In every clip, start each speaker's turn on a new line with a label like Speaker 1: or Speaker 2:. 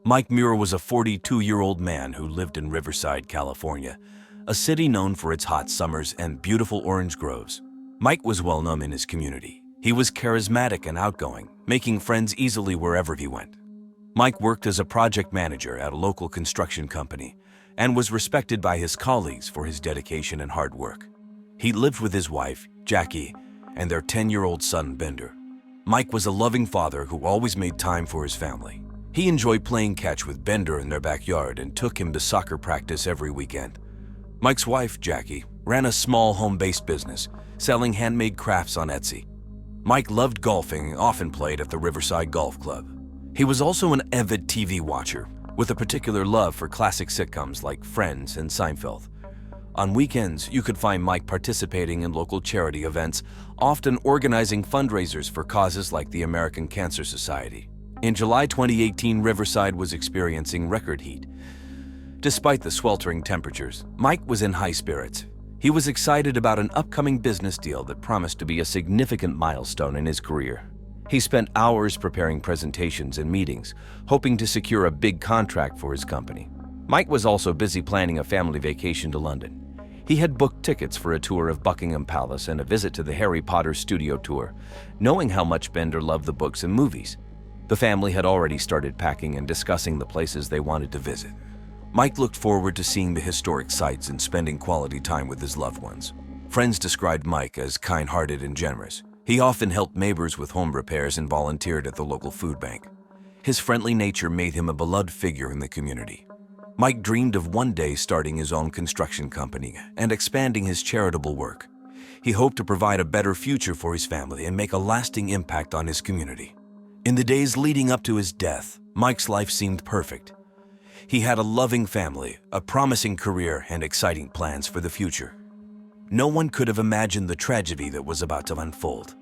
Speaker 1: Mike Muir was a 42-year-old man who lived in Riverside, California, a city known for its hot summers and beautiful orange groves. Mike was well known in his community. He was charismatic and outgoing, making friends easily wherever he went. Mike worked as a project manager at a local construction company and was respected by his colleagues for his dedication and hard work. He lived with his wife, Jackie, and their 10-year-old son, Bender. Mike was a loving father who always made time for his family. He enjoyed playing catch with Bender in their backyard and took him to soccer practice every weekend. Mike's wife, Jackie, ran a small home-based business, selling handmade crafts on Etsy. Mike loved golfing and often played at the Riverside Golf Club. He was also an avid TV watcher, with a particular love for classic sitcoms like Friends and Seinfeld. On weekends, you could find Mike participating in local charity events, often organizing fundraisers for causes like the American Cancer Society. In July 2018, Riverside was experiencing record heat. Despite the sweltering temperatures, Mike was in high spirits. He was excited about an upcoming business deal that promised to be a significant milestone in his career. He spent hours preparing presentations and meetings, hoping to secure a big contract for his company. Mike was also busy planning a family vacation to London. He had booked tickets for a tour of Buckingham Palace and a visit to the Harry Potter studio tour, knowing how much Bender loved the books and movies. The family had already started packing and discussing the places they wanted to visit. Mike looked forward to seeing the historic sights and spending quality time with his loved ones. Friends described Mike as kind-hearted and generous. He often helped neighbors with home repairs and volunteered at the local food bank. His friendly nature made him a beloved figure in the community. Mike dreamed of one day starting his own construction company and expanding his charitable work. He hoped to provide a better future for his family and make a lasting impact on his community. In the days leading up to his death, Mike's life seemed perfect. He had a loving family, a promising career, and exciting plans for the future. No one could have imagined the tragedy that was about to unfold.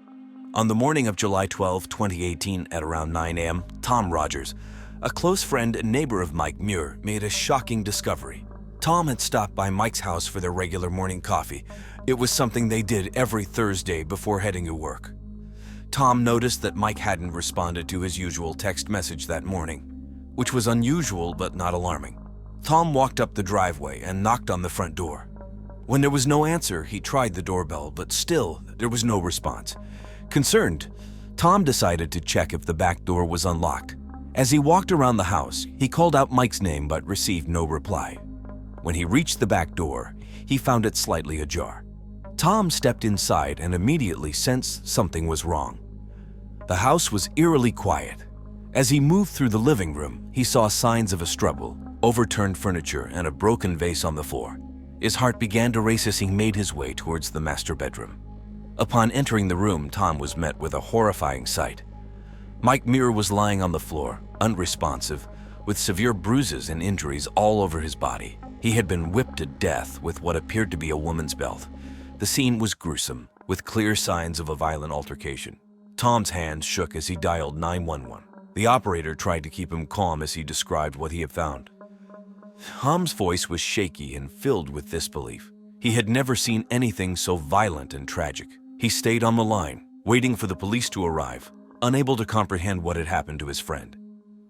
Speaker 1: On the morning of July 12, 2018, at around 9 a.m., Tom Rogers, a close friend and neighbor of Mike Muir, made a shocking discovery. Tom had stopped by Mike's house for their regular morning coffee. It was something they did every Thursday before heading to work. Tom noticed that Mike hadn't responded to his usual text message that morning, which was unusual but not alarming. Tom walked up the driveway and knocked on the front door. When there was no answer, he tried the doorbell, but still, there was no response. Concerned, Tom decided to check if the back door was unlocked. As he walked around the house, he called out Mike's name but received no reply. When he reached the back door, he found it slightly ajar. Tom stepped inside and immediately sensed something was wrong. The house was eerily quiet. As he moved through the living room, he saw signs of a struggle, overturned furniture, and a broken vase on the floor. His heart began to race as he made his way towards the master bedroom. Upon entering the room, Tom was met with a horrifying sight. Mike Muir was lying on the floor, unresponsive, with severe bruises and injuries all over his body. He had been whipped to death with what appeared to be a woman's belt. The scene was gruesome, with clear signs of a violent altercation. Tom's hands shook as he dialed 911. The operator tried to keep him calm as he described what he had found. Tom's voice was shaky and filled with disbelief. He had never seen anything so violent and tragic. He stayed on the line, waiting for the police to arrive, unable to comprehend what had happened to his friend.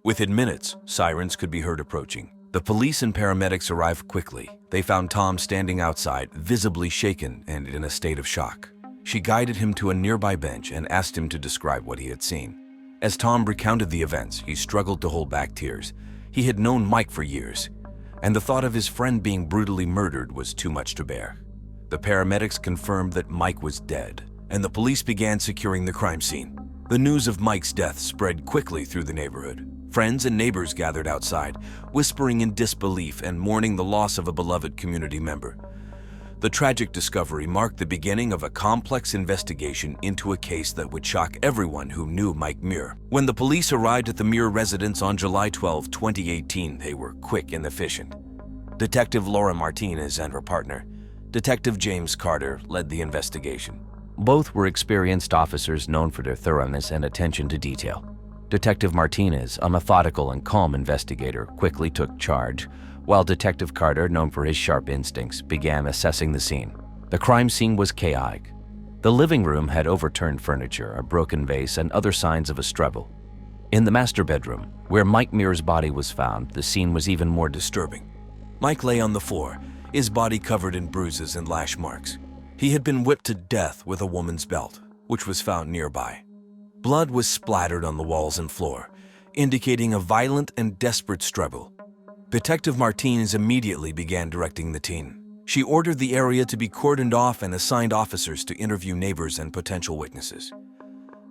Speaker 1: Within minutes, sirens could be heard approaching. The police and paramedics arrived quickly. They found Tom standing outside, visibly shaken and in a state of shock. She guided him to a nearby bench and asked him to describe what he had seen. As Tom recounted the events, he struggled to hold back tears. He had known Mike for years, and the thought of his friend being brutally murdered was too much to bear. The paramedics confirmed that Mike was dead, and the police began securing the crime scene. The news of Mike's death spread quickly through the neighborhood. Friends and neighbors gathered outside, whispering in disbelief and mourning the loss of a beloved community member. The tragic discovery marked the beginning of a complex investigation into a case that would shock everyone who knew Mike Muir. When the police arrived at the Muir residence on July 12, 2018, they were quick and efficient. Detective Laura Martinez and her partner, Detective James Carter, led the investigation. Both were experienced officers known for their thoroughness and attention to detail. Detective Martinez, a methodical and calm investigator, quickly took charge, while Detective Carter, known for his sharp instincts, began assessing the scene. The crime scene was chaotic. The living room had overturned furniture, a broken vase, and other signs of a struggle. In the master bedroom, where Mike Muir's body was found, the scene was even more disturbing. Mike lay on the floor, his body covered in bruises and lash marks. He had been whipped to death with a woman's belt, which was found nearby. Blood was splattered on the walls and floor, indicating a violent and desperate struggle. Detective Martinez immediately began directing the team. She ordered the area to be cordoned off and assigned officers to interview neighbors and potential witnesses.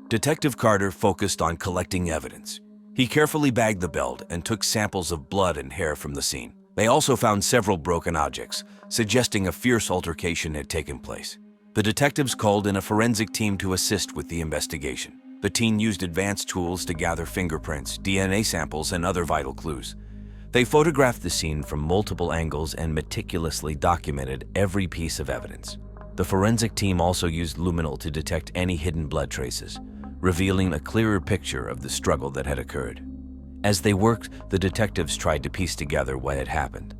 Speaker 1: Detective Carter focused on collecting evidence. He carefully bagged the belt and took samples of blood and hair from the scene. They also found several broken objects, suggesting a fierce altercation had taken place. The detectives called in a forensic team to assist with the investigation. The team used advanced tools to gather fingerprints, DNA samples, and other vital clues. They photographed the scene from multiple angles and meticulously documented every piece of evidence. The forensic team also used luminol to detect any hidden blood traces, revealing a clearer picture of the struggle that had occurred. As they worked, the detectives tried to piece together what had happened.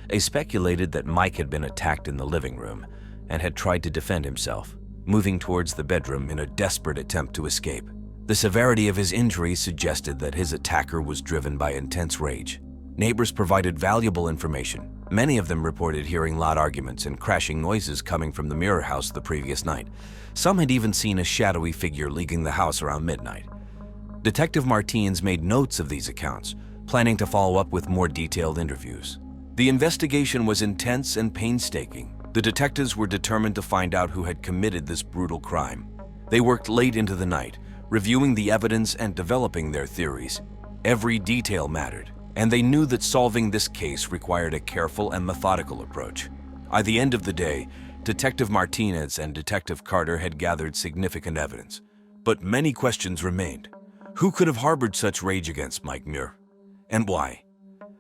Speaker 1: They speculated that Mike had been attacked in the living room and had tried to defend himself, moving towards the bedroom in a desperate attempt to escape. The severity of his injuries suggested that his attacker was driven by intense rage. Neighbors provided valuable information. Many of them reported hearing loud arguments and crashing noises coming from the Muir house the previous night. Some had even seen a shadowy figure leaving the house around midnight. Detective Martinez made notes of these accounts, planning to follow up with more detailed interviews. The investigation was intense and painstaking. The detectives were determined to find out who had committed this brutal crime. They worked late into the night, reviewing the evidence and developing their theories. Every detail mattered, and they knew that solving this case required a careful and methodical approach. By the end of the day, Detective Martinez and Detective Carter had gathered significant evidence, but many questions remained. Who could have harbored such rage against Mike Muir? And why?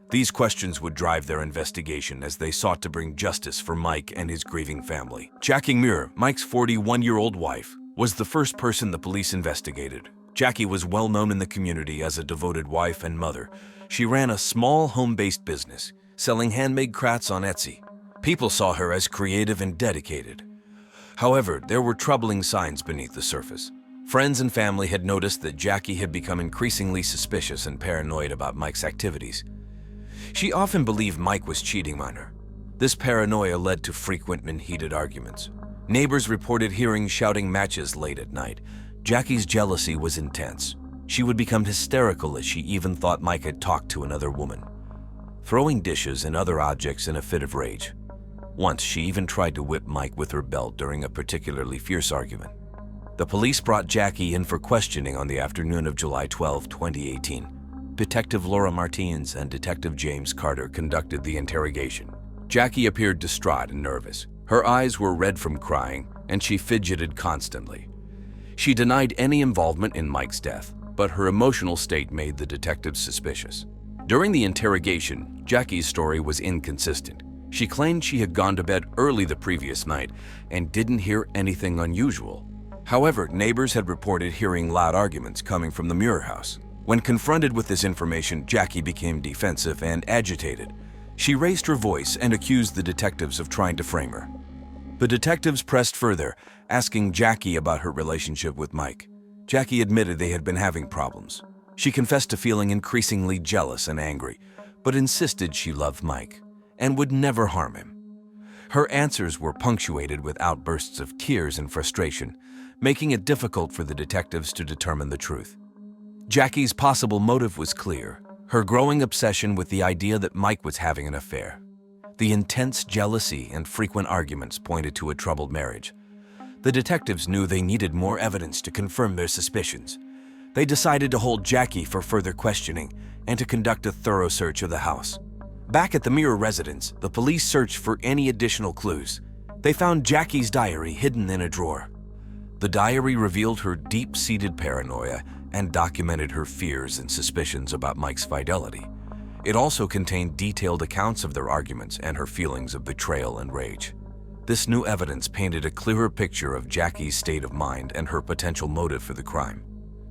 Speaker 1: These questions would drive their investigation as they sought to bring justice for Mike and his grieving family. Jackie Muir, Mike's 41-year-old wife, was the first person the police investigated. Jackie was well known in the community as a devoted wife and mother. She ran a small home-based business, selling handmade crafts on Etsy. People saw her as creative and dedicated. However, there were troubling signs beneath the surface. Friends and family had noticed that Jackie had become increasingly suspicious and paranoid about Mike's activities. She often believed Mike was cheating on her. This paranoia led to frequent and heated arguments. Neighbors reported hearing shouting matches late at night. Jackie's jealousy was intense. She would become hysterical as she even thought Mike had talked to another woman, throwing dishes and other objects in a fit of rage. Once, she even tried to whip Mike with her belt during a particularly fierce argument. The police brought Jackie in for questioning on the afternoon of July 12, 2018. Detective Laura Martinez and Detective James Carter conducted the interrogation. Jackie appeared distraught and nervous. Her eyes were red from crying, and she fidgeted constantly. She denied any involvement in Mike's death, but her emotional state made the detectives suspicious. During the interrogation, Jackie's story was inconsistent. She claimed she had gone to bed early the previous night and didn't hear anything unusual. However, neighbors had reported hearing loud arguments coming from the Muir house. When confronted with this information, Jackie became defensive and agitated. She raised her voice and accused the detectives of trying to frame her. The detectives pressed further, asking Jackie about her relationship with Mike. Jackie admitted they had been having problems. She confessed to feeling increasingly jealous and angry, but insisted she loved Mike and would never harm him. Her answers were punctuated with outbursts of tears and frustration, making it difficult for the detectives to determine the truth. Jackie's possible motive was clear: her growing obsession with the idea that Mike was having an affair. The intense jealousy and frequent arguments pointed to a troubled marriage. The detectives knew they needed more evidence to confirm their suspicions. They decided to hold Jackie for further questioning and to conduct a thorough search of the house. Back at the Muir residence, the police searched for any additional clues. They found Jackie's diary hidden in a drawer. The diary revealed her deep-seated paranoia and documented her fears and suspicions about Mike's fidelity. It also contained detailed accounts of their arguments and her feelings of betrayal and rage. This new evidence painted a clearer picture of Jackie's state of mind and her potential motive for the crime.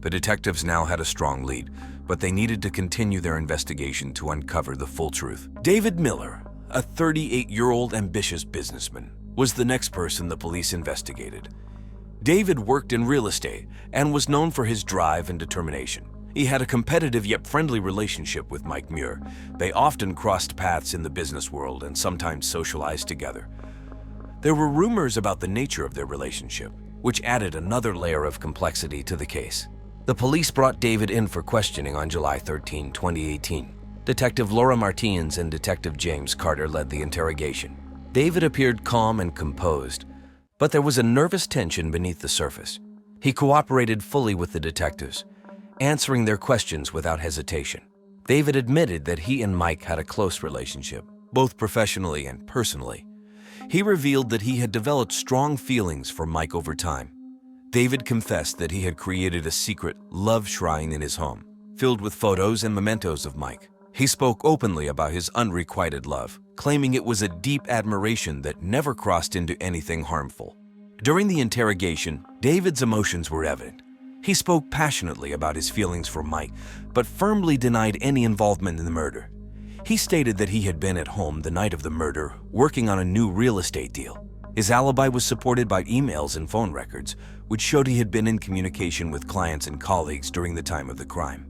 Speaker 1: The detectives now had a strong lead, but they needed to continue their investigation to uncover the full truth. David Miller, a 38-year-old ambitious businessman, was the next person the police investigated. David worked in real estate and was known for his drive and determination. He had a competitive yet friendly relationship with Mike Muir. They often crossed paths in the business world and sometimes socialized together. There were rumors about the nature of their relationship, which added another layer of complexity to the case. The police brought David in for questioning on July 13, 2018. Detective Laura Martins and Detective James Carter led the interrogation. David appeared calm and composed, but there was a nervous tension beneath the surface. He cooperated fully with the detectives, answering their questions without hesitation. David admitted that he and Mike had a close relationship, both professionally and personally. He revealed that he had developed strong feelings for Mike over time. David confessed that he had created a secret love shrine in his home, filled with photos and mementos of Mike. He spoke openly about his unrequited love, claiming it was a deep admiration that never crossed into anything harmful. During the interrogation, David's emotions were evident. He spoke passionately about his feelings for Mike, but firmly denied any involvement in the murder. He stated that he had been at home the night of the murder, working on a new real estate deal. His alibi was supported by emails and phone records, which showed he had been in communication with clients and colleagues during the time of the crime.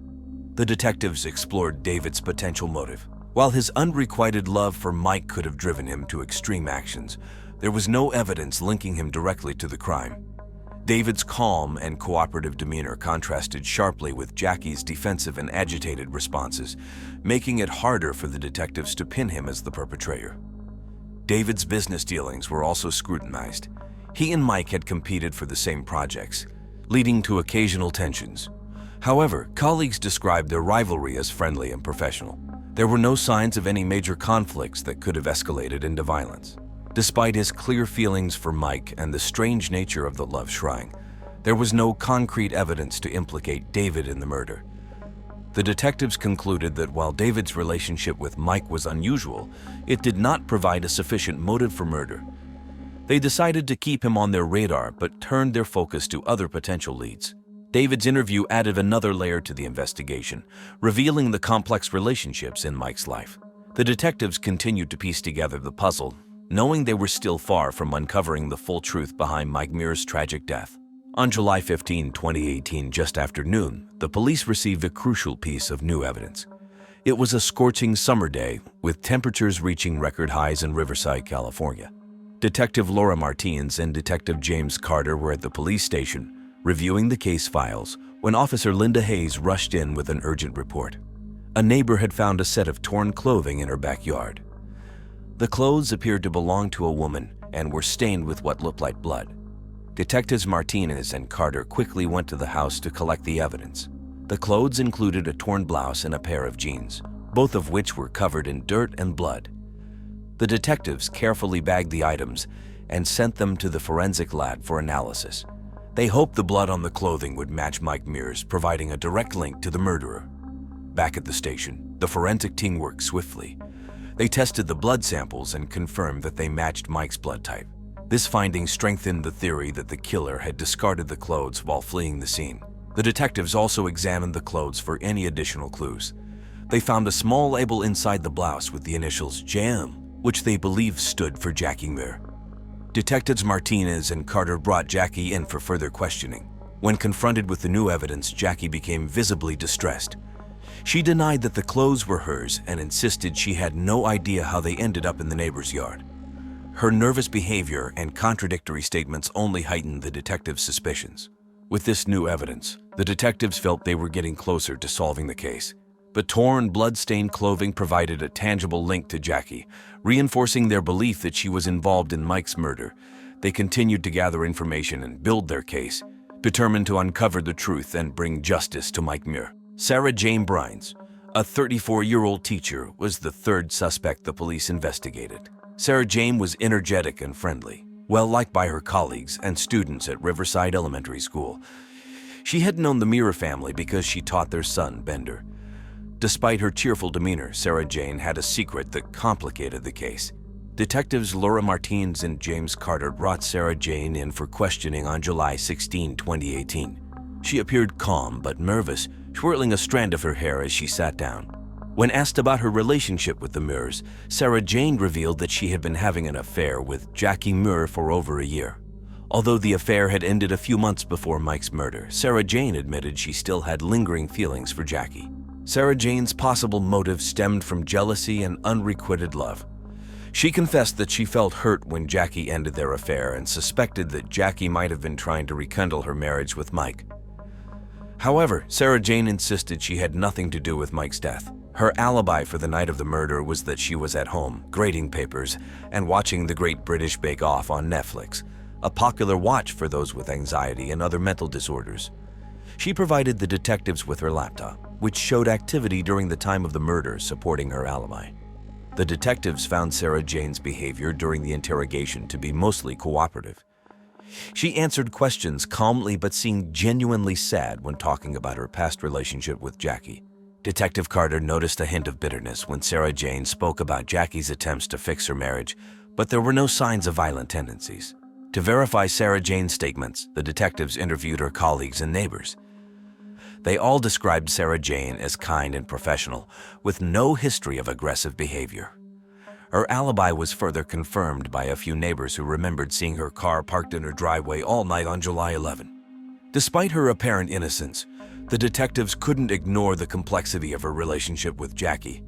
Speaker 1: The detectives explored David's potential motive. While his unrequited love for Mike could have driven him to extreme actions, there was no evidence linking him directly to the crime. David's calm and cooperative demeanor contrasted sharply with Jackie's defensive and agitated responses, making it harder for the detectives to pin him as the perpetrator. David's business dealings were also scrutinized. He and Mike had competed for the same projects, leading to occasional tensions. However, colleagues described their rivalry as friendly and professional. There were no signs of any major conflicts that could have escalated into violence. Despite his clear feelings for Mike and the strange nature of the love shrine, there was no concrete evidence to implicate David in the murder. The detectives concluded that while David's relationship with Mike was unusual, it did not provide a sufficient motive for murder. They decided to keep him on their radar but turned their focus to other potential leads. David's interview added another layer to the investigation, revealing the complex relationships in Mike's life. The detectives continued to piece together the puzzle, knowing they were still far from uncovering the full truth behind Mike Muir's tragic death. On July 15, 2018, just after noon, the police received a crucial piece of new evidence. It was a scorching summer day, with temperatures reaching record highs in Riverside, California. Detective Laura Martins and Detective James Carter were at the police station, reviewing the case files, when Officer Linda Hayes rushed in with an urgent report. A neighbor had found a set of torn clothing in her backyard. The clothes appeared to belong to a woman and were stained with what looked like blood. Detectives Martinez and Carter quickly went to the house to collect the evidence. The clothes included a torn blouse and a pair of jeans, both of which were covered in dirt and blood. The detectives carefully bagged the items and sent them to the forensic lab for analysis. They hoped the blood on the clothing would match Mike Muir's, providing a direct link to the murderer. Back at the station, the forensic team worked swiftly. They tested the blood samples and confirmed that they matched Mike's blood type. This finding strengthened the theory that the killer had discarded the clothes while fleeing the scene. The detectives also examined the clothes for any additional clues. They found a small label inside the blouse with the initials JM, which they believed stood for Jackie Muir. Detectives Martinez and Carter brought Jackie in for further questioning. When confronted with the new evidence, Jackie became visibly distressed. She denied that the clothes were hers and insisted she had no idea how they ended up in the neighbor's yard. Her nervous behavior and contradictory statements only heightened the detectives' suspicions. With this new evidence, the detectives felt they were getting closer to solving the case. The torn, blood-stained clothing provided a tangible link to Jackie, reinforcing their belief that she was involved in Mike's murder. They continued to gather information and build their case, determined to uncover the truth and bring justice to Mike Muir. Sarah Jane Brines, a 34-year-old teacher, was the third suspect the police investigated. Sarah Jane was energetic and friendly, well-liked by her colleagues and students at Riverside Elementary School. She had known the Muir family because she taught their son, Bender. Despite her cheerful demeanor, Sarah Jane had a secret that complicated the case. Detectives Laura Martins and James Carter brought Sarah Jane in for questioning on July 16, 2018. She appeared calm but nervous, twirling a strand of her hair as she sat down. When asked about her relationship with the Muirs, Sarah Jane revealed that she had been having an affair with Jackie Muir for over a year. Although the affair had ended a few months before Mike's murder, Sarah Jane admitted she still had lingering feelings for Jackie. Sarah Jane's possible motive stemmed from jealousy and unrequited love. She confessed that she felt hurt when Jackie ended their affair and suspected that Jackie might have been trying to rekindle her marriage with Mike. However, Sarah Jane insisted she had nothing to do with Mike's death. Her alibi for the night of the murder was that she was at home, grading papers, and watching The Great British Bake Off on Netflix, a popular watch for those with anxiety and other mental disorders. She provided the detectives with her laptop, which showed activity during the time of the murder supporting her alibi. The detectives found Sarah Jane's behavior during the interrogation to be mostly cooperative. She answered questions calmly but seemed genuinely sad when talking about her past relationship with Jackie. Detective Carter noticed a hint of bitterness when Sarah Jane spoke about Jackie's attempts to fix her marriage, but there were no signs of violent tendencies. To verify Sarah Jane's statements, the detectives interviewed her colleagues and neighbors. They all described Sarah Jane as kind and professional, with no history of aggressive behavior. Her alibi was further confirmed by a few neighbors who remembered seeing her car parked in her driveway all night on July 11. Despite her apparent innocence, the detectives couldn't ignore the complexity of her relationship with Jackie.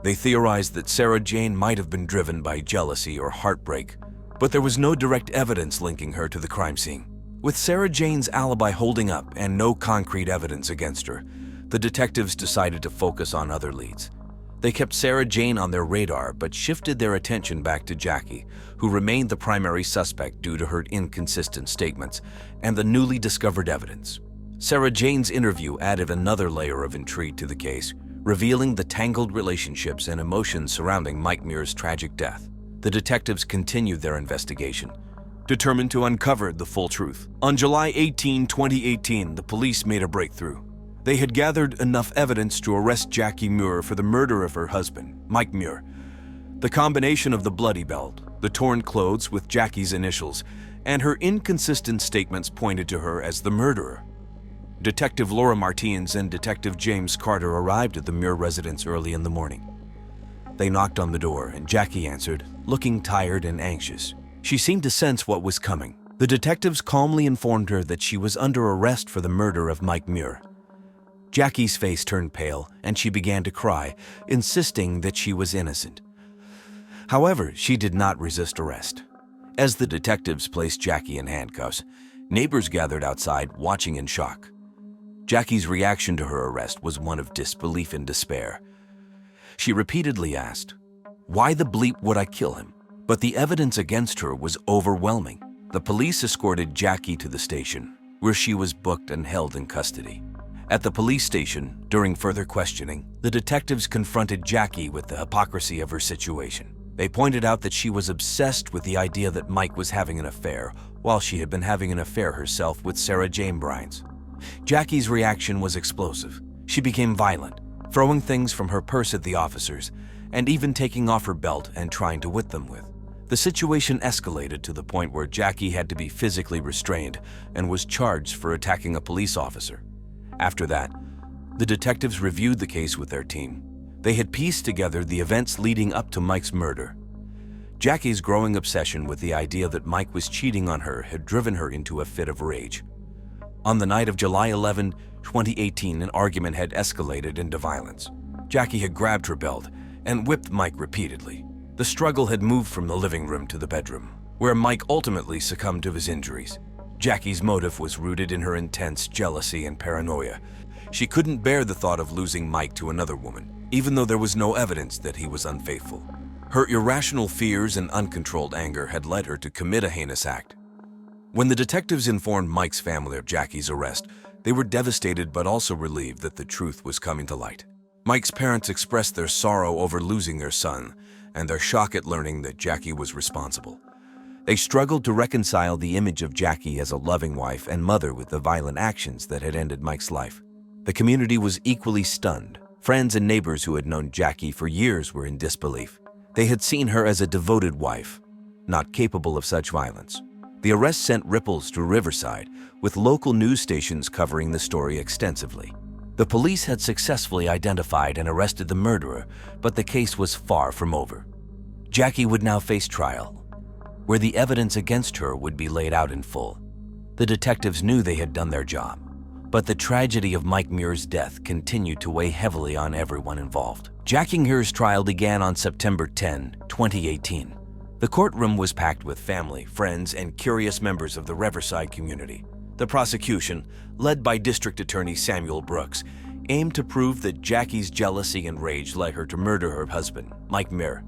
Speaker 1: They theorized that Sarah Jane might have been driven by jealousy or heartbreak, but there was no direct evidence linking her to the crime scene. With Sarah Jane's alibi holding up and no concrete evidence against her, the detectives decided to focus on other leads. They kept Sarah Jane on their radar but shifted their attention back to Jackie, who remained the primary suspect due to her inconsistent statements and the newly discovered evidence. Sarah Jane's interview added another layer of intrigue to the case, revealing the tangled relationships and emotions surrounding Mike Muir's tragic death. The detectives continued their investigation, determined to uncover the full truth. On July 18, 2018, the police made a breakthrough. They had gathered enough evidence to arrest Jackie Muir for the murder of her husband, Mike Muir. The combination of the bloody belt, the torn clothes with Jackie's initials, and her inconsistent statements pointed to her as the murderer. Detective Laura Martins and Detective James Carter arrived at the Muir residence early in the morning. They knocked on the door, and Jackie answered, looking tired and anxious. She seemed to sense what was coming. The detectives calmly informed her that she was under arrest for the murder of Mike Muir. Jackie's face turned pale, and she began to cry, insisting that she was innocent. However, she did not resist arrest. As the detectives placed Jackie in handcuffs, neighbors gathered outside, watching in shock. Jackie's reaction to her arrest was one of disbelief and despair. She repeatedly asked, "Why the bleep would I kill him?" But the evidence against her was overwhelming. The police escorted Jackie to the station, where she was booked and held in custody. At the police station, during further questioning, the detectives confronted Jackie with the hypocrisy of her situation. They pointed out that she was obsessed with the idea that Mike was having an affair, while she had been having an affair herself with Sarah Jane Bryans. Jackie's reaction was explosive. She became violent, throwing things from her purse at the officers, and even taking off her belt and trying to whip them with. The situation escalated to the point where Jackie had to be physically restrained and was charged for attacking a police officer. After that, the detectives reviewed the case with their team. They had pieced together the events leading up to Mike's murder. Jackie's growing obsession with the idea that Mike was cheating on her had driven her into a fit of rage. On the night of July 11, 2018, an argument had escalated into violence. Jackie had grabbed her belt and whipped Mike repeatedly. The struggle had moved from the living room to the bedroom, where Mike ultimately succumbed to his injuries. Jackie's motive was rooted in her intense jealousy and paranoia. She couldn't bear the thought of losing Mike to another woman, even though there was no evidence that he was unfaithful. Her irrational fears and uncontrolled anger had led her to commit a heinous act. When the detectives informed Mike's family of Jackie's arrest, they were devastated but also relieved that the truth was coming to light. Mike's parents expressed their sorrow over losing their son and their shock at learning that Jackie was responsible. They struggled to reconcile the image of Jackie as a loving wife and mother with the violent actions that had ended Mike's life. The community was equally stunned. Friends and neighbors who had known Jackie for years were in disbelief. They had seen her as a devoted wife, not capable of such violence. The arrest sent ripples through Riverside, with local news stations covering the story extensively. The police had successfully identified and arrested the murderer, but the case was far from over. Jackie would now face trial. where the evidence against her would be laid out in full. The detectives knew they had done their job, but the tragedy of Mike Muir's death continued to weigh heavily on everyone involved. Jackie Muir's trial began on September 10, 2018. The courtroom was packed with family, friends, and curious members of the Riverside community. The prosecution, led by District Attorney Samuel Brooks, aimed to prove that Jackie's jealousy and rage led her to murder her husband, Mike Muir.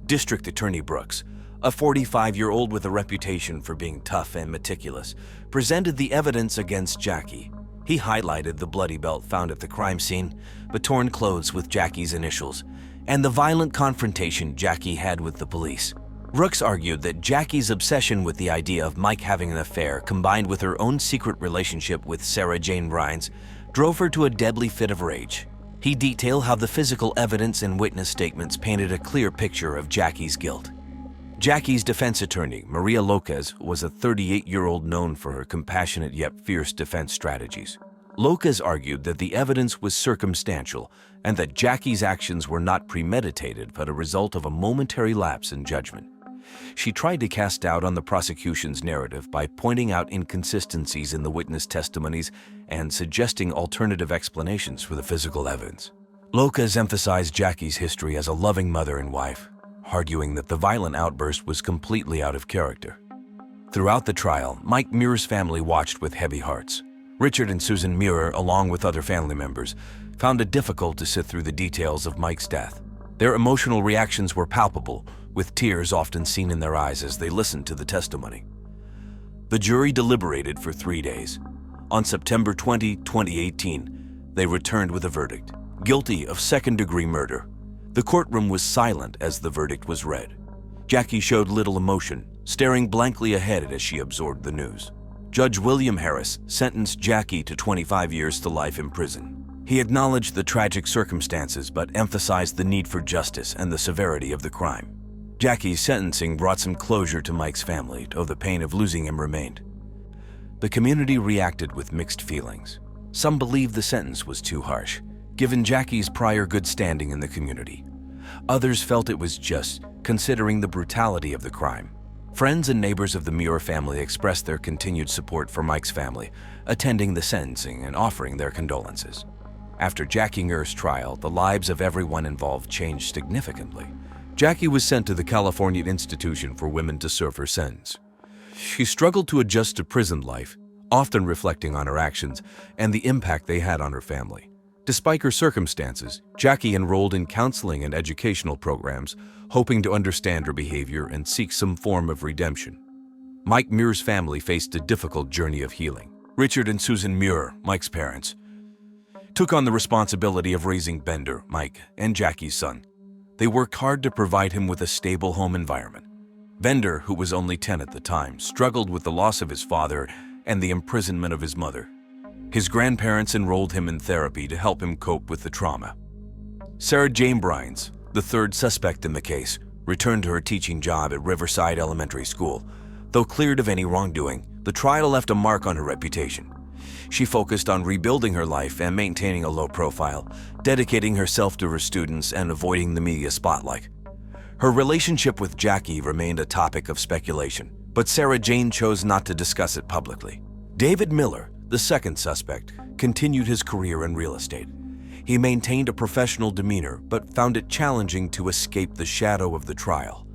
Speaker 1: District Attorney Brooks, a 45-year-old with a reputation for being tough and meticulous, presented the evidence against Jackie. He highlighted the bloody belt found at the crime scene, the torn clothes with Jackie's initials, and the violent confrontation Jackie had with the police. Brooks argued that Jackie's obsession with the idea of Mike having an affair, combined with her own secret relationship with Sarah Jane Brines, drove her to a deadly fit of rage. He detailed how the physical evidence and witness statements painted a clear picture of Jackie's guilt. Jackie's defense attorney, Maria Lopez, was a 38-year-old known for her compassionate yet fierce defense strategies. Lopez argued that the evidence was circumstantial and that Jackie's actions were not premeditated but a result of a momentary lapse in judgment. She tried to cast doubt on the prosecution's narrative by pointing out inconsistencies in the witness testimonies and suggesting alternative explanations for the physical evidence. Lopez emphasized Jackie's history as a loving mother and wife, arguing that the violent outburst was completely out of character. Throughout the trial, Mike Muir's family watched with heavy hearts. Richard and Susan Muir, along with other family members, found it difficult to sit through the details of Mike's death. Their emotional reactions were palpable, with tears often seen in their eyes as they listened to the testimony. The jury deliberated for 3 days. On September 20, 2018, they returned with a verdict: guilty of second-degree murder. The courtroom was silent as the verdict was read. Jackie showed little emotion, staring blankly ahead as she absorbed the news. Judge William Harris sentenced Jackie to 25 years to life in prison. He acknowledged the tragic circumstances but emphasized the need for justice and the severity of the crime. Jackie's sentencing brought some closure to Mike's family, though the pain of losing him remained. The community reacted with mixed feelings. Some believed the sentence was too harsh, given Jackie's prior good standing in the community. Others felt it was just, considering the brutality of the crime. Friends and neighbors of the Muir family expressed their continued support for Mike's family, attending the sentencing and offering their condolences. After Jackie Muir's trial, the lives of everyone involved changed significantly. Jackie was sent to the California Institution for Women to serve her sentence. She struggled to adjust to prison life, often reflecting on her actions and the impact they had on her family. Despite her circumstances, Jackie enrolled in counseling and educational programs, hoping to understand her behavior and seek some form of redemption. Mike Muir's family faced a difficult journey of healing. Richard and Susan Muir, Mike's parents, took on the responsibility of raising Bender, Mike, and Jackie's son. They worked hard to provide him with a stable home environment. Bender, who was only 10 at the time, struggled with the loss of his father and the imprisonment of his mother. His grandparents enrolled him in therapy to help him cope with the trauma. Sarah Jane Brines, the third suspect in the case, returned to her teaching job at Riverside Elementary School. Though cleared of any wrongdoing, the trial left a mark on her reputation. She focused on rebuilding her life and maintaining a low profile, dedicating herself to her students and avoiding the media spotlight. Her relationship with Jackie remained a topic of speculation, but Sarah Jane chose not to discuss it publicly. David Miller, the second suspect, continued his career in real estate. He maintained a professional demeanor but found it challenging to escape the shadow of the trial.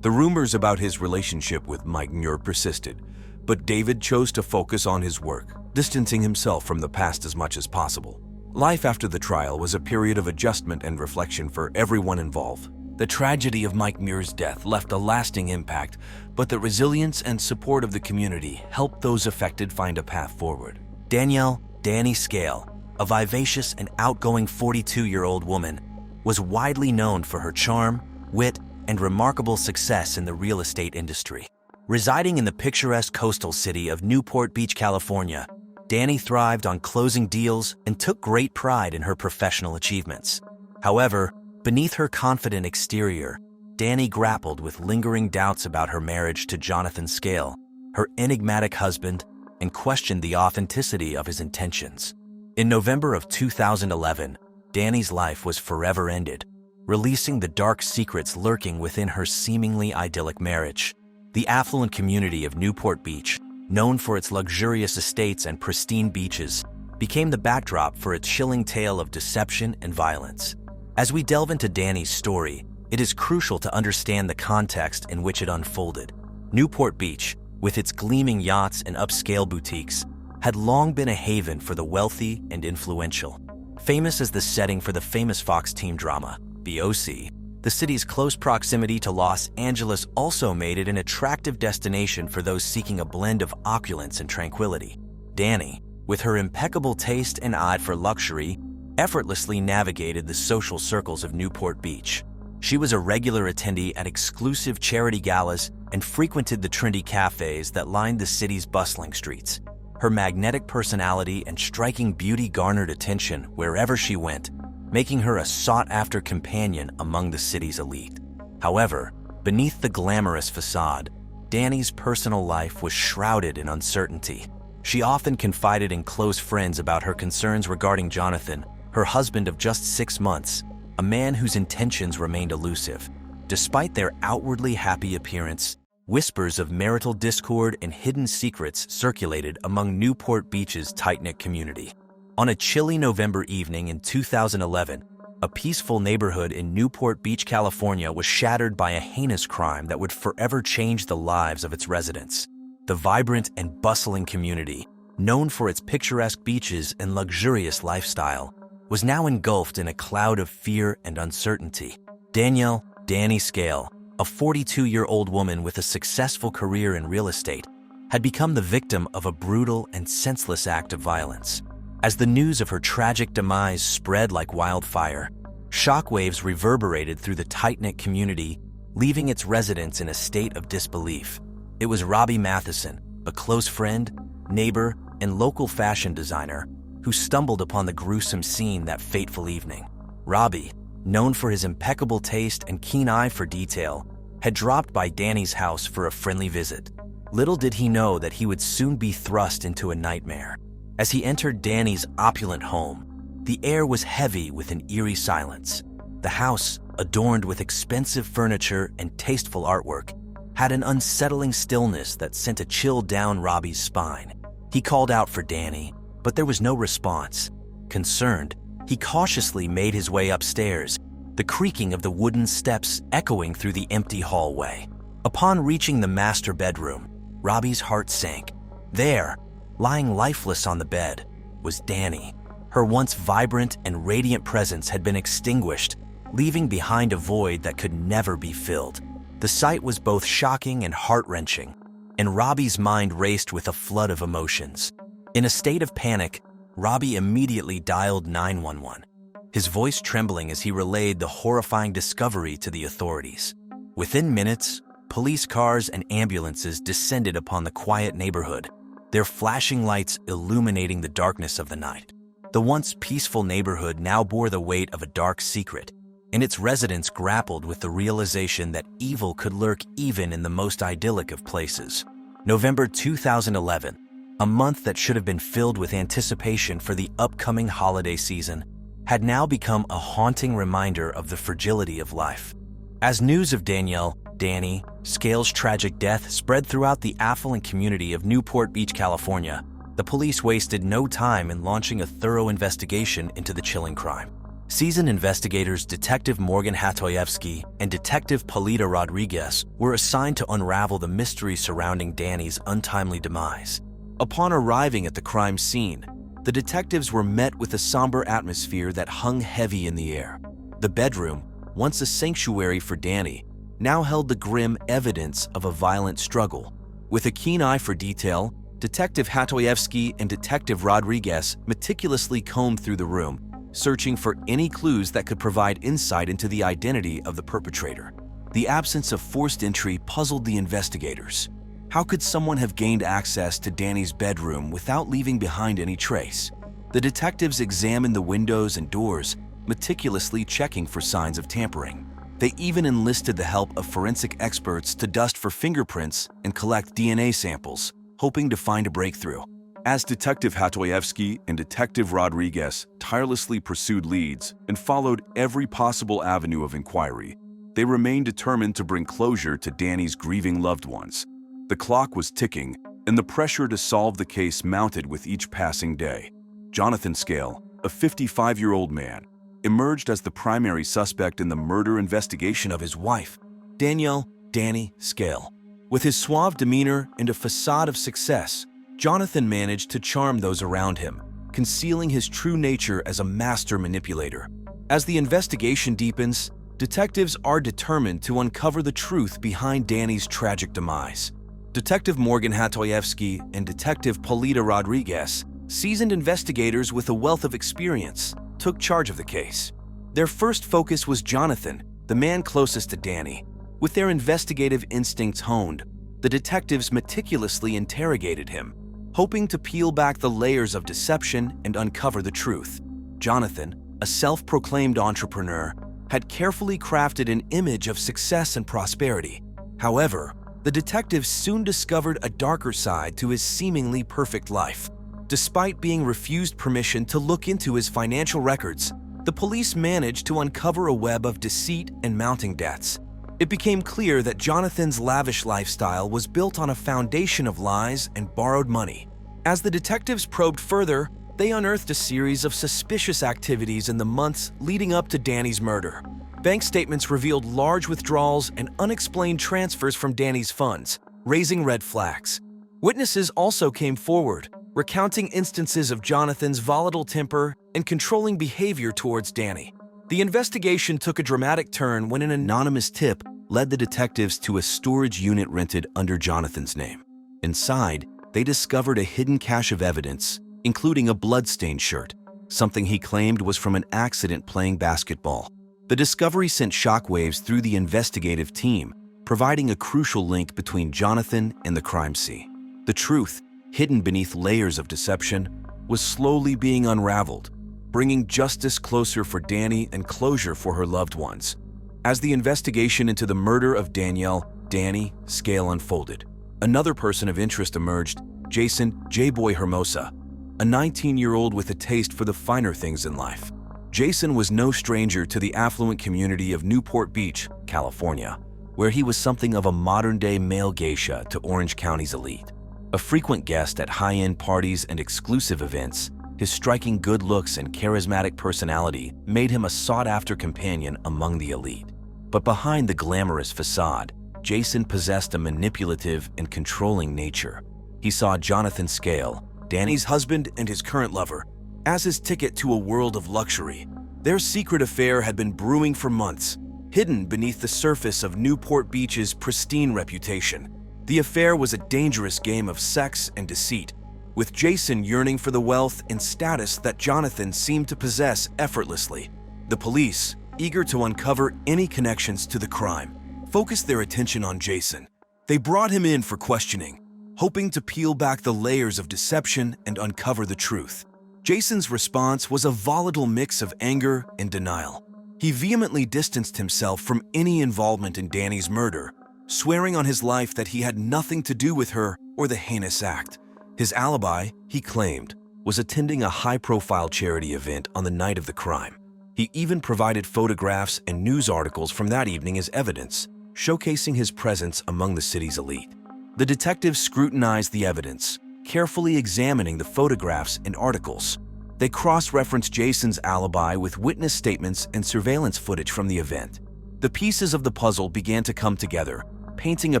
Speaker 1: The rumors about his relationship with Mike Muir persisted, but David chose to focus on his work, distancing himself from the past as much as possible. Life after the trial was a period of adjustment and reflection for everyone involved. The tragedy of Mike Muir's death left a lasting impact, but the resilience and support of the community helped those affected find a path forward. Danielle "Danny" Scale, a vivacious and outgoing 42-year-old woman, was widely known for her charm, wit, and remarkable success in the real estate industry. Residing in the picturesque coastal city of Newport Beach, California, Danny thrived on closing deals and took great pride in her professional achievements. However, beneath her confident exterior, Danny grappled with lingering doubts about her marriage to Jonathan Scale, her enigmatic husband, and questioned the authenticity of his intentions. In November of 2011, Danny's life was forever ended, releasing the dark secrets lurking within her seemingly idyllic marriage. The affluent community of Newport Beach, known for its luxurious estates and pristine beaches, became the backdrop for a chilling tale of deception and violence. As we delve into Danny's story, it is crucial to understand the context in which it unfolded. Newport Beach, with its gleaming yachts and upscale boutiques, had long been a haven for the wealthy and influential. Famous as the setting for the famous Fox teen drama, The O.C., the city's close proximity to Los Angeles also made it an attractive destination for those seeking a blend of opulence and tranquility. Danny, with her impeccable taste and eye for luxury, effortlessly navigated the social circles of Newport Beach. She was a regular attendee at exclusive charity galas and frequented the trendy cafes that lined the city's bustling streets. Her magnetic personality and striking beauty garnered attention wherever she went, making her a sought-after companion among the city's elite. However, beneath the glamorous facade, Danny's personal life was shrouded in uncertainty. She often confided in close friends about her concerns regarding Jonathan, her husband of just 6 months, a man whose intentions remained elusive. Despite their outwardly happy appearance, whispers of marital discord and hidden secrets circulated among Newport Beach's tight-knit community. On a chilly November evening in 2011, a peaceful neighborhood in Newport Beach, California was shattered by a heinous crime that would forever change the lives of its residents. The vibrant and bustling community, known for its picturesque beaches and luxurious lifestyle, was now engulfed in a cloud of fear and uncertainty. Danielle "Danny" Scale, a 42-year-old woman with a successful career in real estate, had become the victim of a brutal and senseless act of violence. As the news of her tragic demise spread like wildfire, shockwaves reverberated through the tight-knit community, leaving its residents in a state of disbelief. It was Robbie Matheson, a close friend, neighbor, and local fashion designer, who stumbled upon the gruesome scene that fateful evening. Robbie, known for his impeccable taste and keen eye for detail, had dropped by Danny's house for a friendly visit. Little did he know that he would soon be thrust into a nightmare. As he entered Danny's opulent home, the air was heavy with an eerie silence. The house, adorned with expensive furniture and tasteful artwork, had an unsettling stillness that sent a chill down Robbie's spine. He called out for Danny, but there was no response. Concerned, he cautiously made his way upstairs, the creaking of the wooden steps echoing through the empty hallway. Upon reaching the master bedroom, Robbie's heart sank. There, lying lifeless on the bed, was Danny. Her once vibrant and radiant presence had been extinguished, leaving behind a void that could never be filled. The sight was both shocking and heart-wrenching, and Robbie's mind raced with a flood of emotions. In a state of panic, Robbie immediately dialed 911, his voice trembling as he relayed the horrifying discovery to the authorities. Within minutes, police cars and ambulances descended upon the quiet neighborhood, their flashing lights illuminating the darkness of the night. The once peaceful neighborhood now bore the weight of a dark secret, and its residents grappled with the realization that evil could lurk even in the most idyllic of places. November 2011, a month that should have been filled with anticipation for the upcoming holiday season, had now become a haunting reminder of the fragility of life. As news of Danny Scale's tragic death spread throughout the affluent community of Newport Beach, California, the police wasted no time in launching a thorough investigation into the chilling crime. Seasoned investigators Detective Morgan Hatoyevsky and Detective Polita Rodriguez were assigned to unravel the mystery surrounding Danny's untimely demise. Upon arriving at the crime scene, the detectives were met with a somber atmosphere that hung heavy in the air. The bedroom, once a sanctuary for Danny, now held the grim evidence of a violent struggle. With a keen eye for detail, Detective Hatoyevsky and Detective Rodriguez meticulously combed through the room, searching for any clues that could provide insight into the identity of the perpetrator. The absence of forced entry puzzled the investigators. How could someone have gained access to Danny's bedroom without leaving behind any trace? The detectives examined the windows and doors, meticulously checking for signs of tampering. They even enlisted the help of forensic experts to dust for fingerprints and collect DNA samples, hoping to find a breakthrough. As Detective Hatoyevsky and Detective Rodriguez tirelessly pursued leads and followed every possible avenue of inquiry, They remained determined to bring closure to Danny's grieving loved ones. The clock was ticking, and the pressure to solve the case mounted with each passing day. Jonathan Scale, a 55-year-old man, emerged as the primary suspect in the murder investigation of his wife, Danielle "Danny" Scale. With his suave demeanor and a facade of success, Jonathan managed to charm those around him, concealing his true nature as a master manipulator. As the investigation deepens, detectives are determined to uncover the truth behind Danny's tragic demise. Detective Morgan Hatoyevsky and Detective Polita Rodriguez, seasoned investigators with a wealth of experience, took charge of the case. Their first focus was Jonathan, the man closest to Danny. With their investigative instincts honed, the detectives meticulously interrogated him, hoping to peel back the layers of deception and uncover the truth. Jonathan, a self-proclaimed entrepreneur, had carefully crafted an image of success and prosperity. However, the detectives soon discovered a darker side to his seemingly perfect life. Despite being refused permission to look into his financial records, the police managed to uncover a web of deceit and mounting debts. It became clear that Jonathan's lavish lifestyle was built on a foundation of lies and borrowed money. As the detectives probed further, they unearthed a series of suspicious activities in the months leading up to Danny's murder. Bank statements revealed large withdrawals and unexplained transfers from Danny's funds, raising red flags. Witnesses also came forward, recounting instances of Jonathan's volatile temper and controlling behavior towards Danny. The investigation took a dramatic turn when an anonymous tip led the detectives to a storage unit rented under Jonathan's name. Inside, they discovered a hidden cache of evidence, including a blood-stained shirt, something he claimed was from an accident playing basketball. The discovery sent shockwaves through the investigative team, providing a crucial link between Jonathan and the crime scene. The truth, hidden beneath layers of deception, was slowly being unraveled, bringing justice closer for Danny and closure for her loved ones. As the investigation into the murder of Danielle "Danny" Scale unfolded, another person of interest emerged, Jason "J-Boy" Hermosa, a 19-year-old with a taste for the finer things in life. Jason was no stranger to the affluent community of Newport Beach, California, where he was something of a modern-day male geisha to Orange County's elite. A frequent guest at high-end parties and exclusive events, his striking good looks and charismatic personality made him a sought-after companion among the elite. But behind the glamorous facade, Jason possessed a manipulative and controlling nature. He saw Jonathan Scale, Danny's husband and his current lover, as his ticket to a world of luxury. Their secret affair had been brewing for months, hidden beneath the surface of Newport Beach's pristine reputation. The affair was a dangerous game of sex and deceit, with Jason yearning for the wealth and status that Jonathan seemed to possess effortlessly. The police, eager to uncover any connections to the crime, focused their attention on Jason. They brought him in for questioning, hoping to peel back the layers of deception and uncover the truth. Jason's response was a volatile mix of anger and denial. He vehemently distanced himself from any involvement in Danny's murder, swearing on his life that he had nothing to do with her or the heinous act. His alibi, he claimed, was attending a high-profile charity event on the night of the crime. He even provided photographs and news articles from that evening as evidence, showcasing his presence among the city's elite. The detectives scrutinized the evidence, carefully examining the photographs and articles. They cross-referenced Jason's alibi with witness statements and surveillance footage from the event. The pieces of the puzzle began to come together, painting a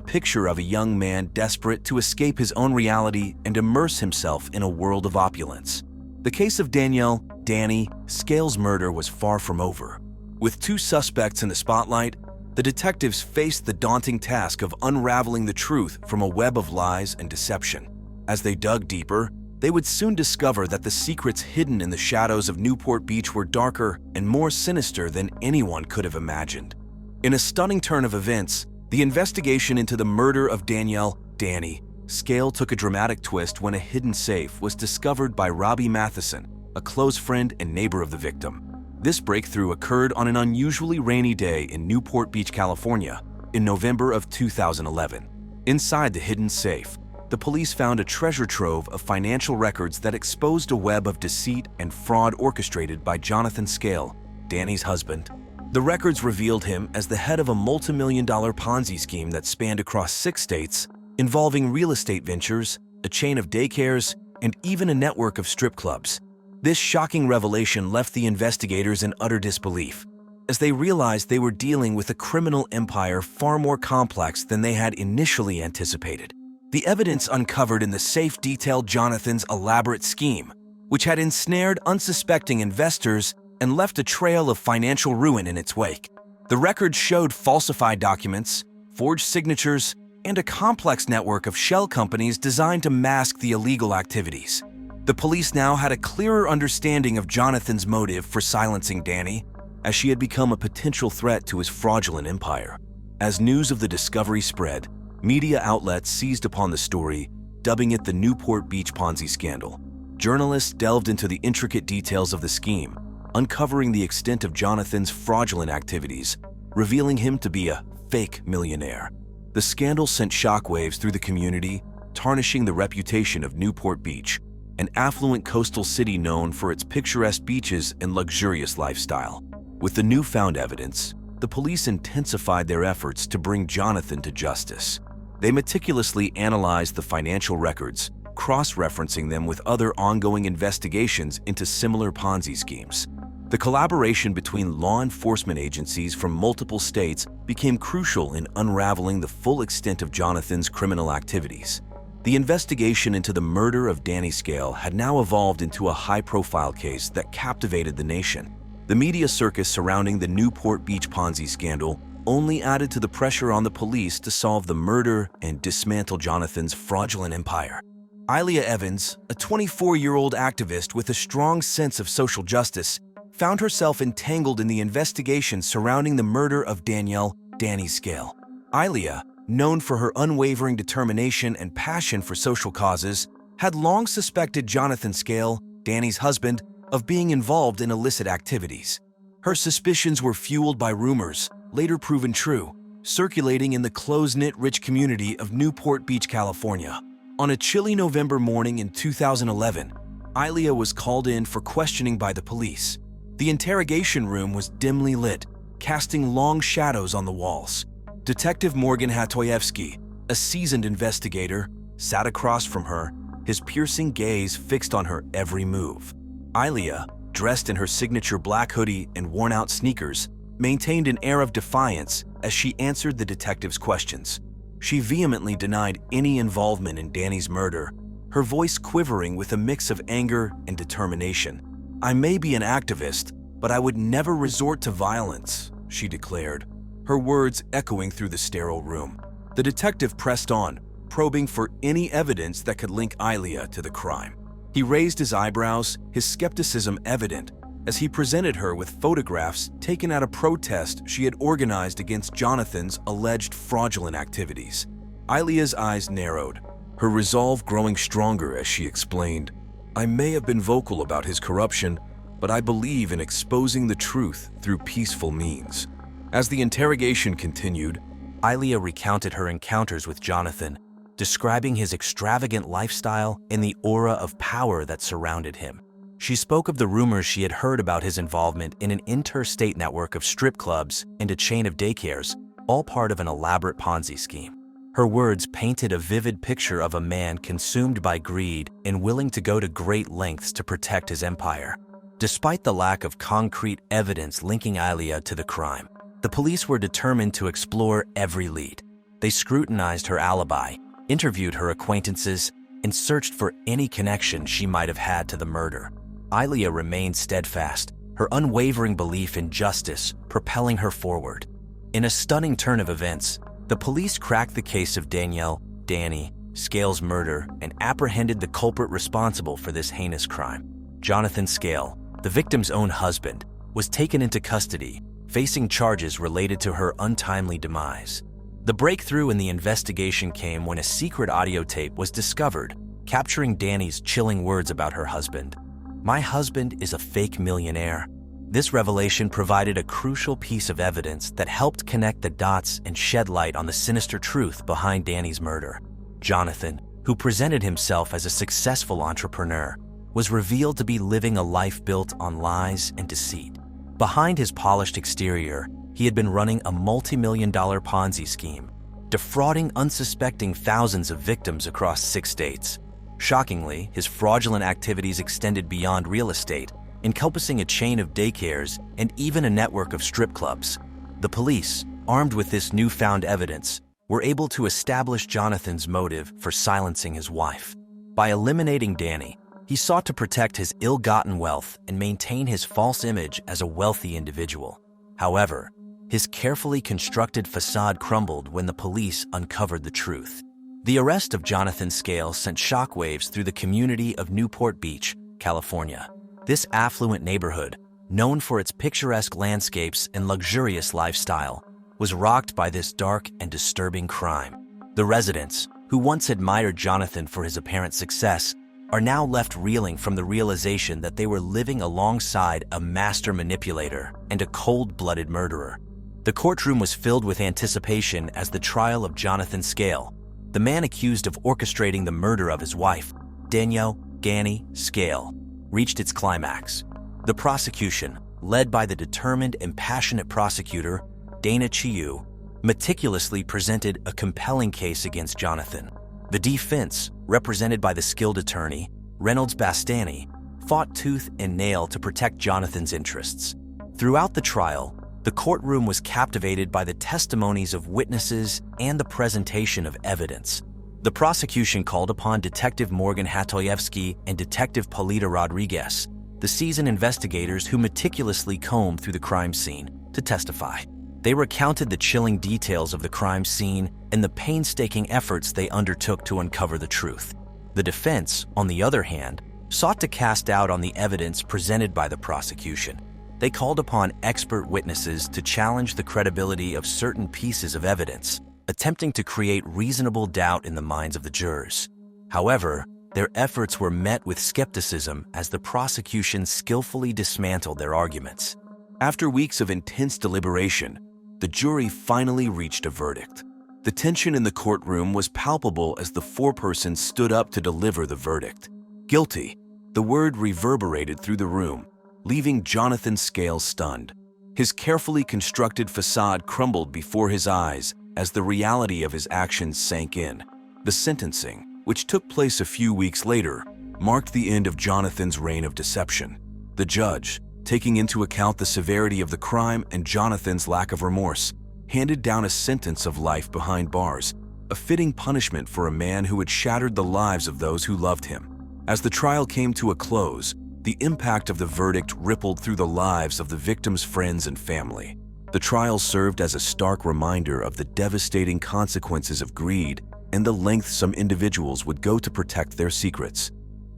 Speaker 1: picture of a young man desperate to escape his own reality and immerse himself in a world of opulence. The case of Danielle "Danny" Scale's murder was far from over. With two suspects in the spotlight, the detectives faced the daunting task of unraveling the truth from a web of lies and deception. As they dug deeper, they would soon discover that the secrets hidden in the shadows of Newport Beach were darker and more sinister than anyone could have imagined. In a stunning turn of events, the investigation into the murder of Danielle "Danny" Scale took a dramatic twist when a hidden safe was discovered by Robbie Matheson, a close friend and neighbor of the victim. This breakthrough occurred on an unusually rainy day in Newport Beach, California, in November of 2011. Inside the hidden safe, the police found a treasure trove of financial records that exposed a web of deceit and fraud orchestrated by Jonathan Scale, Danny's husband. The records revealed him as the head of a multi-million-dollar Ponzi scheme that spanned across 6 states, involving real estate ventures, a chain of daycares, and even a network of strip clubs. This shocking revelation left the investigators in utter disbelief, as they realized they were dealing with a criminal empire far more complex than they had initially anticipated. The evidence uncovered in the safe detailed Jonathan's elaborate scheme, which had ensnared unsuspecting investors and left a trail of financial ruin in its wake. The records showed falsified documents, forged signatures, and a complex network of shell companies designed to mask the illegal activities. The police now had a clearer understanding of Jonathan's motive for silencing Danny, as she had become a potential threat to his fraudulent empire. As news of the discovery spread, media outlets seized upon the story, dubbing it the Newport Beach Ponzi scandal. Journalists delved into the intricate details of the scheme, uncovering the extent of Jonathan's fraudulent activities, revealing him to be a fake millionaire. The scandal sent shockwaves through the community, tarnishing the reputation of Newport Beach, an affluent coastal city known for its picturesque beaches and luxurious lifestyle. With the newfound evidence, the police intensified their efforts to bring Jonathan to justice. They meticulously analyzed the financial records, cross-referencing them with other ongoing investigations into similar Ponzi schemes. The collaboration between law enforcement agencies from multiple states became crucial in unraveling the full extent of Jonathan's criminal activities. The investigation into the murder of Danny Scale had now evolved into a high-profile case that captivated the nation. The media circus surrounding the Newport Beach Ponzi scandal only added to the pressure on the police to solve the murder and dismantle Jonathan's fraudulent empire. Ilea Evans, a 24-year-old activist with a strong sense of social justice, found herself entangled in the investigation surrounding the murder of Danielle "Danny" Scale. Ilea, known for her unwavering determination and passion for social causes, had long suspected Jonathan Scale, Danny's husband, of being involved in illicit activities. Her suspicions were fueled by rumors, later proven true, circulating in the close-knit rich community of Newport Beach, California. On a chilly November morning in 2011, Ilea was called in for questioning by the police. The interrogation room was dimly lit, casting long shadows on the walls. Detective Morgan Hatoyevsky, a seasoned investigator, sat across from her, his piercing gaze fixed on her every move. Ilea, dressed in her signature black hoodie and worn-out sneakers, maintained an air of defiance as she answered the detective's questions. She vehemently denied any involvement in Danny's murder, her voice quivering with a mix of anger and determination. "I may be an activist, but I would never resort to violence," she declared, her words echoing through the sterile room. The detective pressed on, probing for any evidence that could link Ilea to the crime. He raised his eyebrows, his skepticism evident, as he presented her with photographs taken at a protest she had organized against Jonathan's alleged fraudulent activities. Ilea's eyes narrowed, her resolve growing stronger as she explained, "I may have been vocal about his corruption, but I believe in exposing the truth through peaceful means." As the interrogation continued, Ilea recounted her encounters with Jonathan, describing his extravagant lifestyle and the aura of power that surrounded him. She spoke of the rumors she had heard about his involvement in an interstate network of strip clubs and a chain of daycares, all part of an elaborate Ponzi scheme. Her words painted a vivid picture of a man consumed by greed and willing to go to great lengths to protect his empire. Despite the lack of concrete evidence linking Ilea to the crime, the police were determined to explore every lead. They scrutinized her alibi, interviewed her acquaintances, and searched for any connection she might have had to the murder. Ilea remained steadfast, her unwavering belief in justice propelling her forward. In a stunning turn of events, the police cracked the case of Danielle "Danny" Scale's murder and apprehended the culprit responsible for this heinous crime. Jonathan Scale, the victim's own husband, was taken into custody, facing charges related to her untimely demise. The breakthrough in the investigation came when a secret audio tape was discovered, capturing Danny's chilling words about her husband. "My husband is a fake millionaire." This revelation provided a crucial piece of evidence that helped connect the dots and shed light on the sinister truth behind Danny's murder. Jonathan, who presented himself as a successful entrepreneur, was revealed to be living a life built on lies and deceit.
Speaker 2: Behind his polished exterior, he had been running a multi-million-dollar Ponzi scheme, defrauding unsuspecting thousands of victims across 6 states. Shockingly, his fraudulent activities extended beyond real estate, encompassing a chain of daycares and even a network of strip clubs. The police, armed with this newfound evidence, were able to establish Jonathan's motive for silencing his wife. By eliminating Danny, he sought to protect his ill-gotten wealth and maintain his false image as a wealthy individual. However, his carefully constructed facade crumbled when the police uncovered the truth. The arrest of Jonathan Scale sent shockwaves through the community of Newport Beach, California. This affluent neighborhood, known for its picturesque landscapes and luxurious lifestyle, was rocked by this dark and disturbing crime. The residents, who once admired Jonathan for his apparent success, are now left reeling from the realization that they were living alongside a master manipulator and a cold-blooded murderer. The courtroom was filled with anticipation as the trial of Jonathan Scale, the man accused of orchestrating the murder of his wife, Danielle "Ganny" Scale, reached its climax. The prosecution, led by the determined and passionate prosecutor, Dana Chiu, meticulously presented a compelling case against Jonathan. The defense, represented by the skilled attorney, Reynolds Bastani, fought tooth and nail to protect Jonathan's interests. Throughout the trial, the courtroom was captivated by the testimonies of witnesses and the presentation of evidence. The prosecution called upon Detective Morgan Hatoyevsky and Detective Polita Rodriguez, the seasoned investigators who meticulously combed through the crime scene, to testify. They recounted the chilling details of the crime scene and the painstaking efforts they undertook to uncover the truth. The defense, on the other hand, sought to cast doubt on the evidence presented by the prosecution. They called upon expert witnesses to challenge the credibility of certain pieces of evidence, attempting to create reasonable doubt in the minds of the jurors. However, their efforts were met with skepticism as the prosecution skillfully dismantled their arguments.
Speaker 1: After weeks of intense deliberation, the jury finally reached a verdict. The tension in the courtroom was palpable as the foreperson stood up to deliver the verdict. Guilty. The word reverberated through the room, leaving Jonathan Scale stunned. His carefully constructed facade crumbled before his eyes as the reality of his actions sank in. The sentencing, which took place a few weeks later, marked the end of Jonathan's reign of deception. The judge, taking into account the severity of the crime and Jonathan's lack of remorse, handed down a sentence of life behind bars, a fitting punishment for a man who had shattered the lives of those who loved him. As the trial came to a close, the impact of the verdict rippled through the lives of the victims' friends and family. The trial served as a stark reminder of the devastating consequences of greed and the length some individuals would go to protect their secrets.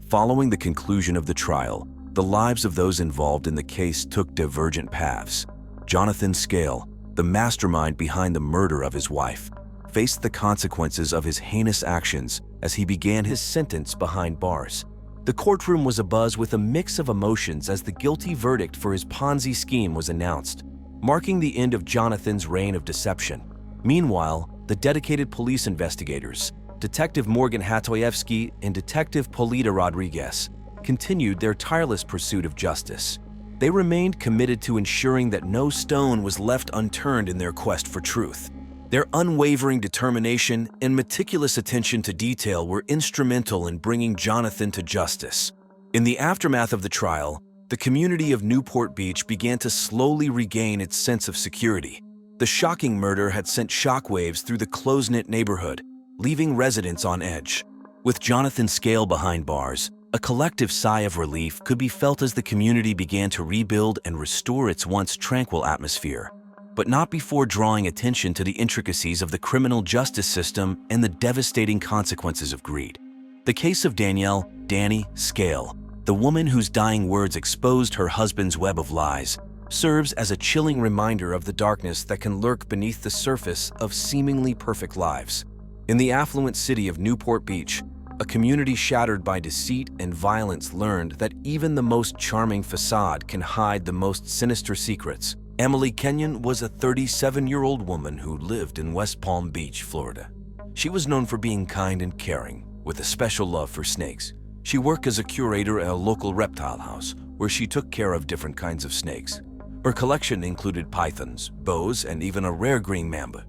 Speaker 1: Following the conclusion of the trial, the lives of those involved in the case took divergent paths. Jonathan Scale, the mastermind behind the murder of his wife, faced the consequences of his heinous actions as he began his sentence behind bars. The courtroom was abuzz with a mix of emotions as the guilty verdict for his Ponzi scheme was announced, marking the end of Jonathan's reign of deception. Meanwhile, the dedicated police investigators, Detective Morgan Hatoyevsky and Detective Polita Rodriguez, continued their tireless pursuit of justice. They remained committed to ensuring that no stone was left unturned in their quest for truth. Their unwavering determination and meticulous attention to detail were instrumental in bringing Jonathan to justice. In the aftermath of the trial, the community of Newport Beach began to slowly regain its sense of security. The shocking murder had sent shockwaves through the close-knit neighborhood, leaving residents on edge. With Jonathan Scale behind bars, a collective sigh of relief could be felt as the community began to rebuild and restore its once tranquil atmosphere, but not before drawing attention to the intricacies of the criminal justice system and the devastating consequences of greed. The case of Danielle "Danny" Scale, the woman whose dying words exposed her husband's web of lies, serves as a chilling reminder of the darkness that can lurk beneath the surface of seemingly perfect lives. In the affluent city of Newport Beach, a community shattered by deceit and violence learned that even the most charming facade can hide the most sinister secrets. Emily Kenyon was a 37-year-old woman who lived in West Palm Beach, Florida. She was known for being kind and caring, with a special love for snakes. She worked as a curator at a local reptile house, where she took care of different kinds of snakes. Her collection included pythons, bows, and even a rare green mamba.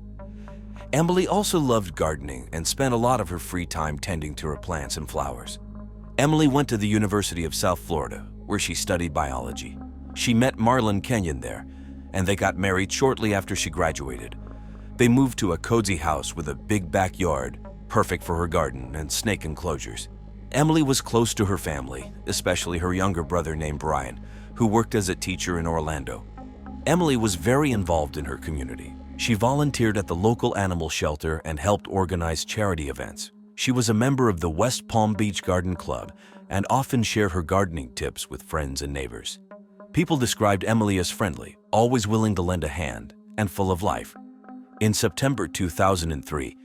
Speaker 1: Emily also loved gardening and spent a lot of her free time tending to her plants and flowers. Emily went to the University of South Florida, where she studied biology. She met Marlon Kenyon there, and they got married shortly after she graduated. They moved to a cozy house with a big backyard, perfect for her garden and snake enclosures. Emily was close to her family, especially her younger brother named Brian, who worked as a teacher in Orlando. Emily was very involved in her community. She volunteered at the local animal shelter and helped organize charity events. She was a member of the West Palm Beach Garden Club and often shared her gardening tips with friends and neighbors. People described Emily as friendly, always willing to lend a hand, and full of life. In September 2003,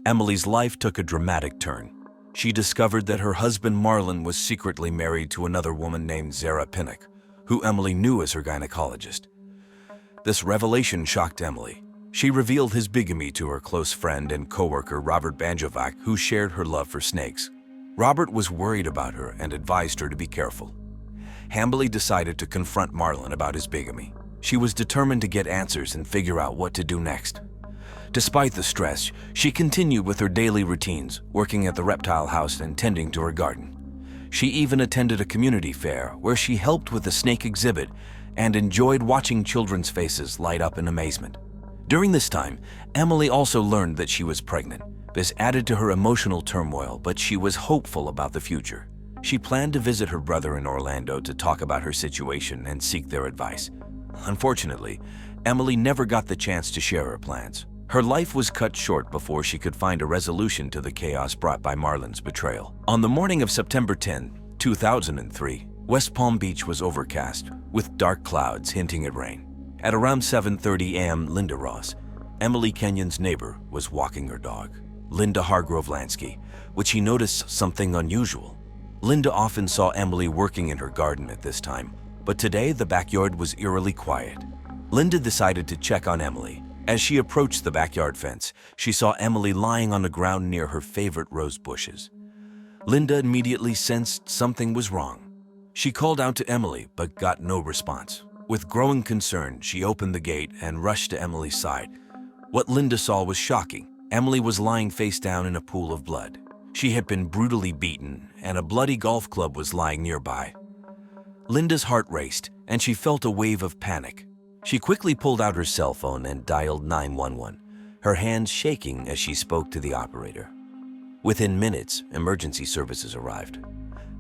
Speaker 1: Emily's life took a dramatic turn. She discovered that her husband Marlon was secretly married to another woman named Zara Pinnock, who Emily knew as her gynecologist. This revelation shocked Emily. She revealed his bigamy to her close friend and coworker Robert Banjovac, who shared her love for snakes. Robert was worried about her and advised her to be careful. Emily decided to confront Marlon about his bigamy. She was determined to get answers and figure out what to do next. Despite the stress, she continued with her daily routines, working at the reptile house and tending to her garden. She even attended a community fair where she helped with a snake exhibit and enjoyed watching children's faces light up in amazement. During this time, Emily also learned that she was pregnant. This added to her emotional turmoil, but she was hopeful about the future. She planned to visit her brother in Orlando to talk about her situation and seek their advice. Unfortunately, Emily never got the chance to share her plans. Her life was cut short before she could find a resolution to the chaos brought by Marlon's betrayal. On the morning of September 10, 2003, West Palm Beach was overcast, with dark clouds hinting at rain. At around 7:30 a.m., Linda Ross, Emily Kenyon's neighbor, was walking her dog, Linda Hargrove Lansky, which she noticed something unusual. Linda often saw Emily working in her garden at this time, but today the backyard was eerily quiet. Linda decided to check on Emily. As she approached the backyard fence, she saw Emily lying on the ground near her favorite rose bushes. Linda immediately sensed something was wrong. She called out to Emily, but got no response. With growing concern, she opened the gate and rushed to Emily's side. What Linda saw was shocking. Emily was lying face down in a pool of blood. She had been brutally beaten, and a bloody golf club was lying nearby. Linda's heart raced, and she felt a wave of panic. She quickly pulled out her cell phone and dialed 911, her hands shaking as she spoke to the operator. Within minutes, emergency services arrived.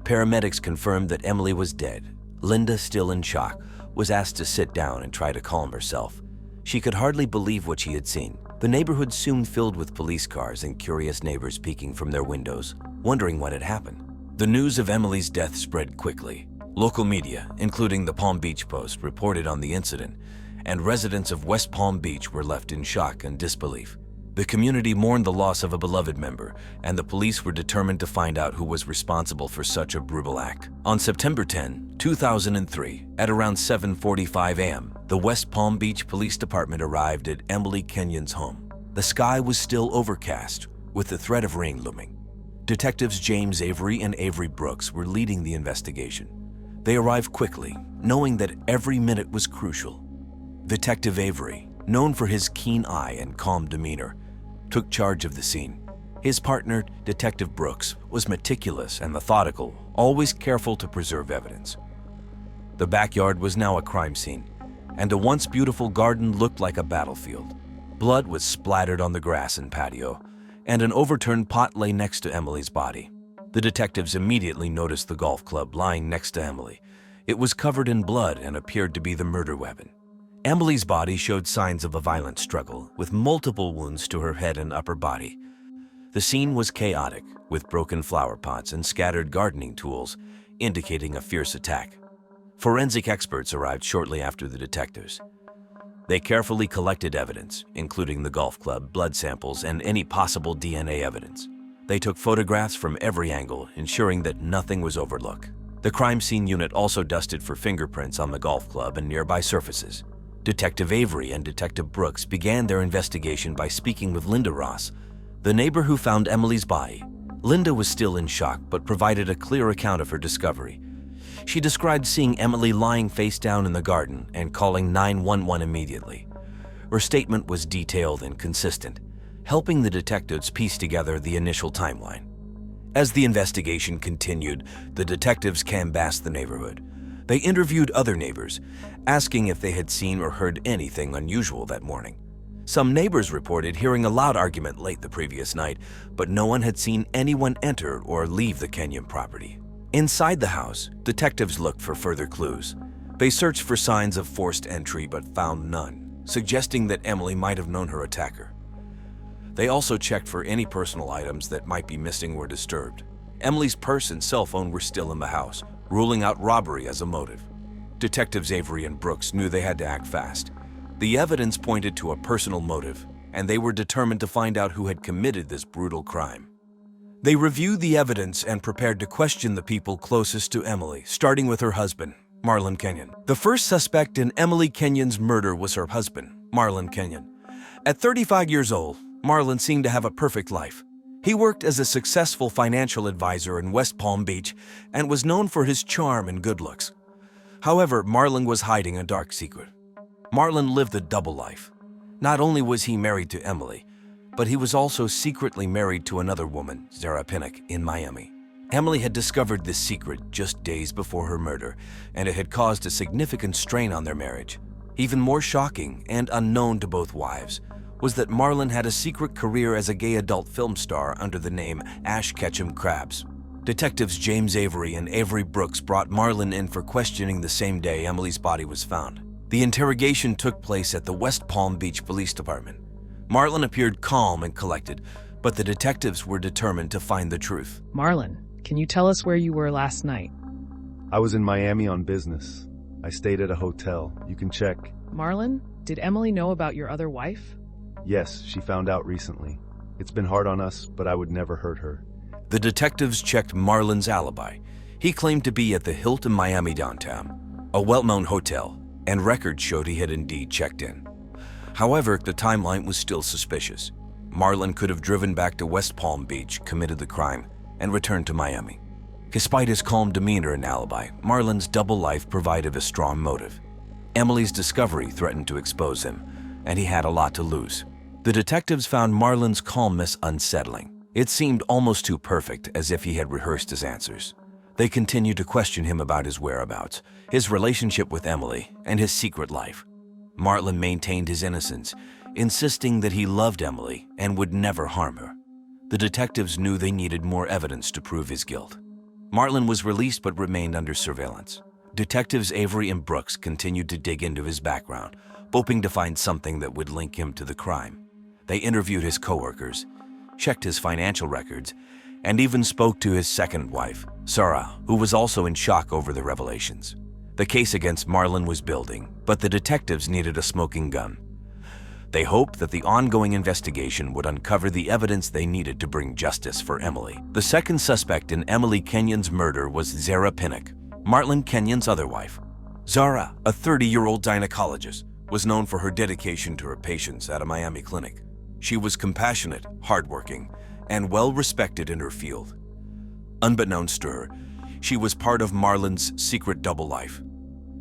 Speaker 1: Paramedics confirmed that Emily was dead. Linda, still in shock, was asked to sit down and try to calm herself. She could hardly believe what she had seen. The neighborhood soon filled with police cars and curious neighbors peeking from their windows, wondering what had happened. The news of Emily's death spread quickly. Local media, including the Palm Beach Post, reported on the incident, and residents of West Palm Beach were left in shock and disbelief. The community mourned the loss of a beloved member, and the police were determined to find out who was responsible for such a brutal act. On September 10, 2003, at around 7:45 a.m., the West Palm Beach Police Department arrived at Emily Kenyon's home. The sky was still overcast, with the threat of rain looming. Detectives James Avery and Avery Brooks were leading the investigation. They arrived quickly, knowing that every minute was crucial. Detective Avery, known for his keen eye and calm demeanor, took charge of the scene. His partner, Detective Brooks, was meticulous and methodical, always careful to preserve evidence. The backyard was now a crime scene, and a once beautiful garden looked like a battlefield. Blood was splattered on the grass and patio, and an overturned pot lay next to Emily's body. The detectives immediately noticed the golf club lying next to Emily. It was covered in blood and appeared to be the murder weapon. Emily's body showed signs of a violent struggle, with multiple wounds to her head and upper body. The scene was chaotic, with broken flower pots and scattered gardening tools, indicating a fierce attack. Forensic experts arrived shortly after the detectives. They carefully collected evidence, including the golf club, blood samples, and any possible DNA evidence. They took photographs from every angle, ensuring that nothing was overlooked. The crime scene unit also dusted for fingerprints on the golf club and nearby surfaces. Detective Avery and Detective Brooks began their investigation by speaking with Linda Ross, the neighbor who found Emily's body. Linda was still in shock, but provided a clear account of her discovery. She described seeing Emily lying face down in the garden and calling 911 immediately. Her statement was detailed and consistent, helping the detectives piece together the initial timeline. As the investigation continued, the detectives canvassed the neighborhood. They interviewed other neighbors, asking if they had seen or heard anything unusual that morning. Some neighbors reported hearing a loud argument late the previous night, but no one had seen anyone enter or leave the Kenyon property. Inside the house, detectives looked for further clues. They searched for signs of forced entry but found none, suggesting that Emily might have known her attacker. They also checked for any personal items that might be missing or disturbed. Emily's purse and cell phone were still in the house, ruling out robbery as a motive. Detectives Avery and Brooks knew they had to act fast. The evidence pointed to a personal motive, and they were determined to find out who had committed this brutal crime. They reviewed the evidence and prepared to question the people closest to Emily, starting with her husband, Marlon Kenyon. The first suspect in Emily Kenyon's murder was her husband, Marlon Kenyon. At 35 years old, Marlon seemed to have a perfect life. He worked as a successful financial advisor in West Palm Beach and was known for his charm and good looks. However, Marlon was hiding a dark secret. Marlon lived a double life. Not only was he married to Emily, but he was also secretly married to another woman, Zara Pinnock, in Miami. Emily had discovered this secret just days before her murder, and it had caused a significant strain on their marriage. Even more shocking and unknown to both wives was that Marlon had a secret career as a gay adult film star under the name Ash Ketchum Krabs. Detectives James Avery and Avery Brooks brought Marlon in for questioning the same day Emily's body was found. The interrogation took place at the West Palm Beach Police Department. Marlon appeared calm and collected, but the detectives were determined to find the truth.
Speaker 3: Marlon, can you tell us where you were last night?
Speaker 4: I was in Miami on business. I stayed at a hotel. You can check.
Speaker 3: Marlon, did Emily know about your other wife?
Speaker 4: Yes, she found out recently. It's been hard on us, but I would never hurt her.
Speaker 1: The detectives checked Marlon's alibi. He claimed to be at the Hilton Miami downtown, a well-known hotel, and records showed he had indeed checked in. However, the timeline was still suspicious. Marlon could have driven back to West Palm Beach, committed the crime, and returned to Miami. Despite his calm demeanor and alibi, Marlon's double life provided a strong motive. Emily's discovery threatened to expose him, and he had a lot to lose. The detectives found Marlon's calmness unsettling. It seemed almost too perfect, as if he had rehearsed his answers. They continued to question him about his whereabouts, his relationship with Emily, and his secret life. Marlon maintained his innocence, insisting that he loved Emily and would never harm her. The detectives knew they needed more evidence to prove his guilt. Marlon was released but remained under surveillance. Detectives Avery and Brooks continued to dig into his background, hoping to find something that would link him to the crime. They interviewed his coworkers, checked his financial records, and even spoke to his second wife, Sarah, who was also in shock over the revelations. The case against Marlon was building, but the detectives needed a smoking gun. They hoped that the ongoing investigation would uncover the evidence they needed to bring justice for Emily. The second suspect in Emily Kenyon's murder was Zara Pinnock, Marlon Kenyon's other wife. Zara, a 30-year-old gynecologist, was known for her dedication to her patients at a Miami clinic. She was compassionate, hardworking, and well-respected in her field. Unbeknownst to her, she was part of Marlon's secret double life.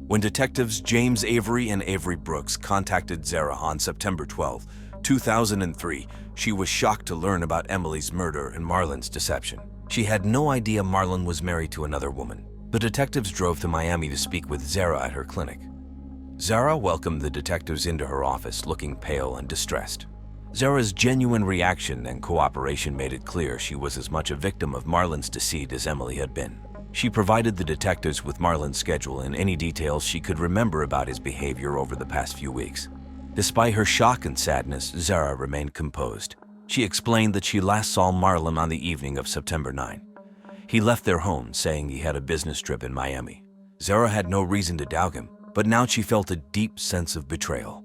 Speaker 1: When detectives James Avery and Avery Brooks contacted Zara on September 12, 2003, she was shocked to learn about Emily's murder and Marlon's deception. She had no idea Marlon was married to another woman. The detectives drove to Miami to speak with Zara at her clinic. Zara welcomed the detectives into her office, looking pale and distressed. Zara's genuine reaction and cooperation made it clear she was as much a victim of Marlon's deceit as Emily had been. She provided the detectives with Marlon's schedule and any details she could remember about his behavior over the past few weeks. Despite her shock and sadness, Zara remained composed. She explained that she last saw Marlon on the evening of September 9. He left their home, saying he had a business trip in Miami. Zara had no reason to doubt him, but now she felt a deep sense of betrayal.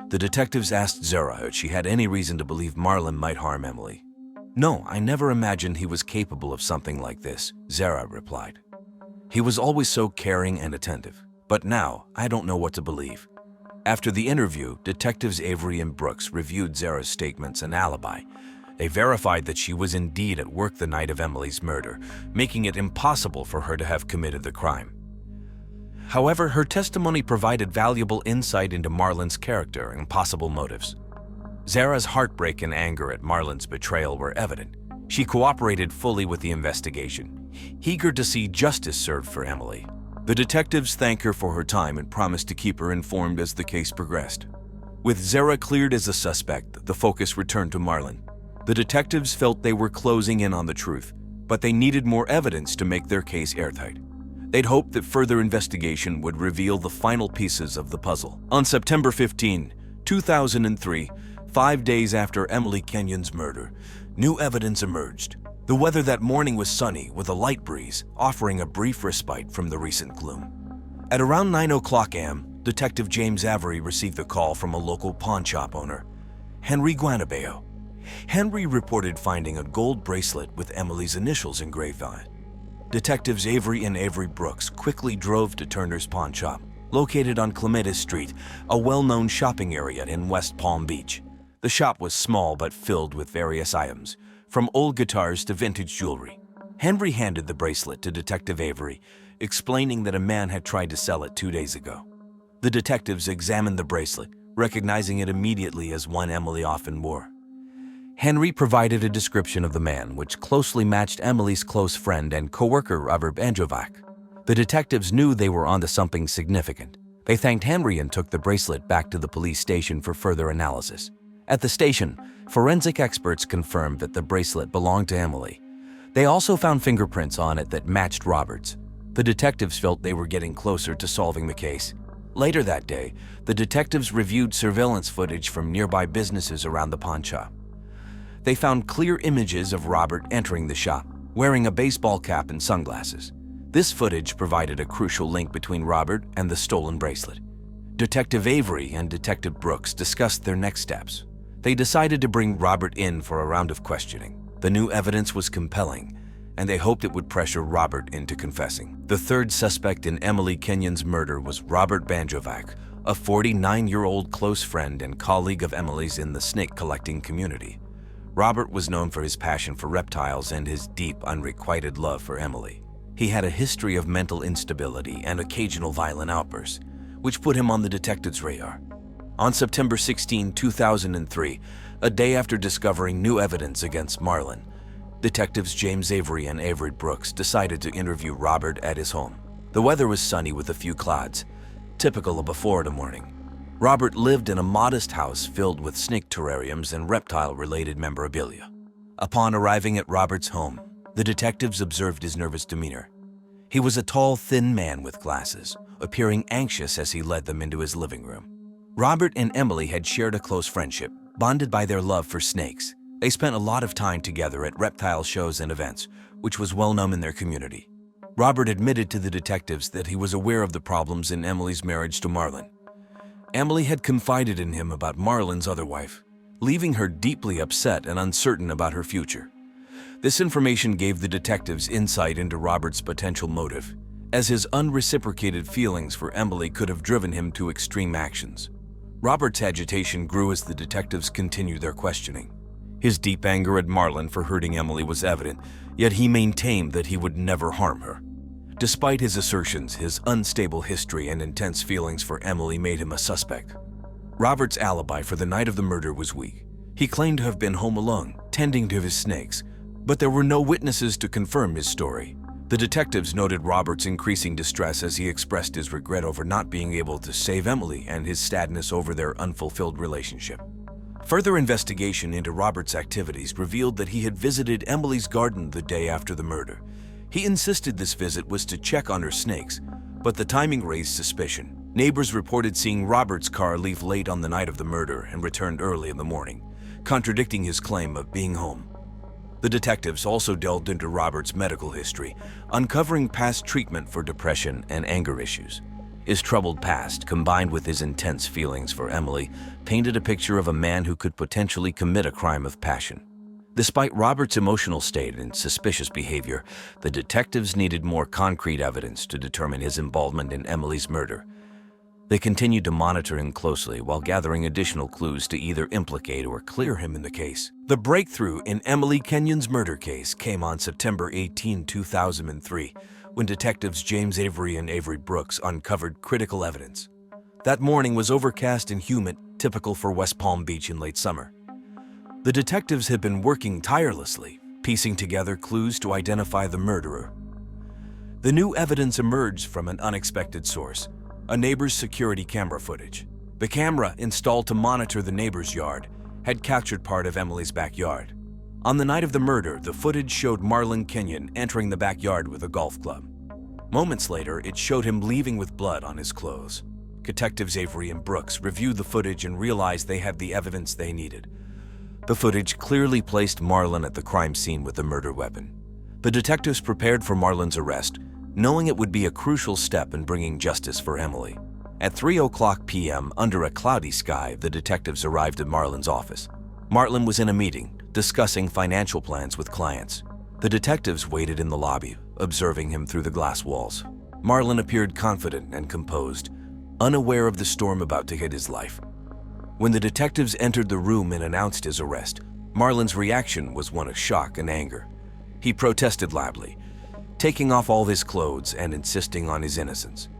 Speaker 1: The detectives asked Zara if she had any reason to believe Marlon might harm Emily. "No, I never imagined he was capable of something like this," Zara replied. "He was always so caring and attentive, but now I don't know what to believe." After the interview, detectives Avery and Brooks reviewed Zara's statements and alibi, They verified that she was indeed at work the night of Emily's murder, making it impossible for her to have committed the crime. However, her testimony provided valuable insight into Marlon's character and possible motives. Zara's heartbreak and anger at Marlon's betrayal were evident. She cooperated fully with the investigation, eager to see justice served for Emily. The detectives thanked her for her time and promised to keep her informed as the case progressed. With Zara cleared as a suspect, the focus returned to Marlon. The detectives felt they were closing in on the truth, but they needed more evidence to make their case airtight. They'd hoped that further investigation would reveal the final pieces of the puzzle. On September 15, 2003, 5 days after Emily Kenyon's murder, new evidence emerged. The weather that morning was sunny with a light breeze, offering a brief respite from the recent gloom. At around 9:00 a.m., Detective James Avery received a call from a local pawn shop owner, Henry Guanabeo. Henry reported finding a gold bracelet with Emily's initials engraved on it. Detectives Avery and Avery Brooks quickly drove to Turner's Pawn Shop, located on Clematis Street, a well-known shopping area in West Palm Beach. The shop was small but filled with various items, from old guitars to vintage jewelry. Henry handed the bracelet to Detective Avery, explaining that a man had tried to sell it 2 days ago. The detectives examined the bracelet, recognizing it immediately as one Emily often wore. Henry provided a description of the man, which closely matched Emily's close friend and co-worker Robert Banjovac. The detectives knew they were onto something significant. They thanked Henry and took the bracelet back to the police station for further analysis. At the station, forensic experts confirmed that the bracelet belonged to Emily. They also found fingerprints on it that matched Robert's. The detectives felt they were getting closer to solving the case. Later that day, the detectives reviewed surveillance footage from nearby businesses around the pawn shop. They found clear images of Robert entering the shop, wearing a baseball cap and sunglasses. This footage provided a crucial link between Robert and the stolen bracelet. Detective Avery and Detective Brooks discussed their next steps. They decided to bring Robert in for a round of questioning. The new evidence was compelling, and they hoped it would pressure Robert into confessing. The third suspect in Emily Kenyon's murder was Robert Banjovac, a 49-year-old close friend and colleague of Emily's in the snake collecting community. Robert was known for his passion for reptiles and his deep, unrequited love for Emily. He had a history of mental instability and occasional violent outbursts, which put him on the detectives' radar. On September 16, 2003, a day after discovering new evidence against Marlon, detectives James Avery and Avery Brooks decided to interview Robert at his home. The weather was sunny with a few clouds, typical of a Florida morning. Robert lived in a modest house filled with snake terrariums and reptile-related memorabilia. Upon arriving at Robert's home, the detectives observed his nervous demeanor. He was a tall, thin man with glasses, appearing anxious as he led them into his living room. Robert and Emily had shared a close friendship, bonded by their love for snakes. They spent a lot of time together at reptile shows and events, which was well known in their community. Robert admitted to the detectives that he was aware of the problems in Emily's marriage to Marlon. Emily had confided in him about Marlon's other wife, leaving her deeply upset and uncertain about her future. This information gave the detectives insight into Robert's potential motive, as his unreciprocated feelings for Emily could have driven him to extreme actions. Robert's agitation grew as the detectives continued their questioning. His deep anger at Marlon for hurting Emily was evident, yet he maintained that he would never harm her. Despite his assertions, his unstable history and intense feelings for Emily made him a suspect. Robert's alibi for the night of the murder was weak. He claimed to have been home alone, tending to his snakes, but there were no witnesses to confirm his story. The detectives noted Robert's increasing distress as he expressed his regret over not being able to save Emily and his sadness over their unfulfilled relationship. Further investigation into Robert's activities revealed that he had visited Emily's garden the day after the murder. He insisted this visit was to check on her snakes, but the timing raised suspicion. Neighbors reported seeing Robert's car leave late on the night of the murder and returned early in the morning, contradicting his claim of being home. The detectives also delved into Robert's medical history, uncovering past treatment for depression and anger issues. His troubled past, combined with his intense feelings for Emily, painted a picture of a man who could potentially commit a crime of passion. Despite Robert's emotional state and suspicious behavior, the detectives needed more concrete evidence to determine his involvement in Emily's murder. They continued to monitor him closely while gathering additional clues to either implicate or clear him in the case. The breakthrough in Emily Kenyon's murder case came on September 18, 2003, when detectives James Avery and Avery Brooks uncovered critical evidence. That morning was overcast and humid, typical for West Palm Beach in late summer. The detectives had been working tirelessly, piecing together clues to identify the murderer. The new evidence emerged from an unexpected source: a neighbor's security camera footage. The camera, installed to monitor the neighbor's yard, had captured part of Emily's backyard. On the night of the murder, the footage showed Marlon Kenyon entering the backyard with a golf club. Moments later, it showed him leaving with blood on his clothes. Detectives Avery and Brooks reviewed the footage and realized they had the evidence they needed. The footage clearly placed Marlon at the crime scene with the murder weapon. The detectives prepared for Marlon's arrest, knowing it would be a crucial step in bringing justice for Emily. At 3:00 p.m., under a cloudy sky, the detectives arrived at Marlon's office. Marlon was in a meeting, discussing financial plans with clients. The detectives waited in the lobby, observing him through the glass walls. Marlon appeared confident and composed, unaware of the storm about to hit his life. When the detectives entered the room and announced his arrest, Marlon's reaction was one of shock and anger. He protested loudly, taking off all his clothes and insisting on his innocence.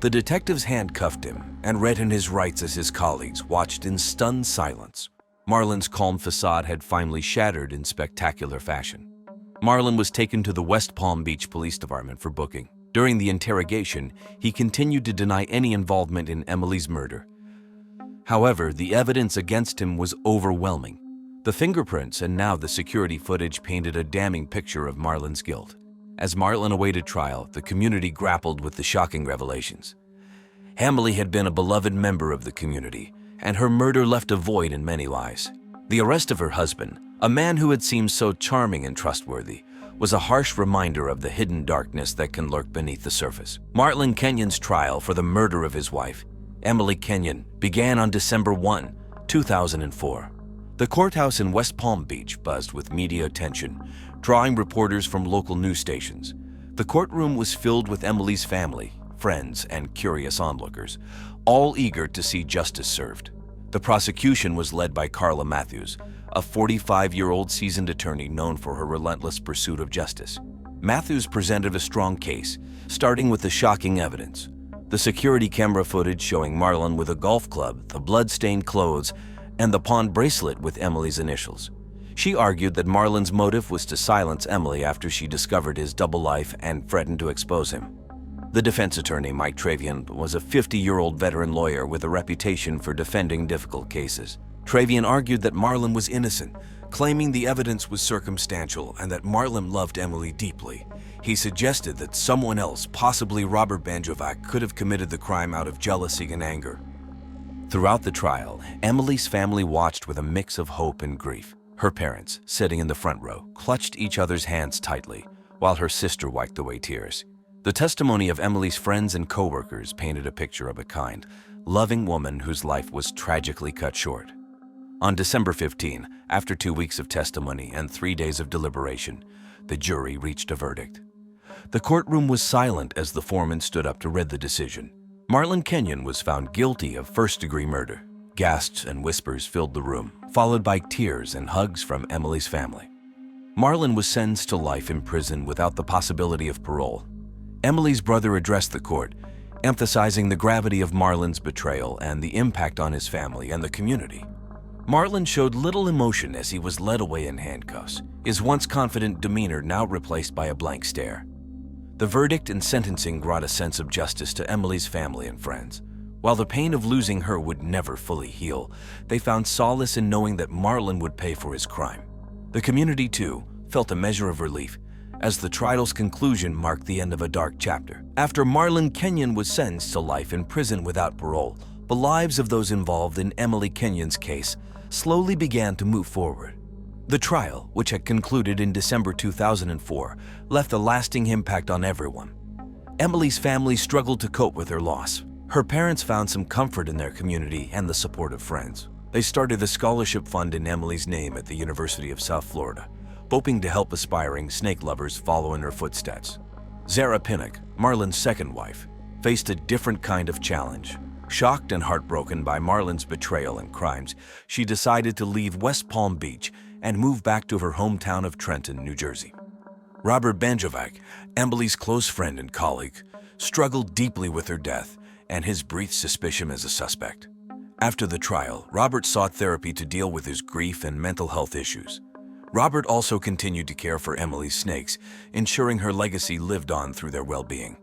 Speaker 1: The detectives handcuffed him and read in his rights as his colleagues watched in stunned silence. Marlon's calm facade had finally shattered in spectacular fashion. Marlon was taken to the West Palm Beach Police Department for booking. During the interrogation, he continued to deny any involvement in Emily's murder. However, the evidence against him was overwhelming. The fingerprints and now the security footage painted a damning picture of Marlon's guilt. As Marlon awaited trial, the community grappled with the shocking revelations. Emily had been a beloved member of the community, and her murder left a void in many lives. The arrest of her husband, a man who had seemed so charming and trustworthy, was a harsh reminder of the hidden darkness that can lurk beneath the surface. Marlon Kenyon's trial for the murder of his wife, Emily Kenyon, began on December 1, 2004. The courthouse in West Palm Beach buzzed with media attention, drawing reporters from local news stations. The courtroom was filled with Emily's family, friends, and curious onlookers, all eager to see justice served. The prosecution was led by Carla Matthews, a 45-year-old seasoned attorney known for her relentless pursuit of justice. Matthews presented a strong case, starting with the shocking evidence: the security camera footage showing Marlon with a golf club, the blood-stained clothes, and the pawn bracelet with Emily's initials. She argued that Marlon's motive was to silence Emily after she discovered his double life and threatened to expose him. The defense attorney, Mike Travian, was a 50-year-old veteran lawyer with a reputation for defending difficult cases. Travian argued that Marlon was innocent, claiming the evidence was circumstantial and that Marlon loved Emily deeply. He suggested that someone else, possibly Robert Banjovac, could have committed the crime out of jealousy and anger. Throughout the trial, Emily's family watched with a mix of hope and grief. Her parents, sitting in the front row, clutched each other's hands tightly, while her sister wiped away tears. The testimony of Emily's friends and co-workers painted a picture of a kind, loving woman whose life was tragically cut short. On December 15, after 2 weeks of testimony and 3 days of deliberation, the jury reached a verdict. The courtroom was silent as the foreman stood up to read the decision. Marlon Kenyon was found guilty of first-degree murder. Gasps and whispers filled the room, followed by tears and hugs from Emily's family. Marlon was sentenced to life in prison without the possibility of parole. Emily's brother addressed the court, emphasizing the gravity of Marlon's betrayal and the impact on his family and the community. Marlon showed little emotion as he was led away in handcuffs, his once confident demeanor now replaced by a blank stare. The verdict and sentencing brought a sense of justice to Emily's family and friends. While the pain of losing her would never fully heal, they found solace in knowing that Marlon would pay for his crime. The community, too, felt a measure of relief, as the trial's conclusion marked the end of a dark chapter. After Marlon Kenyon was sentenced to life in prison without parole, the lives of those involved in Emily Kenyon's case slowly began to move forward. The trial, which had concluded in December 2004, left a lasting impact on everyone. Emily's family struggled to cope with her loss. Her parents found some comfort in their community and the support of friends. They started a scholarship fund in Emily's name at the University of South Florida, hoping to help aspiring snake lovers follow in her footsteps. Zara Pinnock, Marlon's second wife, faced a different kind of challenge. Shocked and heartbroken by Marlon's betrayal and crimes, she decided to leave West Palm Beach and move back to her hometown of Trenton, New Jersey. Robert Banjovac, Emily's close friend and colleague, struggled deeply with her death and his brief suspicion as a suspect. After the trial, Robert sought therapy to deal with his grief and mental health issues. Robert also continued to care for Emily's snakes, ensuring her legacy lived on through their well-being.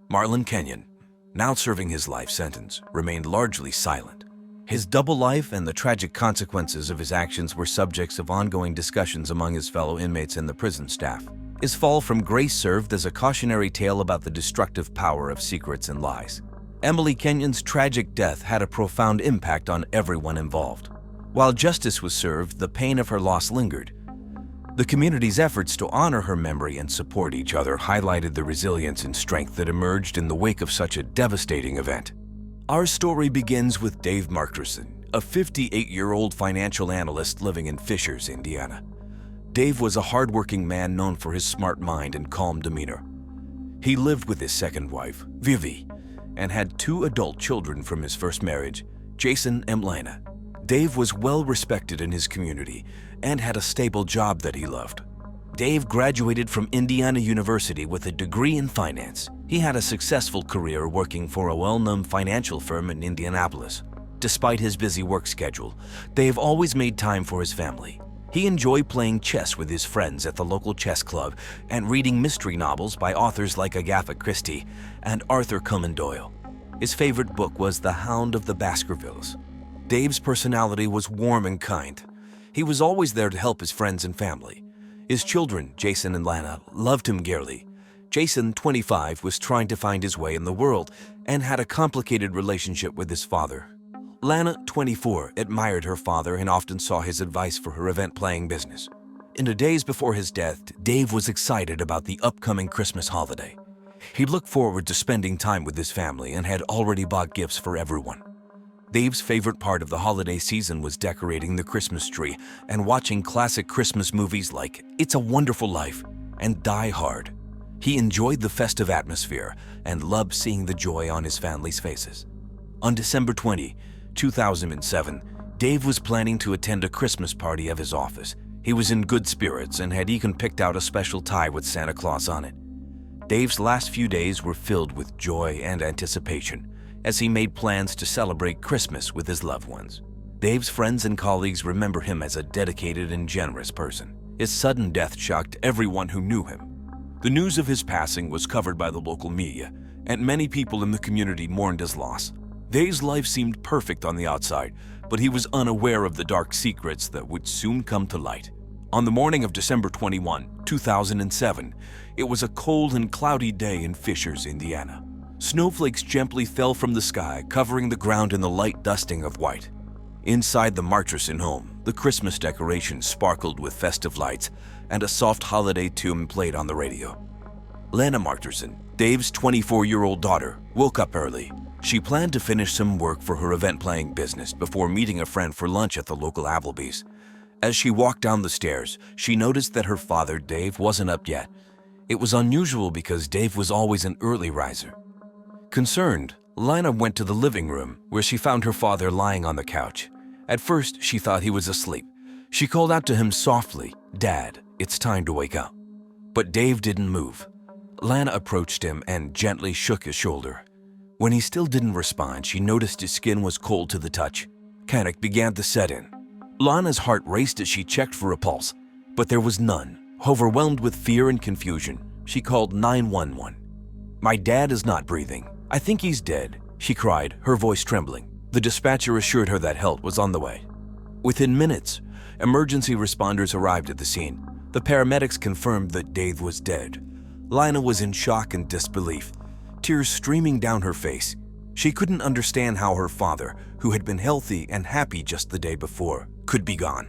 Speaker 1: Marlon Kenyon, now serving his life sentence, remained largely silent. His double life and the tragic consequences of his actions were subjects of ongoing discussions among his fellow inmates and the prison staff. His fall from grace served as a cautionary tale about the destructive power of secrets and lies. Emily Kenyon's tragic death had a profound impact on everyone involved. While justice was served, the pain of her loss lingered. The community's efforts to honor her memory and support each other highlighted the resilience and strength that emerged in the wake of such a devastating event. Our story begins with Dave Markerson, a 58-year-old financial analyst living in Fishers, Indiana. Dave was a hardworking man known for his smart mind and calm demeanor. He lived with his second wife, Vivi, and had 2 adult children from his first marriage, Jason and Lana. Dave was well respected in his community and had a stable job that he loved. Dave graduated from Indiana University with a degree in finance. He had a successful career working for a well-known financial firm in Indianapolis. Despite his busy work schedule, Dave always made time for his family. He enjoyed playing chess with his friends at the local chess club and reading mystery novels by authors like Agatha Christie and Arthur Conan Doyle. His favorite book was The Hound of the Baskervilles. Dave's personality was warm and kind. He was always there to help his friends and family. His children, Jason and Lana, loved him dearly. Jason, 25, was trying to find his way in the world and had a complicated relationship with his father. Lana, 24, admired her father and often saw his advice for her event-planning business. In the days before his death, Dave was excited about the upcoming Christmas holiday. He looked forward to spending time with his family and had already bought gifts for everyone. Dave's favorite part of the holiday season was decorating the Christmas tree and watching classic Christmas movies like It's a Wonderful Life and Die Hard. He enjoyed the festive atmosphere and loved seeing the joy on his family's faces. On December 20, 2007, Dave was planning to attend a Christmas party of his office. He was in good spirits and had even picked out a special tie with Santa Claus on it. Dave's last few days were filled with joy and anticipation as he made plans to celebrate Christmas with his loved ones. Dave's friends and colleagues remember him as a dedicated and generous person. His sudden death shocked everyone who knew him. The news of his passing was covered by the local media, and many people in the community mourned his loss. Dave's life seemed perfect on the outside, but he was unaware of the dark secrets that would soon come to light. On the morning of December 21, 2007, it was a cold and cloudy day in Fishers, Indiana. Snowflakes gently fell from the sky, covering the ground in the light dusting of white. Inside the Marcherson home, the Christmas decorations sparkled with festive lights, and a soft holiday tune played on the radio. Lana Marcherson, Dave's 24-year-old daughter, woke up early. She planned to finish some work for her event-planning business before meeting a friend for lunch at the local Applebee's. As she walked down the stairs, she noticed that her father, Dave, wasn't up yet. It was unusual because Dave was always an early riser. Concerned, Lana went to the living room, where she found her father lying on the couch. At first, she thought he was asleep. She called out to him softly, "Dad, it's time to wake up." But Dave didn't move. Lana approached him and gently shook his shoulder. When he still didn't respond, she noticed his skin was cold to the touch. Panic began to set in. Lana's heart raced as she checked for a pulse, but there was none. Overwhelmed with fear and confusion, she called 911. "My dad is not breathing. I think he's dead," she cried, her voice trembling. The dispatcher assured her that help was on the way. Within minutes, emergency responders arrived at the scene. The paramedics confirmed that Dave was dead. Lana was in shock and disbelief, tears streaming down her face. She couldn't understand how her father, who had been healthy and happy just the day before, could be gone.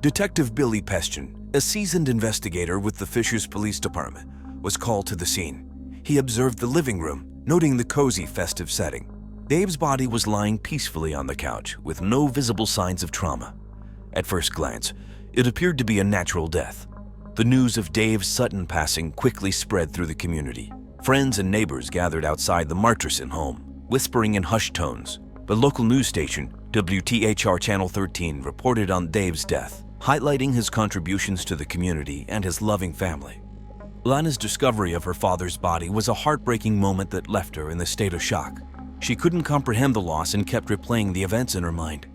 Speaker 1: Detective Billy Pestian, a seasoned investigator with the Fishers Police Department, was called to the scene. He observed the living room, noting the cozy, festive setting. Dave's body was lying peacefully on the couch with no visible signs of trauma. At first glance, it appeared to be a natural death. The news of Dave's sudden passing quickly spread through the community. Friends and neighbors gathered outside the Marcherson home. whispering in hushed tones. The local news station, WTHR Channel 13, reported on Dave's death, highlighting his contributions to the community and his loving family. Lana's discovery of her father's body was a heartbreaking moment that left her in a state of shock. She couldn't comprehend the loss and kept replaying the events in her mind.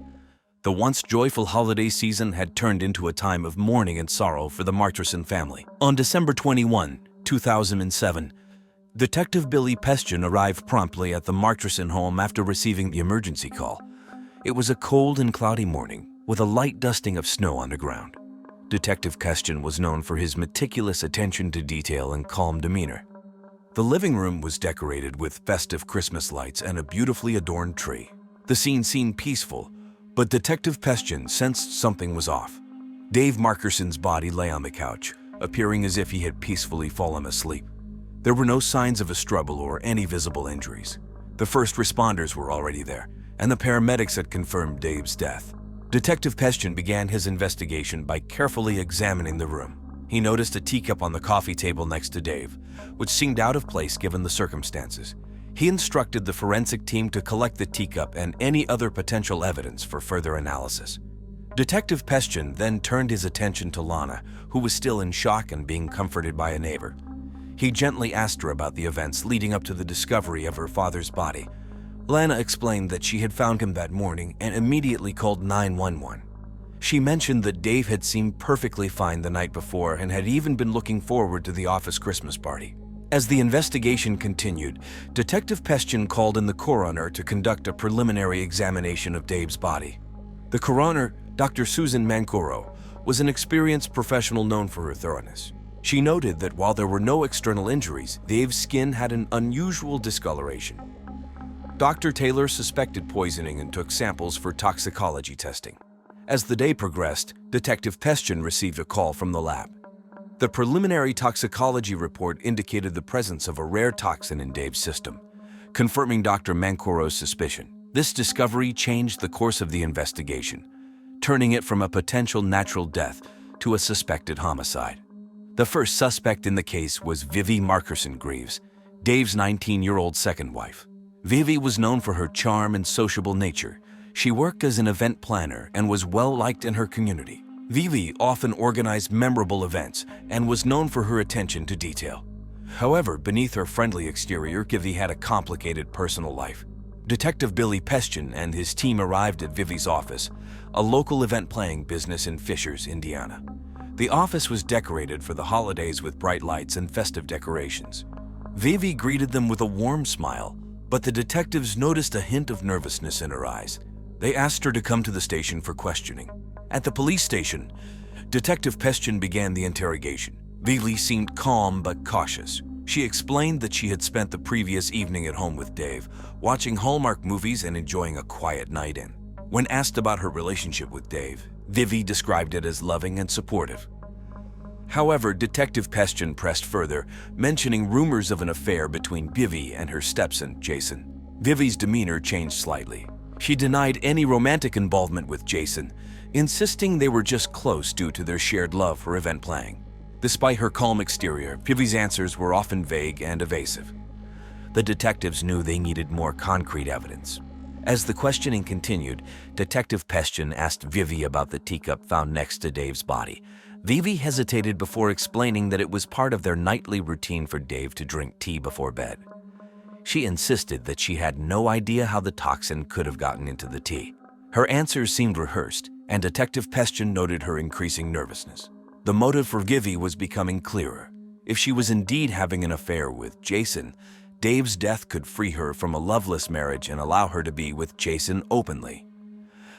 Speaker 1: The once joyful holiday season had turned into a time of mourning and sorrow for the Marcherson family. On December 21, 2007, Detective Billy Pestian arrived promptly at the Marcherson home after receiving the emergency call. It was a cold and cloudy morning with a light dusting of snow on the ground. Detective Pestian was known for his meticulous attention to detail and calm demeanor. The living room was decorated with festive Christmas lights and a beautifully adorned tree. The scene seemed peaceful, but Detective Pestian sensed something was off. Dave Marcherson's body lay on the couch, appearing as if he had peacefully fallen asleep. There were no signs of a struggle or any visible injuries. The first responders were already there, and the paramedics had confirmed Dave's death. Detective Pestian began his investigation by carefully examining the room. He noticed a teacup on the coffee table next to Dave, which seemed out of place given the circumstances. He instructed the forensic team to collect the teacup and any other potential evidence for further analysis. Detective Pestian then turned his attention to Lana, who was still in shock and being comforted by a neighbor. He gently asked her about the events leading up to the discovery of her father's body. Lana explained that she had found him that morning and immediately called 911. She mentioned that Dave had seemed perfectly fine the night before and had even been looking forward to the office Christmas party. As the investigation continued, Detective Pestian called in the coroner to conduct a preliminary examination of Dave's body. The coroner, Dr. Susan Mancoro, was an experienced professional known for her thoroughness. She noted that while there were no external injuries, Dave's skin had an unusual discoloration. Dr. Taylor suspected poisoning and took samples for toxicology testing. As the day progressed, Detective Pestian received a call from the lab. The preliminary toxicology report indicated the presence of a rare toxin in Dave's system, confirming Dr. Mancoro's suspicion. This discovery changed the course of the investigation, turning it from a potential natural death to a suspected homicide. The first suspect in the case was Vivi Marcherson Greaves, Dave's 19-year-old second wife. Vivi was known for her charm and sociable nature. She worked as an event planner and was well-liked in her community. Vivi often organized memorable events and was known for her attention to detail. However, beneath her friendly exterior, Vivi had a complicated personal life. Detective Billy Pestian and his team arrived at Vivi's office, a local event planning business in Fishers, Indiana. The office was decorated for the holidays with bright lights and festive decorations. Vivi greeted them with a warm smile, but the detectives noticed a hint of nervousness in her eyes. They asked her to come to the station for questioning. At the police station, Detective Pestian began the interrogation. Vivi seemed calm but cautious. She explained that she had spent the previous evening at home with Dave, watching Hallmark movies and enjoying a quiet night in. When asked about her relationship with Dave, Vivi described it as loving and supportive. However, Detective Pestian pressed further, mentioning rumors of an affair between Vivi and her stepson, Jason. Vivi's demeanor changed slightly. She denied any romantic involvement with Jason, insisting they were just close due to their shared love for event planning. Despite her calm exterior, Vivi's answers were often vague and evasive. The detectives knew they needed more concrete evidence. As the questioning continued, Detective Pestian asked Vivi about the teacup found next to Dave's body. Vivi hesitated before explaining that it was part of their nightly routine for Dave to drink tea before bed. She insisted that she had no idea how the toxin could have gotten into the tea. Her answers seemed rehearsed, and Detective Pestian noted her increasing nervousness. The motive for Vivi was becoming clearer. If she was indeed having an affair with Jason, Dave's death could free her from a loveless marriage and allow her to be with Jason openly.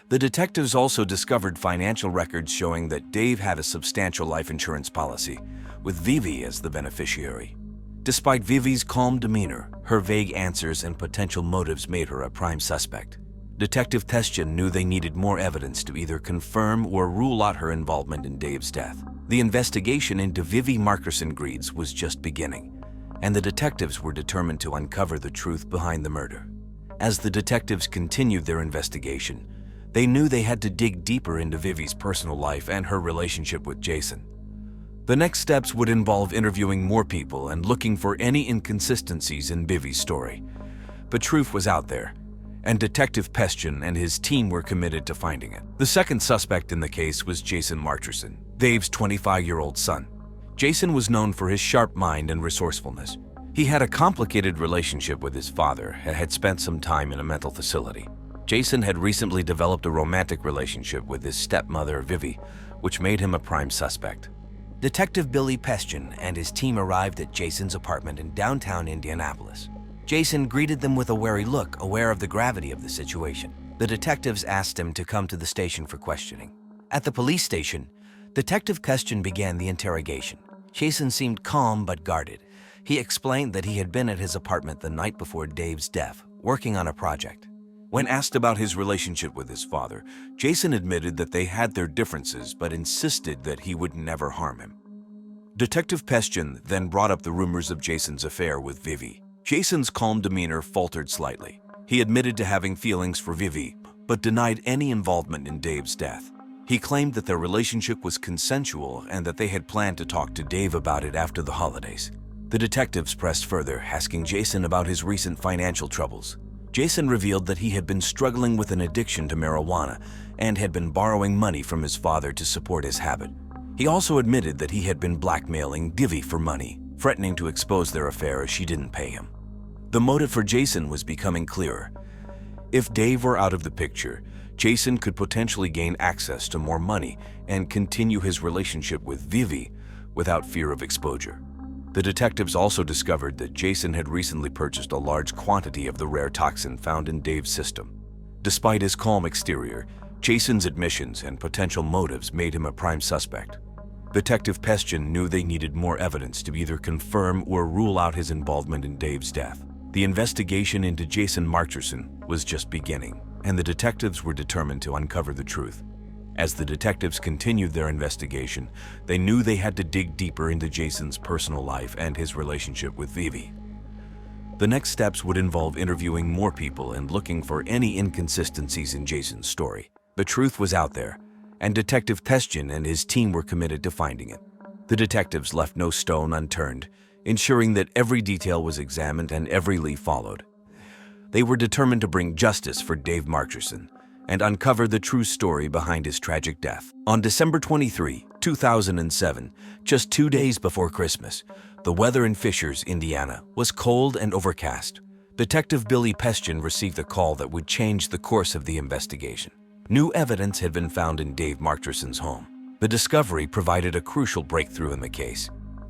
Speaker 1: The detectives also discovered financial records showing that Dave had a substantial life insurance policy, with Vivi as the beneficiary. Despite Vivi's calm demeanor, her vague answers and potential motives made her a prime suspect. Detective Pestian knew they needed more evidence to either confirm or rule out her involvement in Dave's death. The investigation into Vivi Marcherson Greaves was just beginning, and the detectives were determined to uncover the truth behind the murder. As the detectives continued their investigation, they knew they had to dig deeper into Vivi's personal life and her relationship with Jason. The next steps would involve interviewing more people and looking for any inconsistencies in Vivi's story. The truth was out there, and Detective Pestian and his team were committed to finding it. The second suspect in the case was Jason Marcherson, Dave's 25-year-old son. Jason was known for his sharp mind and resourcefulness. He had a complicated relationship with his father and had spent some time in a mental facility. Jason had recently developed a romantic relationship with his stepmother, Vivi, which made him a prime suspect.
Speaker 2: Detective Billy Pestian and his team arrived at Jason's apartment in downtown Indianapolis. Jason greeted them with a wary look, aware of the gravity of the situation. The detectives asked him to come to the station for questioning. At the police station, Detective Pestian began the interrogation. Jason seemed calm but guarded. He explained that he had been at his apartment the night before Dave's death, working on a project.
Speaker 1: When asked about his relationship with his father, Jason admitted that they had their differences but insisted that he would never harm him. Detective Pestian then brought up the rumors of Jason's affair with Vivi. Jason's calm demeanor faltered slightly. He admitted to having feelings for Vivi, but denied any involvement in Dave's death. He claimed that their relationship was consensual and that they had planned to talk to Dave about it after the holidays. The detectives pressed further, asking Jason about his recent financial troubles. Jason revealed that he had been struggling with an addiction to marijuana and had been borrowing money from his father to support his habit. He also admitted that he had been blackmailing Vivi for money, threatening to expose their affair if she didn't pay him. The motive for Jason was becoming clearer. If Dave were out of the picture, Jason could potentially gain access to more money and continue his relationship with Vivi without fear of exposure. The detectives also discovered that Jason had recently purchased a large quantity of the rare toxin found in Dave's system. Despite his calm exterior, Jason's admissions and potential motives made him a prime suspect. Detective Pestian knew they needed more evidence to either confirm or rule out his involvement in Dave's death. The investigation into Jason Marcherson was just beginning, and the detectives were determined to uncover the truth. As the detectives continued their investigation, they knew they had to dig deeper into Jason's personal life and his relationship with Vivi. The next steps would involve interviewing more people and looking for any inconsistencies in Jason's story. The truth was out there, and Detective Pestian and his team were committed to finding it. The detectives left no stone unturned, ensuring that every detail was examined and every lead followed. They were determined to bring justice for Dave Marcherson and uncover the true story behind his tragic death. On December 23, 2007, just 2 days before Christmas, the weather in Fishers, Indiana, was cold and overcast. Detective Billy Pestian received a call that would change the course of the investigation. New evidence had been found in Dave Marcherson's home. The discovery provided a crucial breakthrough in the case.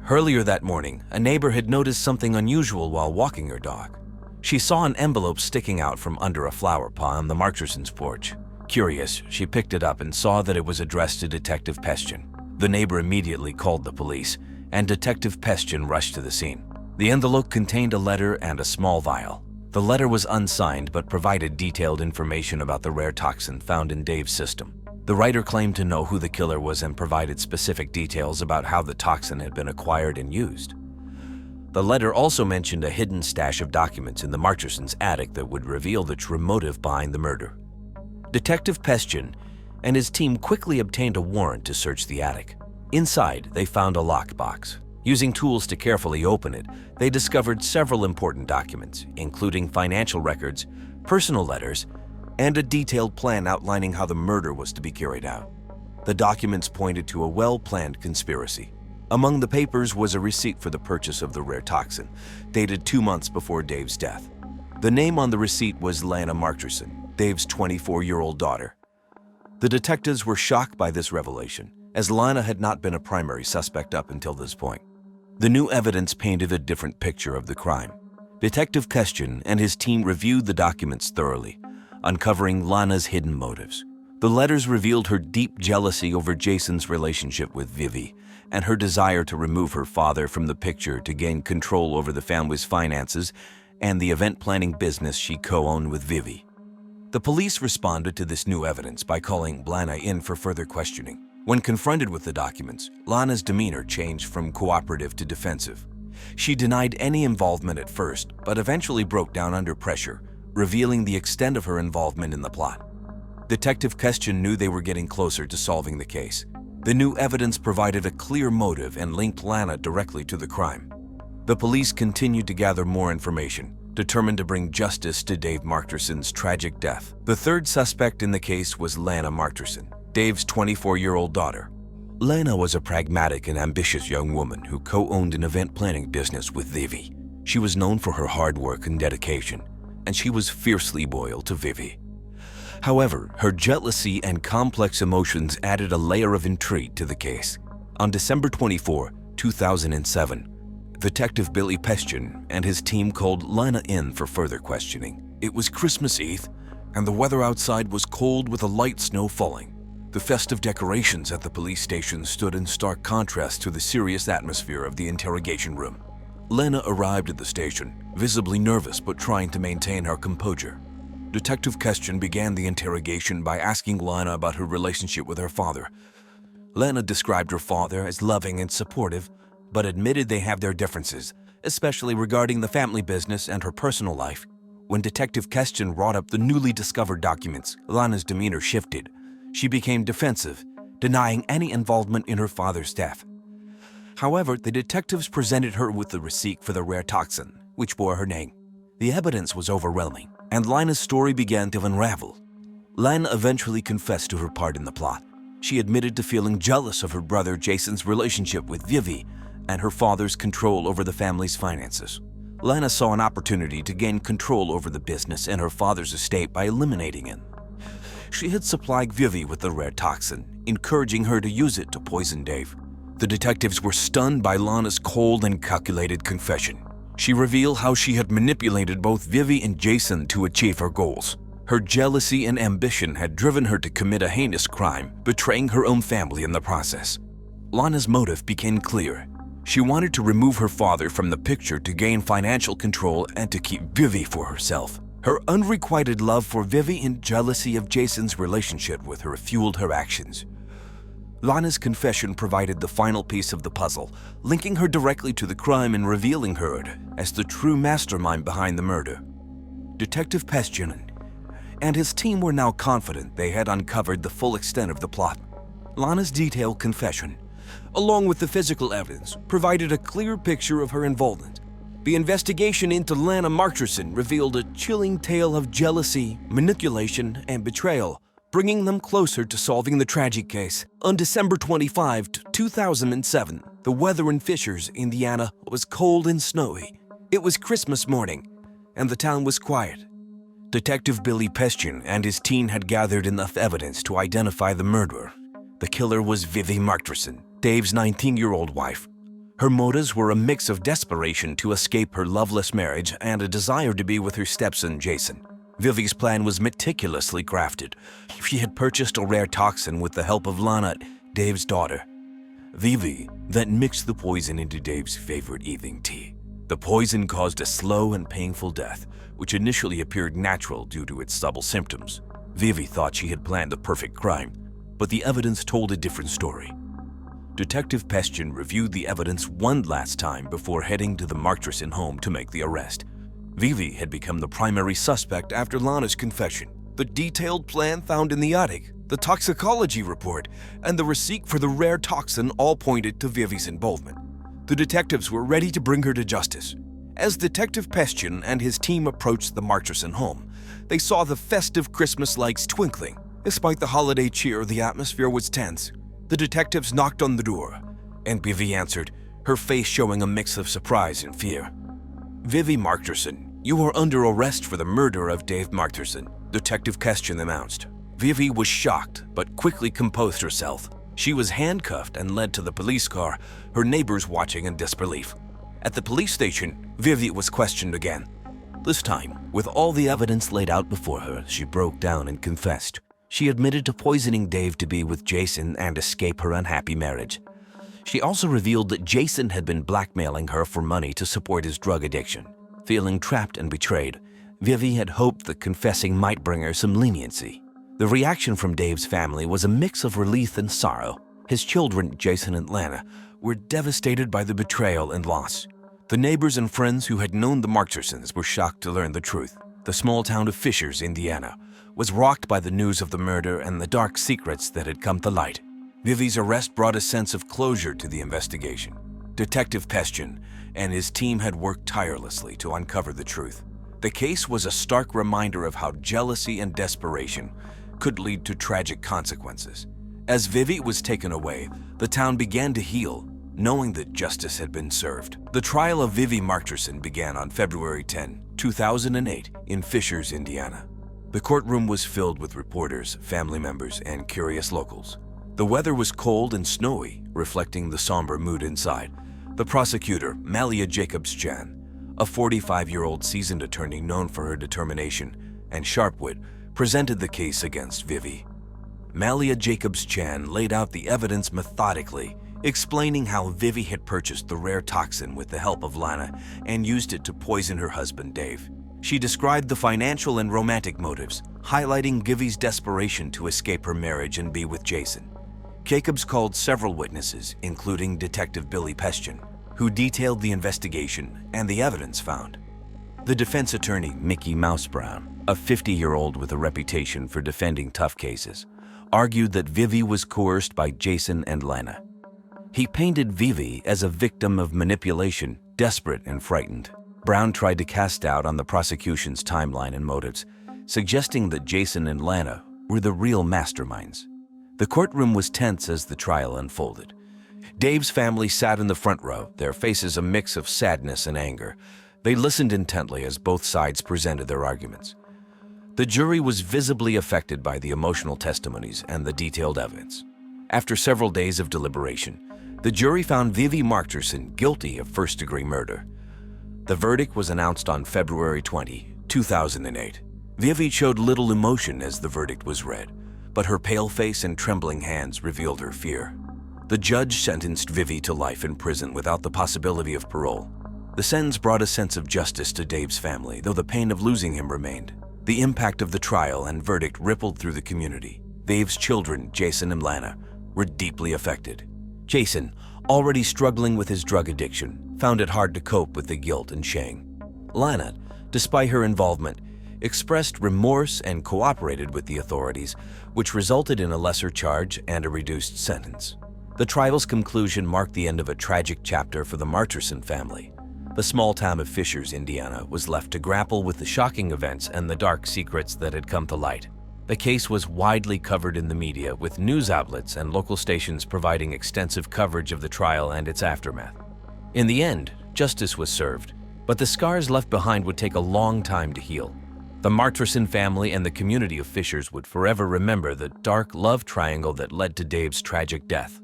Speaker 1: Earlier that morning, a neighbor had noticed something unusual while walking her dog. She saw an envelope sticking out from under a flower pot on the Marchersons' porch. Curious, she picked it up and saw that it was addressed to Detective Pestian. The neighbor immediately called the police, and Detective Pestian rushed to the scene. The envelope contained a letter and a small vial. The letter was unsigned but provided detailed information about the rare toxin found in Dave's system. The writer claimed to know who the killer was and provided specific details about how the toxin had been acquired and used. The letter also mentioned a hidden stash of documents in the Marchersons' attic that would reveal the true motive behind the murder. Detective Pestian and his team quickly obtained a warrant to search the attic. Inside, they found a lockbox. Using tools to carefully open it, they discovered several important documents, including financial records, personal letters, and a detailed plan outlining how the murder was to be carried out. The documents pointed to a well-planned conspiracy. Among the papers was a receipt for the purchase of the rare toxin, dated 2 months before Dave's death. The name on the receipt was Lana Marcherson, Dave's 24-year-old daughter. The detectives were shocked by this revelation, as Lana had not been a primary suspect up until this point. The new evidence painted a different picture of the crime. Detective Pestian and his team reviewed the documents thoroughly, uncovering Lana's hidden motives. The letters revealed her deep jealousy over Jason's relationship with Vivi and her desire to remove her father from the picture to gain control over the family's finances and the event planning business she co-owned with Vivi. The police responded to this new evidence by calling Lana in for further questioning. When confronted with the documents, Lana's demeanor changed from cooperative to defensive. She denied any involvement at first, but eventually broke down under pressure, revealing the extent of her involvement in the plot. Detective Pestian knew they were getting closer to solving the case. The new evidence provided a clear motive and linked Lana directly to the crime. The police continued to gather more information, determined to bring justice to Dave Markterson's tragic death. The third suspect in the case was Lana Markterson, Dave's 24-year-old daughter. Lana was a pragmatic and ambitious young woman who co-owned an event planning business with Vivi. She was known for her hard work and dedication, and she was fiercely loyal to Vivi. However, her jealousy and complex emotions added a layer of intrigue to the case. On December 24, 2007, Detective Billy Pestian and his team called Lana in for further questioning. It was Christmas Eve, and the weather outside was cold with a light snow falling. The festive decorations at the police station stood in stark contrast to the serious atmosphere of the interrogation room. Lana arrived at the station, visibly nervous but trying to maintain her composure. Detective Pestian began the interrogation by asking Lana about her relationship with her father. Lana described her father as loving and supportive, but admitted they have their differences, especially regarding the family business and her personal life. When Detective Pestian brought up the newly discovered documents, Lana's demeanor shifted. She became defensive, denying any involvement in her father's death. However, the detectives presented her with the receipt for the rare toxin, which bore her name. The evidence was overwhelming, and Lana's story began to unravel. Lana eventually confessed to her part in the plot. She admitted to feeling jealous of her brother Jason's relationship with Vivi and her father's control over the family's finances. Lana saw an opportunity to gain control over the business and her father's estate by eliminating it. She had supplied Vivi with the rare toxin, encouraging her to use it to poison Dave. The detectives were stunned by Lana's cold and calculated confession. She revealed how she had manipulated both Vivi and Jason to achieve her goals. Her jealousy and ambition had driven her to commit a heinous crime, betraying her own family in the process. Lana's motive became clear. She wanted to remove her father from the picture to gain financial control and to keep Vivi for herself. Her unrequited love for Vivi and jealousy of Jason's relationship with her fueled her actions. Lana's confession provided the final piece of the puzzle, linking her directly to the crime and revealing her as the true mastermind behind the murder. Detective Pestian and his team were now confident they had uncovered the full extent of the plot. Lana's detailed confession, along with the physical evidence, provided a clear picture of her involvement. The investigation into Lana Markterson revealed a chilling tale of jealousy, manipulation, and betrayal, bringing them closer to solving the tragic case. On December 25, 2007, the weather in Fishers, Indiana was cold and snowy. It was Christmas morning, and the town was quiet. Detective Billy Pestian and his team had gathered enough evidence to identify the murderer. The killer was Vivi Markterson, Dave's 19-year-old wife. Her motives were a mix of desperation to escape her loveless marriage and a desire to be with her stepson, Jason. Vivi's plan was meticulously crafted. She had purchased a rare toxin with the help of Lana, Dave's daughter. Vivi then mixed the poison into Dave's favorite evening tea. The poison caused a slow and painful death, which initially appeared natural due to its subtle symptoms. Vivi thought she had planned the perfect crime, but the evidence told a different story. Detective Pestian reviewed the evidence one last time before heading to the Markterson home to make the arrest. Vivi had become the primary suspect after Lana's confession. The detailed plan found in the attic, the toxicology report, and the receipt for the rare toxin all pointed to Vivi's involvement. The detectives were ready to bring her to justice. As Detective Pestian and his team approached the Markterson home, they saw the festive Christmas lights twinkling. Despite the holiday cheer, the atmosphere was tense. The detectives knocked on the door, and Vivi answered, her face showing a mix of surprise and fear. "Vivi Markterson, you are under arrest for the murder of Dave Markterson," Detective Pestian announced. Vivi was shocked, but quickly composed herself. She was handcuffed and led to the police car, her neighbors watching in disbelief. At the police station, Vivi was questioned again. This time, with all the evidence laid out before her, she broke down and confessed. She admitted to poisoning Dave to be with Jason and escape her unhappy marriage. She also revealed that Jason had been blackmailing her for money to support his drug addiction. Feeling trapped and betrayed, Vivi had hoped that confessing might bring her some leniency. The reaction from Dave's family was a mix of relief and sorrow. His children, Jason and Lana, were devastated by the betrayal and loss. The neighbors and friends who had known the Marktersons were shocked to learn the truth. The small town of Fishers, Indiana, was rocked by the news of the murder and the dark secrets that had come to light. Vivi's arrest brought a sense of closure to the investigation. Detective Pestian and his team had worked tirelessly to uncover the truth. The case was a stark reminder of how jealousy and desperation could lead to tragic consequences. As Vivi was taken away, the town began to heal, knowing that justice had been served. The trial of Vivi Marterson began on February 10, 2008, in Fishers, Indiana. The courtroom was filled with reporters, family members, and curious locals. The weather was cold and snowy, reflecting the somber mood inside. The prosecutor, Malia Jacobs-Chan, a 45-year-old seasoned attorney known for her determination and sharp wit, presented the case against Vivi. Malia Jacobs-Chan laid out the evidence methodically, explaining how Vivi had purchased the rare toxin with the help of Lana and used it to poison her husband, Dave. She described the financial and romantic motives, highlighting Vivi's desperation to escape her marriage and be with Jason. Jacobs called several witnesses, including Detective Billy Pestian, who detailed the investigation and the evidence found. The defense attorney, Mickey Mouse Brown, a 50-year-old with a reputation for defending tough cases, argued that Vivi was coerced by Jason and Lana. He painted Vivi as a victim of manipulation, desperate and frightened. Brown tried to cast doubt on the prosecution's timeline and motives, suggesting that Jason and Lana were the real masterminds. The courtroom was tense as the trial unfolded. Dave's family sat in the front row, their faces a mix of sadness and anger. They listened intently as both sides presented their arguments. The jury was visibly affected by the emotional testimonies and the detailed evidence. After several days of deliberation, the jury found Vivi Marterson guilty of first-degree murder. The verdict was announced on February 20, 2008. Vivi showed little emotion as the verdict was read, but her pale face and trembling hands revealed her fear. The judge sentenced Vivi to life in prison without the possibility of parole. The sentence brought a sense of justice to Dave's family, though the pain of losing him remained. The impact of the trial and verdict rippled through the community. Dave's children, Jason and Lana, were deeply affected. Jason, already struggling with his drug addiction, found it hard to cope with the guilt and shame. Lana, despite her involvement, expressed remorse and cooperated with the authorities, which resulted in a lesser charge and a reduced sentence. The trial's conclusion marked the end of a tragic chapter for the Marterson family. The small town of Fishers, Indiana, was left to grapple with the shocking events and the dark secrets that had come to light. The case was widely covered in the media, with news outlets and local stations providing extensive coverage of the trial and its aftermath. In the end, justice was served, but the scars left behind would take a long time to heal. The Marterson family and the community of Fishers would forever remember the dark love triangle that led to Dave's tragic death.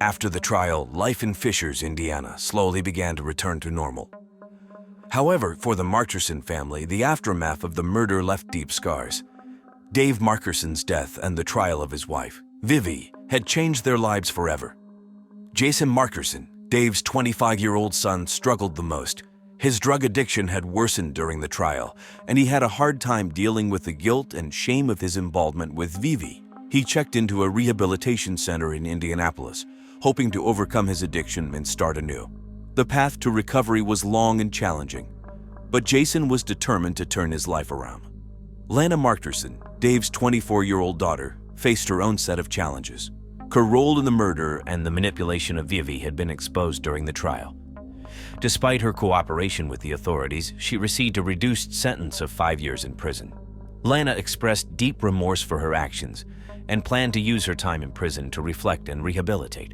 Speaker 1: After the trial, life in Fishers, Indiana, slowly began to return to normal. However, for the Marterson family, the aftermath of the murder left deep scars. Dave Marterson's death and the trial of his wife, Vivi, had changed their lives forever. Jason Marterson, Dave's 25-year-old son, struggled the most. His drug addiction had worsened during the trial, and he had a hard time dealing with the guilt and shame of his involvement with Vivi. He checked into a rehabilitation center in Indianapolis, hoping to overcome his addiction and start anew. The path to recovery was long and challenging, but Jason was determined to turn his life around. Lana Marterson, Dave's 24-year-old daughter, faced her own set of challenges. Her role in the murder and the manipulation of Vivi had been exposed during the trial. Despite her cooperation with the authorities, she received a reduced sentence of 5 years in prison. Lana expressed deep remorse for her actions and planned to use her time in prison to reflect and rehabilitate.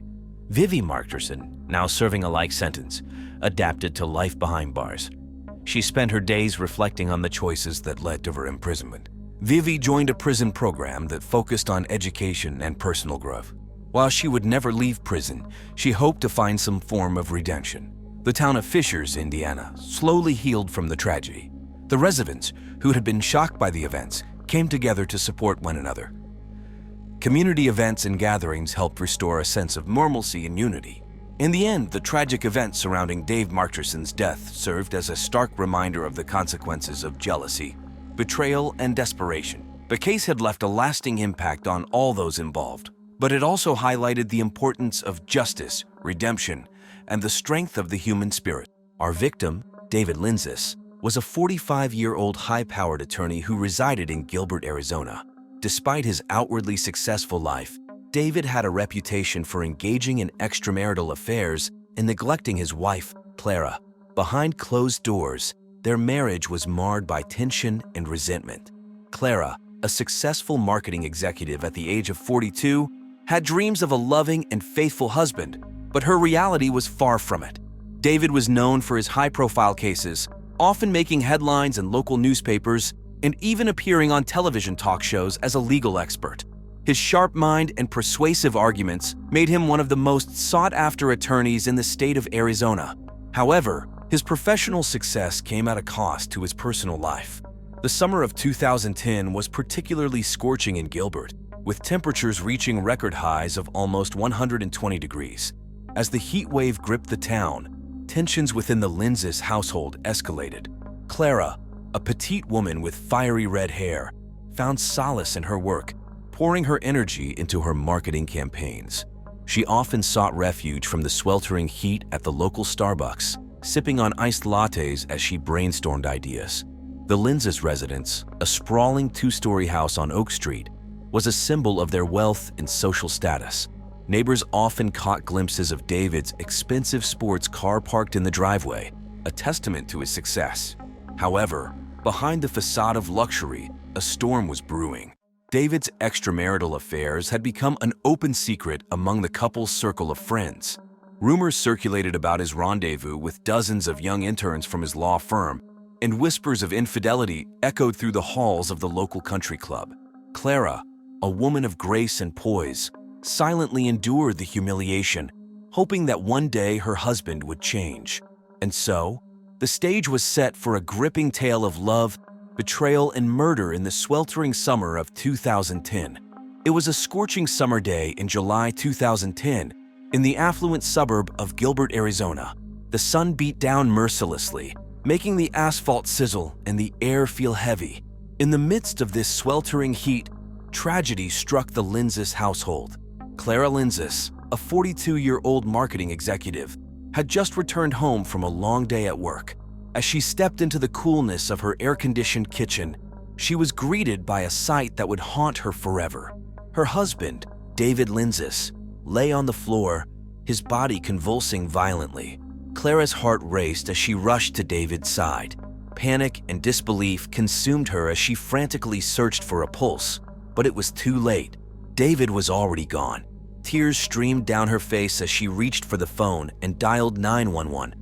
Speaker 1: Vivi Marterson, now serving a life sentence, adapted to life behind bars. She spent her days reflecting on the choices that led to her imprisonment. Vivi joined a prison program that focused on education and personal growth. While she would never leave prison, she hoped to find some form of redemption. The town of Fishers, Indiana, slowly healed from the tragedy. The residents, who had been shocked by the events, came together to support one another. Community events and gatherings helped restore a sense of normalcy and unity. In the end, the tragic events surrounding Dave Marterson's death served as a stark reminder of the consequences of jealousy, betrayal, and desperation. The case had left a lasting impact on all those involved, but it also highlighted the importance of justice, redemption, and the strength of the human spirit. Our victim, David Linzis, was a 45-year-old high-powered attorney who resided in Gilbert, Arizona. Despite his outwardly successful life, David had a reputation for engaging in extramarital affairs and neglecting his wife, Clara. Behind closed doors,
Speaker 2: their marriage was marred by tension and resentment. Clara, a successful marketing executive at the age of 42, had dreams of a loving and faithful husband, but her reality was far from it. David was known for his high-profile cases, often making headlines in local newspapers and even appearing on television talk shows as a legal expert. His sharp mind and persuasive arguments made him one of the most sought-after attorneys in the state of Arizona. However, his professional success came at a cost to his personal life. The summer of 2010 was particularly scorching in Gilbert, with temperatures reaching record highs of almost 120 degrees. As the heat wave gripped the town, tensions within the Linzis household escalated. Clara, a petite woman with fiery red hair, found solace in her work, pouring her energy into her marketing campaigns. She often sought refuge from the sweltering heat at the local Starbucks, sipping on iced lattes as she brainstormed ideas. The Linzis residence, a sprawling two-story house on Oak Street, was a symbol of their wealth and social status. Neighbors often caught glimpses of David's expensive sports car parked in the driveway, a testament to his success. However, behind the facade of luxury, a storm was brewing. David's extramarital affairs had become an open secret among the couple's circle of friends. Rumors circulated about his rendezvous with dozens of young interns from his law firm, and whispers of infidelity echoed through the halls of the local country club. Clara, a woman of grace and poise, silently endured the humiliation, hoping that one day her husband would change. And so, the stage was set for a gripping tale of love, betrayal, and murder in the sweltering summer of 2010. It was a scorching summer day in July 2010 in the affluent suburb of Gilbert, Arizona. The sun beat down mercilessly, making the asphalt sizzle and the air feel heavy. In the midst of this sweltering heat, tragedy struck the Linzis household. Clara Linzis, a 42-year-old marketing executive, had just returned home from a long day at work. As she stepped into the coolness of her air-conditioned kitchen, she was greeted by a sight that would haunt her forever. Her husband, David Linzis, lay on the floor, his body convulsing violently. Clara's heart raced as she rushed to David's side. Panic and disbelief consumed her as she frantically searched for a pulse, but it was too late. David was already gone. Tears streamed down her face as she reached for the phone and dialed 911.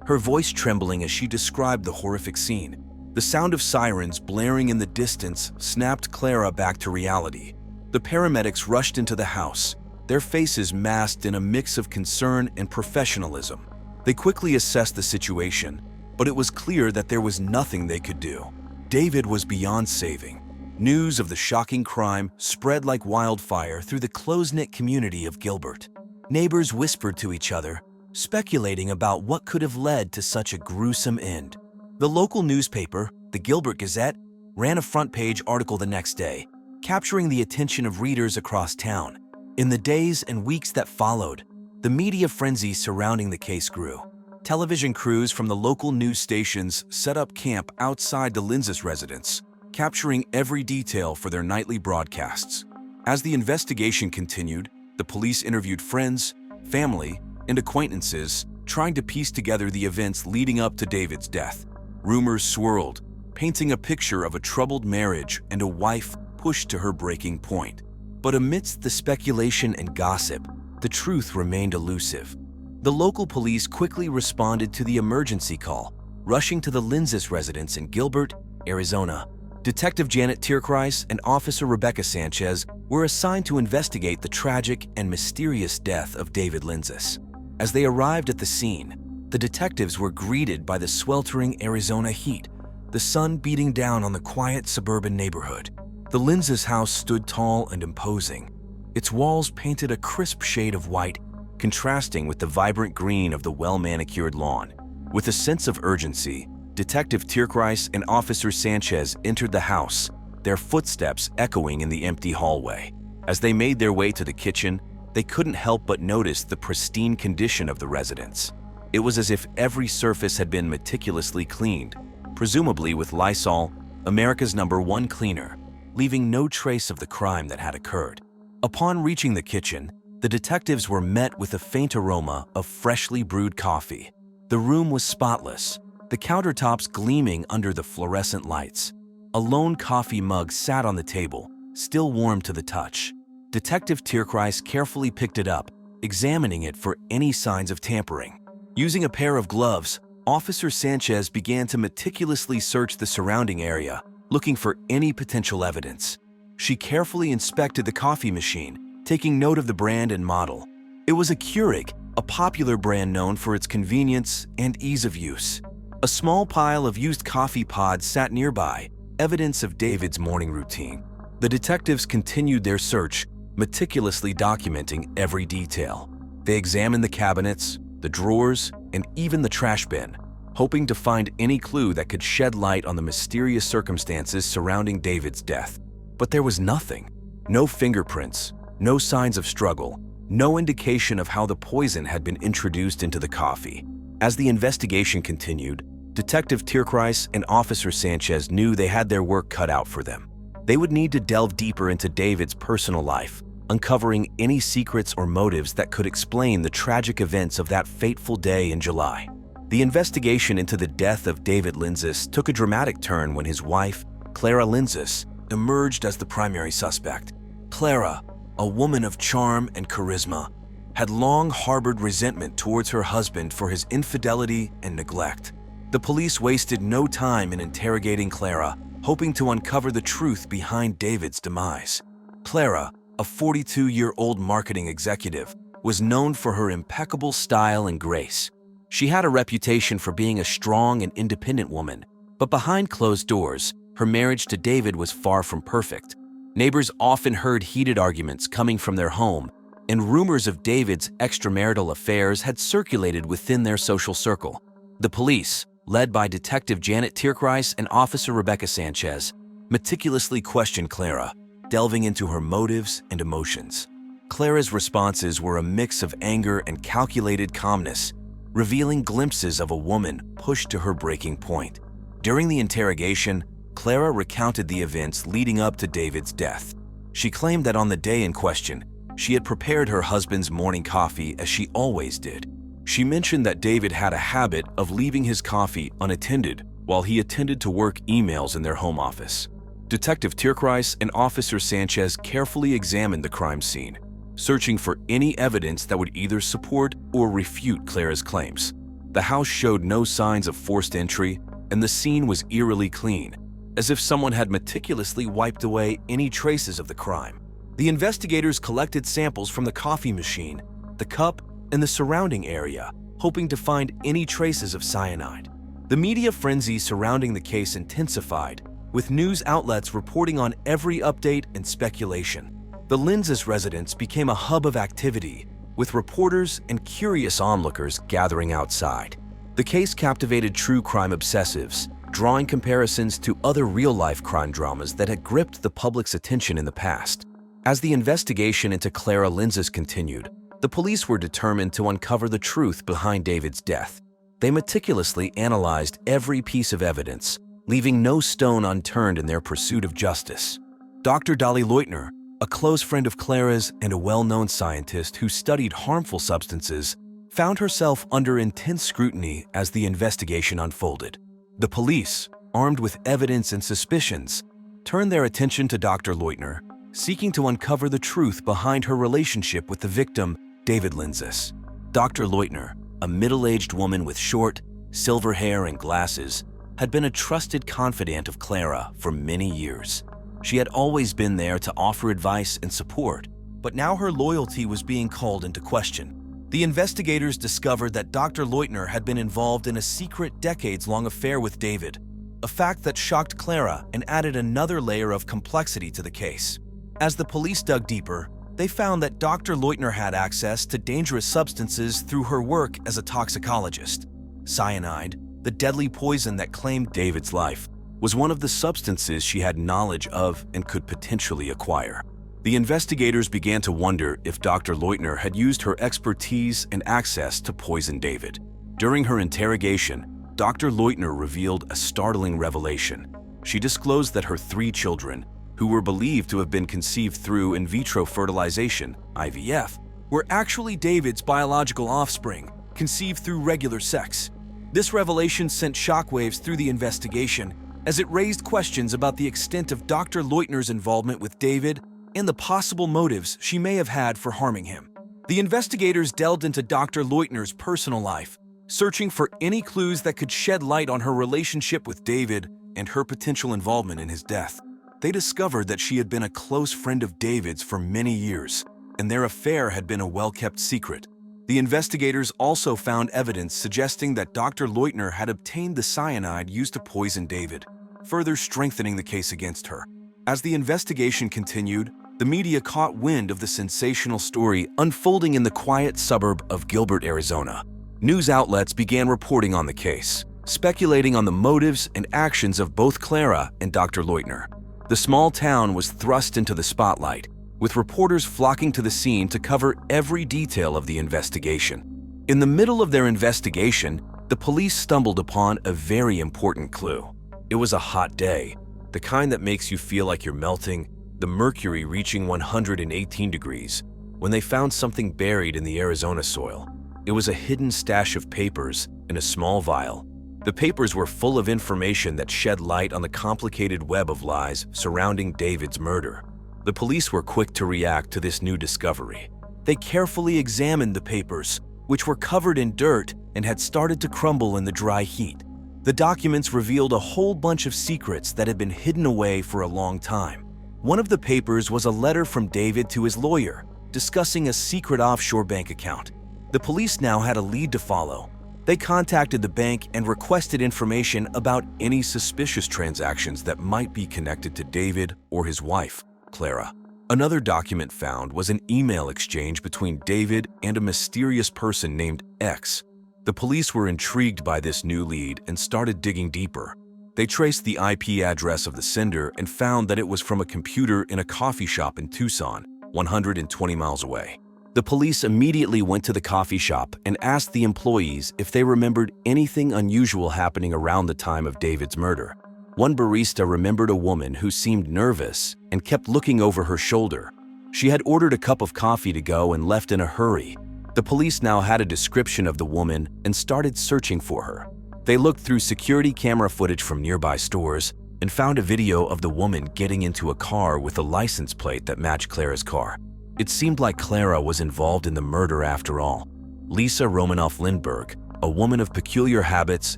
Speaker 2: Her voice trembling as she described the horrific scene. The sound of sirens blaring in the distance snapped Clara back to reality. The paramedics rushed into the house, their faces masked in a mix of concern and professionalism. They quickly assessed the situation, but it was clear that there was nothing they could do. David was beyond saving. News of the shocking crime spread like wildfire through the close-knit community of Gilbert. Neighbors whispered to each other, speculating about what could have led to such a gruesome end. The local newspaper, the Gilbert Gazette, ran a front-page article the next day, capturing the attention of readers across town. In the days and weeks that followed, the media frenzy surrounding the case grew. Television crews from the local news stations set up camp outside the Linzis residence, capturing every detail for their nightly broadcasts. As the investigation continued, the police interviewed friends, family, and acquaintances, trying to piece together the events leading up to David's death. Rumors swirled, painting a picture of a troubled marriage and a wife pushed to her breaking point. But amidst the speculation and gossip, the truth remained elusive. The local police quickly responded to the emergency call, rushing to the Linzis residence in Gilbert, Arizona. Detective Janet Tierkreis and Officer Rebecca Sanchez were assigned to investigate the tragic and mysterious death of David Linzis. As they arrived at the scene, the detectives were greeted by the sweltering Arizona heat, the sun beating down on the quiet suburban neighborhood. The Linzis house stood tall and imposing, its walls painted a crisp shade of white, contrasting with the vibrant green of the well-manicured lawn. With a sense of urgency, Detective Tierkreis and Officer Sanchez entered the house, their footsteps echoing in the empty hallway. As they made their way to the kitchen, they couldn't help but notice the pristine condition of the residence. It was as if every surface had been meticulously cleaned, presumably with Lysol, America's #1 cleaner, leaving no trace of the crime that had occurred. Upon reaching the kitchen, the detectives were met with a faint aroma of freshly brewed coffee. The room was spotless,
Speaker 1: the countertops gleaming under the fluorescent lights. A lone coffee mug sat on the table, still warm to the touch. Detective Tierkreis carefully picked it up, examining it for any signs of tampering. Using a pair of gloves, Officer Sanchez began to meticulously search the surrounding area, looking for any potential evidence. She carefully inspected the coffee machine, taking note of the brand and model. It was a Keurig, a popular brand known for its convenience and ease of use. A small pile of used coffee pods sat nearby, evidence of David's morning routine. The detectives continued their search, meticulously documenting every detail. They examined the cabinets, the drawers, and even the trash bin, hoping to find any clue that could shed light on the mysterious circumstances surrounding David's death. But there was nothing. No fingerprints, no signs of struggle, no indication of how the poison had been introduced into the coffee. As the investigation continued, Detective Tierkreis and Officer Sanchez knew they had their work cut out for them. They would need to delve deeper into David's personal life, uncovering any secrets or motives that could explain the tragic events of that fateful day in July. The investigation into the death of David Linzis took a dramatic turn when his wife, Clara Linzis, emerged as the primary suspect. Clara, a woman of charm and charisma, had long harbored resentment towards her husband for his infidelity and neglect. The police wasted no time in interrogating Clara, hoping to uncover the truth behind David's demise. Clara, a 42-year-old marketing executive, was known for her impeccable style and grace. She had a reputation for being a strong and independent woman, but behind closed doors, her marriage to David was far from perfect. Neighbors often heard heated arguments coming from their home, and rumors of David's extramarital affairs had circulated within their social circle. The police, led by Detective Janet Tierkreis and Officer Rebecca Sanchez, meticulously questioned Clara, delving into her motives and emotions. Clara's responses were a mix of anger and calculated calmness, revealing glimpses of a woman pushed to her breaking point. During the interrogation, Clara recounted the events leading up to David's death. She claimed that on the day in question, she had prepared her husband's morning coffee as she always did. She mentioned that David had a habit of leaving his coffee unattended while he attended to work emails in their home office. Detective Tierkreis and Officer Sanchez carefully examined the crime scene, searching for any evidence that would either support or refute Clara's claims. The house showed no signs of forced entry, and the scene was eerily clean, as if someone had meticulously wiped away any traces of the crime. The investigators collected samples from the coffee machine, the cup, and the surrounding area, hoping to find any traces of cyanide. The media frenzy surrounding the case intensified, with news outlets reporting on every update and speculation. The Linzis residence became a hub of activity, with reporters and curious onlookers gathering outside. The case captivated true crime obsessives, drawing comparisons to other real-life crime dramas that had gripped the public's attention in the past. As the investigation into Clara Linzis continued, the police were determined to uncover the truth behind David's death. They meticulously analyzed every piece of evidence, leaving no stone unturned in their pursuit of justice. Dr. Dolly Leutner, a close friend of Clara's and a well-known scientist who studied harmful substances, found herself under intense scrutiny as the investigation unfolded. The police, armed with evidence and suspicions, turned their attention to Dr. Leutner, seeking to uncover the truth behind her relationship with the victim, David Linzis. Dr. Leutner, a middle-aged woman with short, silver hair and glasses, had been a trusted confidant of Clara for many years. She had always been there to offer advice and support, but now her loyalty was being called into question. The investigators discovered that Dr. Leutner had been involved in a secret decades-long affair with David, a fact that shocked Clara and added another layer of complexity to the case. As the police dug deeper, they found that Dr. Leutner had access to dangerous substances through her work as a toxicologist. Cyanide, the deadly poison that claimed David's life, was one of the substances she had knowledge of and could potentially acquire. The investigators began to wonder if Dr. Leutner had used her expertise and access to poison David. During her interrogation, Dr. Leutner revealed a startling revelation. She disclosed that her 3 children, who were believed to have been conceived through in vitro fertilization, IVF, were actually David's biological offspring, conceived through regular sex. This revelation sent shockwaves through the investigation as it raised questions about the extent of Dr. Leutner's involvement with David and the possible motives she may have had for harming him. The investigators delved into Dr. Leutner's personal life, searching for any clues that could shed light on her relationship with David and her potential involvement in his death. They discovered that she had been a close friend of David's for many years, and their affair had been a well-kept secret. The investigators also found evidence suggesting that Dr. Leutner had obtained the cyanide used to poison David, further strengthening the case against her. As the investigation continued, the media caught wind of the sensational story unfolding in the quiet suburb of Gilbert, Arizona. News outlets began reporting on the case, speculating on the motives and actions of both Clara and Dr. Leutner. The small town was thrust into the spotlight, with reporters flocking to the scene to cover every detail of the investigation. In the middle of their investigation, the police stumbled upon a very important clue. It was a hot day, the kind that makes you feel like you're melting, the mercury reaching 118 degrees, when they found something buried in the Arizona soil. It was a hidden stash of papers in a small vial. The papers were full of information that shed light on the complicated web of lies surrounding David's murder. The police were quick to react to this new discovery. They carefully examined the papers, which were covered in dirt and had started to crumble in the dry heat. The documents revealed a whole bunch of secrets that had been hidden away for a long time. One of the papers was a letter from David to his lawyer, discussing a secret offshore bank account. The police now had a lead to follow. They contacted the bank and requested information about any suspicious transactions that might be connected to David or his wife, Clara. Another document found was an email exchange between David and a mysterious person named X. The police were intrigued by this new lead and started digging deeper. They traced the IP address of the sender and found that it was from a computer in a coffee shop in Tucson, 120 miles away. The police immediately went to the coffee shop and asked the employees if they remembered anything unusual happening around the time of David's murder. One barista remembered a woman who seemed nervous and kept looking over her shoulder. She had ordered a cup of coffee to go and left in a hurry. The police now had a description of the woman and started searching for her. They looked through security camera footage from nearby stores and found a video of the woman getting into a car with a license plate that matched Clara's car. It seemed like Clara was involved in the murder after all. Lisa Romanoff Lindbergh, a woman of peculiar habits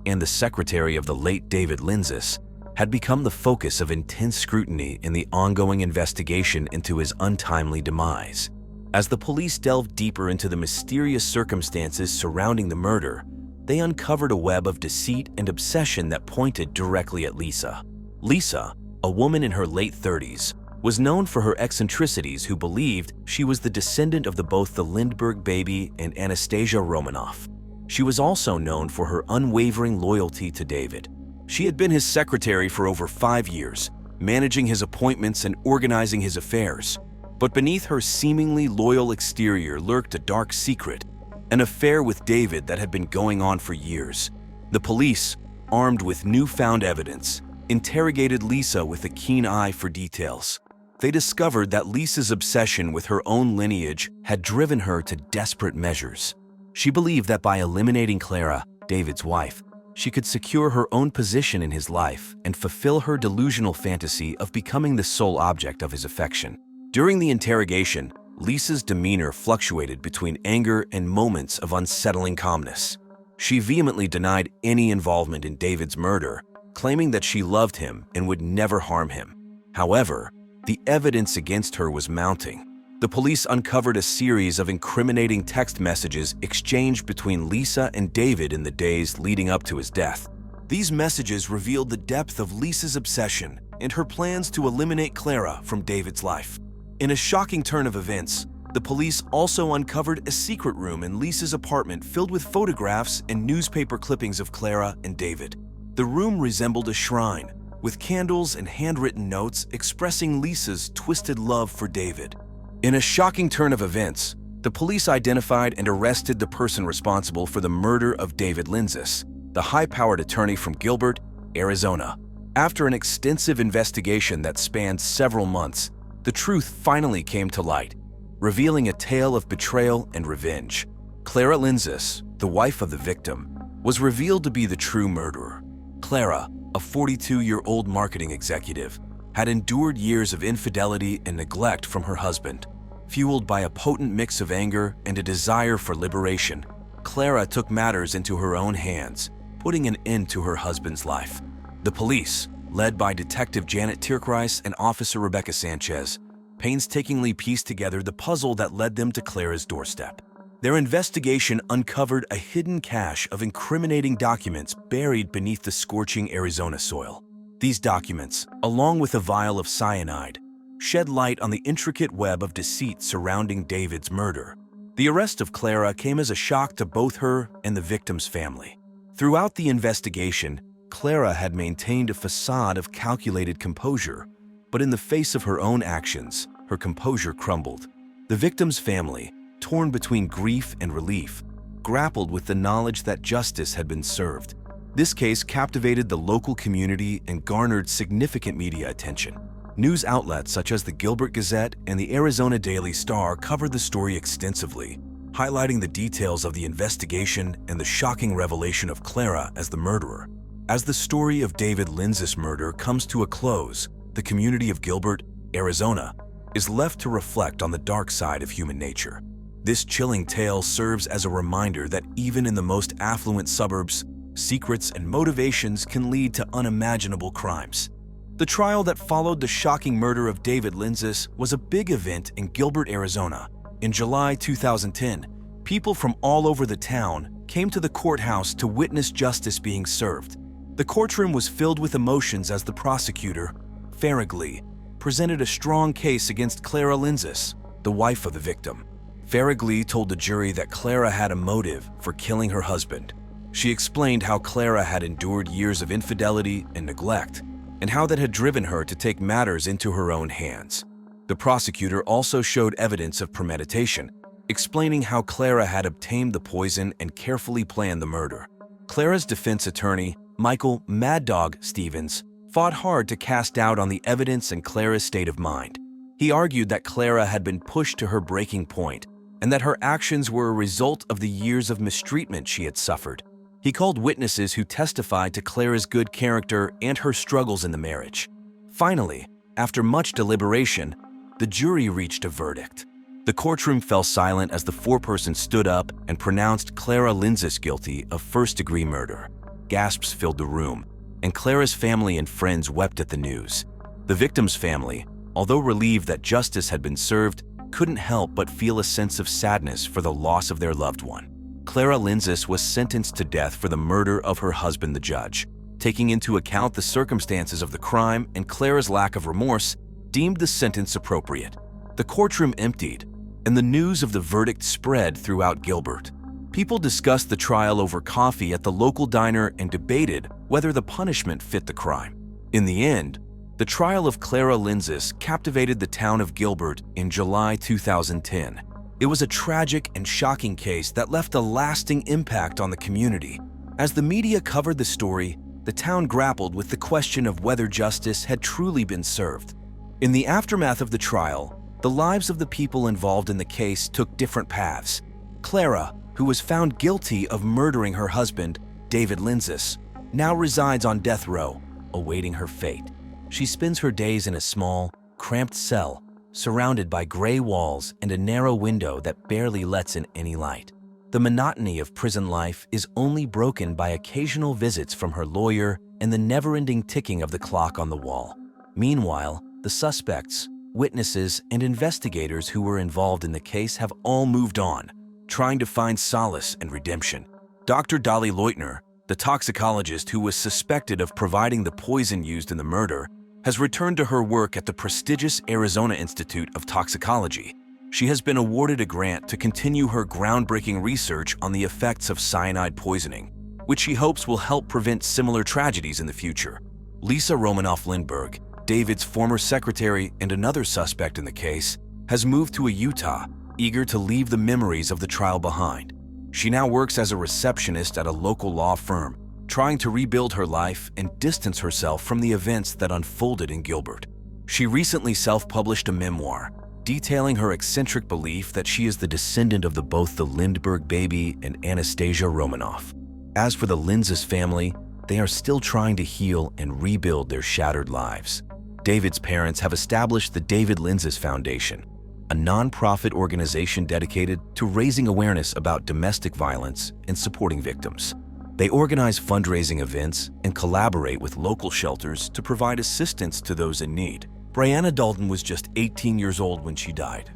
Speaker 1: and the secretary of the late David Linzis, had become the focus of intense scrutiny in the ongoing investigation into his untimely demise. As the police delved deeper into the mysterious circumstances surrounding the murder, they uncovered a web of deceit and obsession that pointed directly at Lisa. Lisa, a woman in her late 30s, was known for her eccentricities who believed she was the descendant of both the Lindbergh baby and Anastasia Romanoff. She was also known for her unwavering loyalty to David. She had been his secretary for over 5 years, managing his appointments and organizing his affairs. But beneath her seemingly loyal exterior lurked a dark secret, an affair with David that had been going on for years. The police, armed with newfound evidence, interrogated Lisa with a keen eye for details. They discovered that Lisa's obsession with her own lineage had driven her to desperate measures. She believed that by eliminating Clara, David's wife, she could secure her own position in his life and fulfill her delusional fantasy of becoming the sole object of his affection. During the interrogation, Lisa's demeanor fluctuated between anger and moments of unsettling calmness. She vehemently denied any involvement in David's murder, claiming that she loved him and would never harm him. However, the evidence against her was mounting. The police uncovered a series of incriminating text messages exchanged between Lisa and David in the days leading up to his death. These messages revealed the depth of Lisa's obsession and her plans to eliminate Clara from David's life. In a shocking turn of events, the police also uncovered a secret room in Lisa's apartment filled with photographs and newspaper clippings of Clara and David. The room resembled a shrine, with candles and handwritten notes expressing Lisa's twisted love for David. In a shocking turn of events, the police identified and arrested the person responsible for the murder of David Linzis, the high-powered attorney from Gilbert, Arizona. After an extensive investigation that spanned several months, the truth finally came to light, revealing a tale of betrayal and revenge. Clara Linzis, the wife of the victim, was revealed to be the true murderer. Clara, a 42-year-old marketing executive, had endured years of infidelity and neglect from her husband. Fueled by a potent mix of anger and a desire for liberation, Clara took matters into her own hands, putting an end to her husband's life. The police, led by Detective Janet Tierkreis and Officer Rebecca Sanchez, painstakingly pieced together the puzzle that led them to Clara's doorstep. Their investigation uncovered a hidden cache of incriminating documents buried beneath the scorching Arizona soil. These documents, along with a vial of cyanide, shed light on the intricate web of deceit surrounding David's murder. The arrest of Clara came as a shock to both her and the victim's family. Throughout the investigation, Clara had maintained a facade of calculated composure, but in the face of her own actions, her composure crumbled. The victim's family, torn between grief and relief, grappled with the knowledge that justice had been served. This case captivated the local community and garnered significant media attention. News outlets such as the Gilbert Gazette and the Arizona Daily Star covered the story extensively, highlighting the details of the investigation and the shocking revelation of Clara as the murderer. As the story of David Linzis' murder comes to a close, the community of Gilbert, Arizona, is left to reflect on the dark side of human nature. This chilling tale serves as a reminder that even in the most affluent suburbs, secrets and motivations can lead to unimaginable crimes. The trial that followed the shocking murder of David Linzis was a big event in Gilbert, Arizona. In July 2010, people from all over the town came to the courthouse to witness justice being served. The courtroom was filled with emotions as the prosecutor, Farrah Lee, presented a strong case against Clara Linzis, the wife of the victim. Farrah Lee told the jury that Clara had a motive for killing her husband. She explained how Clara had endured years of infidelity and neglect, and how that had driven her to take matters into her own hands. The prosecutor also showed evidence of premeditation, explaining how Clara had obtained the poison and carefully planned the murder. Clara's defense attorney, Michael "Mad Dog" Stevens, fought hard to cast doubt on the evidence and Clara's state of mind. He argued that Clara had been pushed to her breaking point and that her actions were a result of the years of mistreatment she had suffered. He called witnesses who testified to Clara's good character and her struggles in the marriage. Finally, after much deliberation, the jury reached a verdict. The courtroom fell silent as the foreperson stood up and pronounced Clara Linzis guilty of first-degree murder. Gasps filled the room, and Clara's family and friends wept at the news. The victim's family, although relieved that justice had been served, couldn't help but feel a sense of sadness for the loss of their loved one. Clara Linzis was sentenced to death for the murder of her husband, the judge. Taking into account the circumstances of the crime and Clara's lack of remorse, deemed the sentence appropriate. The courtroom emptied, and the news of the verdict spread throughout Gilbert. People discussed the trial over coffee at the local diner and debated whether the punishment fit the crime. In the end, the trial of Clara Linzis captivated the town of Gilbert in July 2010. It was a tragic and shocking case that left a lasting impact on the community. As the media covered the story, the town grappled with the question of whether justice had truly been served. In the aftermath of the trial, the lives of the people involved in the case took different paths. Clara, who was found guilty of murdering her husband, David Linzis, now resides on death row, awaiting her fate. She spends her days in a small, cramped cell, surrounded by gray walls and a narrow window that barely lets in any light. The monotony of prison life is only broken by occasional visits from her lawyer and the never-ending ticking of the clock on the wall. Meanwhile, the suspects, witnesses, and investigators who were involved in the case have all moved on, trying to find solace and redemption. Dr. Dolly Leutner, the toxicologist who was suspected of providing the poison used in the murder, has returned to her work at the prestigious Arizona Institute of Toxicology. She has been awarded a grant to continue her groundbreaking research on the effects of cyanide poisoning, which she hopes will help prevent similar tragedies in the future. Lisa Romanoff-Lindbergh, David's former secretary and another suspect in the case, has moved to Utah, eager to leave the memories of the trial behind. She now works as a receptionist at a local law firm, trying to rebuild her life and distance herself from the events that unfolded in Gilbert. She recently self-published a memoir, detailing her eccentric belief that she is the descendant of both the Lindbergh baby and Anastasia Romanoff. As for the Linzes family, they are still trying to heal and rebuild their shattered lives. David's parents have established the David Linzes Foundation, a nonprofit organization dedicated to raising awareness about domestic violence and supporting victims. They organize fundraising events and collaborate with local shelters to provide assistance to those in need. Brianna Dalton was just 18 years old when she died.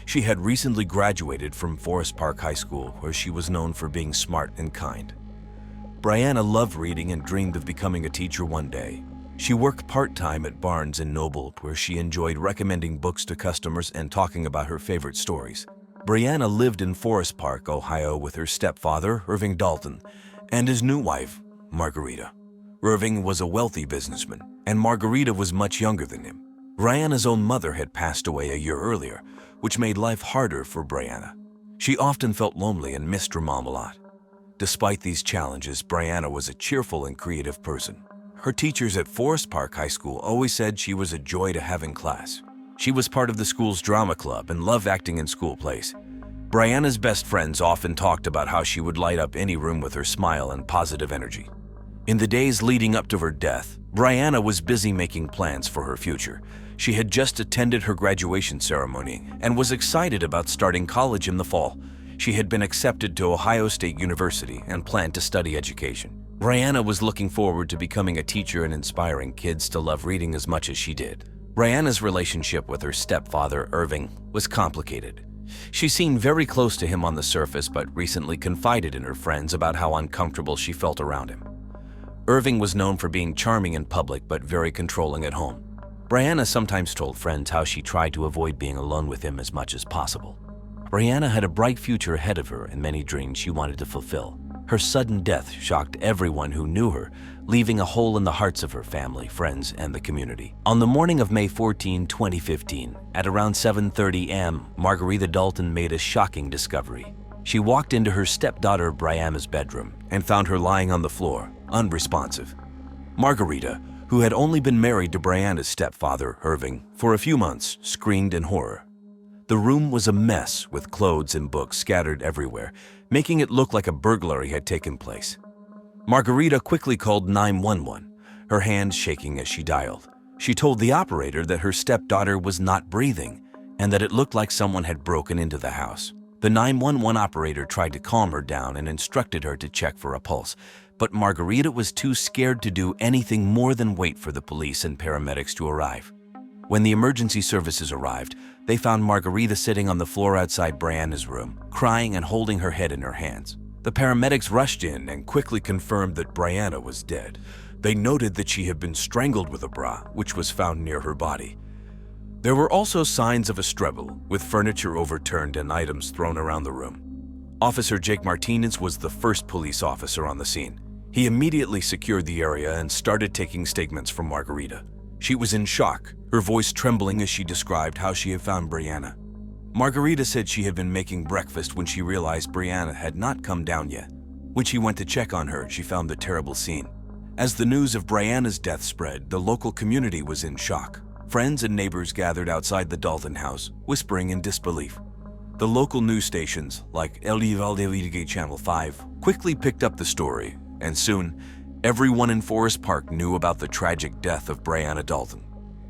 Speaker 1: She had recently graduated from Forest Park High School, where she was known for being smart and kind. Brianna loved reading and dreamed of becoming a teacher one day. She worked part-time at Barnes & Noble, where she enjoyed recommending books to customers and talking about her favorite stories. Brianna lived in Forest Park, Ohio, with her stepfather, Irving Dalton, and his new wife, Margarita. Irving was a wealthy businessman, and Margarita was much younger than him. Brianna's own mother had passed away a year earlier, which made life harder for Brianna. She often felt lonely and missed her mom a lot. Despite these challenges, Brianna was a cheerful and creative person. Her teachers at Forest Park High School always said she was a joy to have in class. She was part of the school's drama club and loved acting in school plays. Brianna's best friends often talked about how she would light up any room with her smile and positive energy. In the days leading up to her death, Brianna was busy making plans for her future. She had just attended her graduation ceremony and was excited about starting college in the fall. She had been accepted to Ohio State University and planned to study education. Brianna was looking forward to becoming a teacher and inspiring kids to love reading as much as she did. Brianna's relationship with her stepfather, Irving, was complicated. She seemed very close to him on the surface, but recently confided in her friends about how uncomfortable she felt around him. Irving was known for being charming in public but very controlling at home. Brianna sometimes told friends how she tried to avoid being alone with him as much as possible. Brianna had a bright future ahead of her and many dreams she wanted to fulfill. Her sudden death shocked everyone who knew her, leaving a hole in the hearts of her family, friends, and the community. On the morning of May 14, 2015, at around 7:30 a.m., Margarita Dalton made a shocking discovery. She walked into her stepdaughter Brianna's bedroom and found her lying on the floor, unresponsive. Margarita, who had only been married to Brianna's stepfather, Irving, for a few months, screamed in horror. The room was a mess with clothes and books scattered everywhere, making it look like a burglary had taken place. Margarita quickly called 911, her hands shaking as she dialed. She told the operator that her stepdaughter was not breathing and that it looked like someone had broken into the house. The 911 operator tried to calm her down and instructed her to check for a pulse, but Margarita was too scared to do anything more than wait for the police and paramedics to arrive. When the emergency services arrived, they found Margarita sitting on the floor outside Brianna's room, crying and holding her head in her hands. The paramedics rushed in and quickly confirmed that Brianna was dead. They noted that she had been strangled with a bra, which was found near her body. There were also signs of a struggle, with furniture overturned and items thrown around the room. Officer Jake Martinez was the first police officer on the scene. He immediately secured the area and started taking statements from Margarita. She was in shock, her voice trembling as she described how she had found Brianna. Margarita said she had been making breakfast when she realized Brianna had not come down yet. When she went to check on her, she found the terrible scene. As the news of Brianna's death spread, the local community was in shock. Friends and neighbors gathered outside the Dalton house, whispering in disbelief. The local news stations, like El Valdevigue Channel 5, quickly picked up the story, and soon, everyone in Forest Park knew about the tragic death of Brianna Dalton.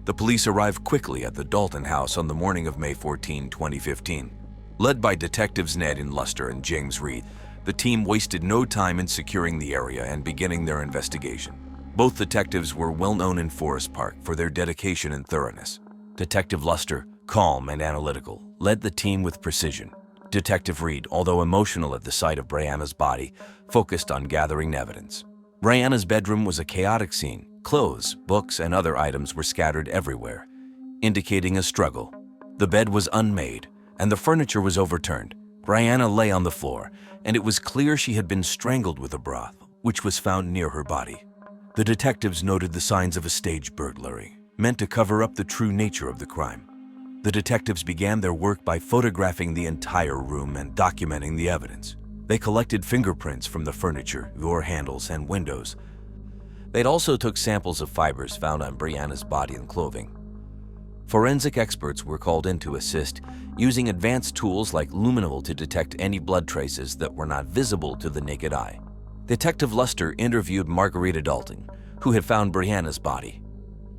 Speaker 1: The police arrived quickly at the Dalton house on the morning of May 14, 2015. Led by Detectives Ned in Luster and James Reed, the team wasted no time in securing the area and beginning their investigation. Both detectives were well known in Forest Park for their dedication and thoroughness. Detective Luster, calm and analytical, led the team with precision. Detective Reed, although emotional at the sight of Brianna's body, focused on gathering evidence. Brianna's bedroom was a chaotic scene. Clothes, books, and other items were scattered everywhere, indicating a struggle. The bed was unmade, and the furniture was overturned. Brianna lay on the floor, and it was clear she had been strangled with a bra, which was found near her body. The detectives noted the signs of a staged burglary, meant to cover up the true nature of the crime. The detectives began their work by photographing the entire room and documenting the evidence. They collected fingerprints from the furniture, door handles, and windows. They also took samples of fibers found on Brianna's body and clothing. Forensic experts were called in to assist, using advanced tools like luminol to detect any blood traces that were not visible to the naked eye. Detective Luster interviewed Margarita Dalton, who had found Brianna's body.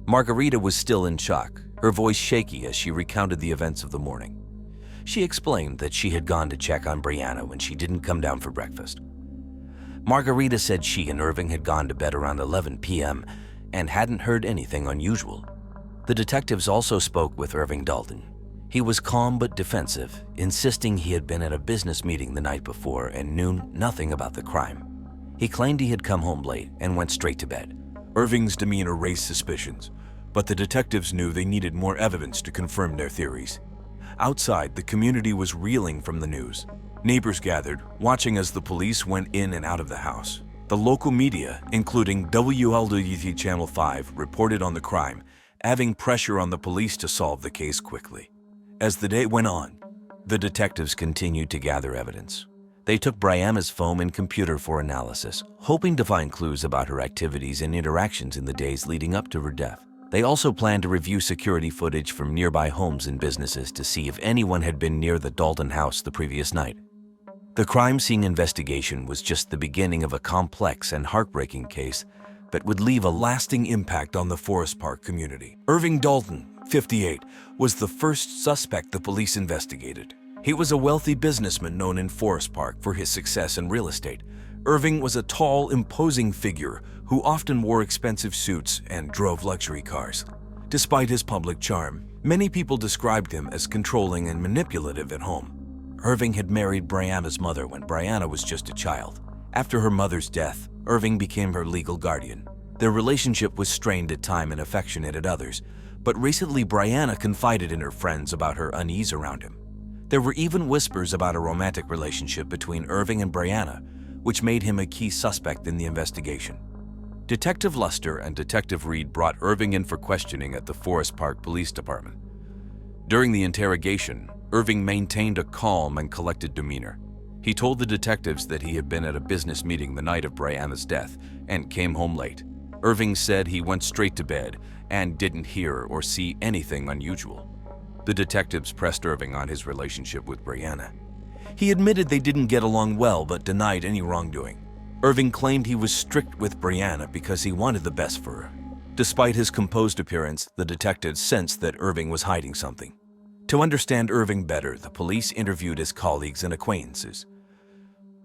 Speaker 1: Margarita was still in shock, her voice shaky as she recounted the events of the morning. She explained that she had gone to check on Brianna when she didn't come down for breakfast. Margarita said she and Irving had gone to bed around 11 p.m. and hadn't heard anything unusual. The detectives also spoke with Irving Dalton. He was calm but defensive, insisting he had been at a business meeting the night before and knew nothing about the crime. He claimed he had come home late and went straight to bed. Irving's demeanor raised suspicions, but the detectives knew they needed more evidence to confirm their theories. Outside, the community was reeling from the news. Neighbors gathered, watching as the police went in and out of the house. The local media, including WLWT Channel 5, reported on the crime, adding pressure on the police to solve the case quickly. As the day went on, the detectives continued to gather evidence. They took Brianna's phone and computer for analysis, hoping to find clues about her activities and interactions in the days leading up to her death. They also planned to review security footage from nearby homes and businesses to see if anyone had been near the Dalton house the previous night. The crime scene investigation was just the beginning of a complex and heartbreaking case that would leave a lasting impact on the Forest Park community. Irving Dalton, 58, was the first suspect the police investigated. He was a wealthy businessman known in Forest Park for his success in real estate. Irving was a tall, imposing figure who often wore expensive suits and drove luxury cars. Despite his public charm, many people described him as controlling and manipulative at home. Irving had married Brianna's mother when Brianna was just a child. After her mother's death, Irving became her legal guardian. Their relationship was strained at times and affectionate at others, but recently Brianna confided in her friends about her unease around him. There were even whispers about a romantic relationship between Irving and Brianna, which made him a key suspect in the investigation. Detective Luster and Detective Reed brought Irving in for questioning at the Forest Park Police Department. During the interrogation, Irving maintained a calm and collected demeanor. He told the detectives that he had been at a business meeting the night of Brianna's death and came home late. Irving said he went straight to bed and didn't hear or see anything unusual. The detectives pressed Irving on his relationship with Brianna. He admitted they didn't get along well but denied any wrongdoing. Irving claimed he was strict with Brianna because he wanted the best for her. Despite his composed appearance, the detectives sensed that Irving was hiding something. To understand Irving better, the police interviewed his colleagues and acquaintances.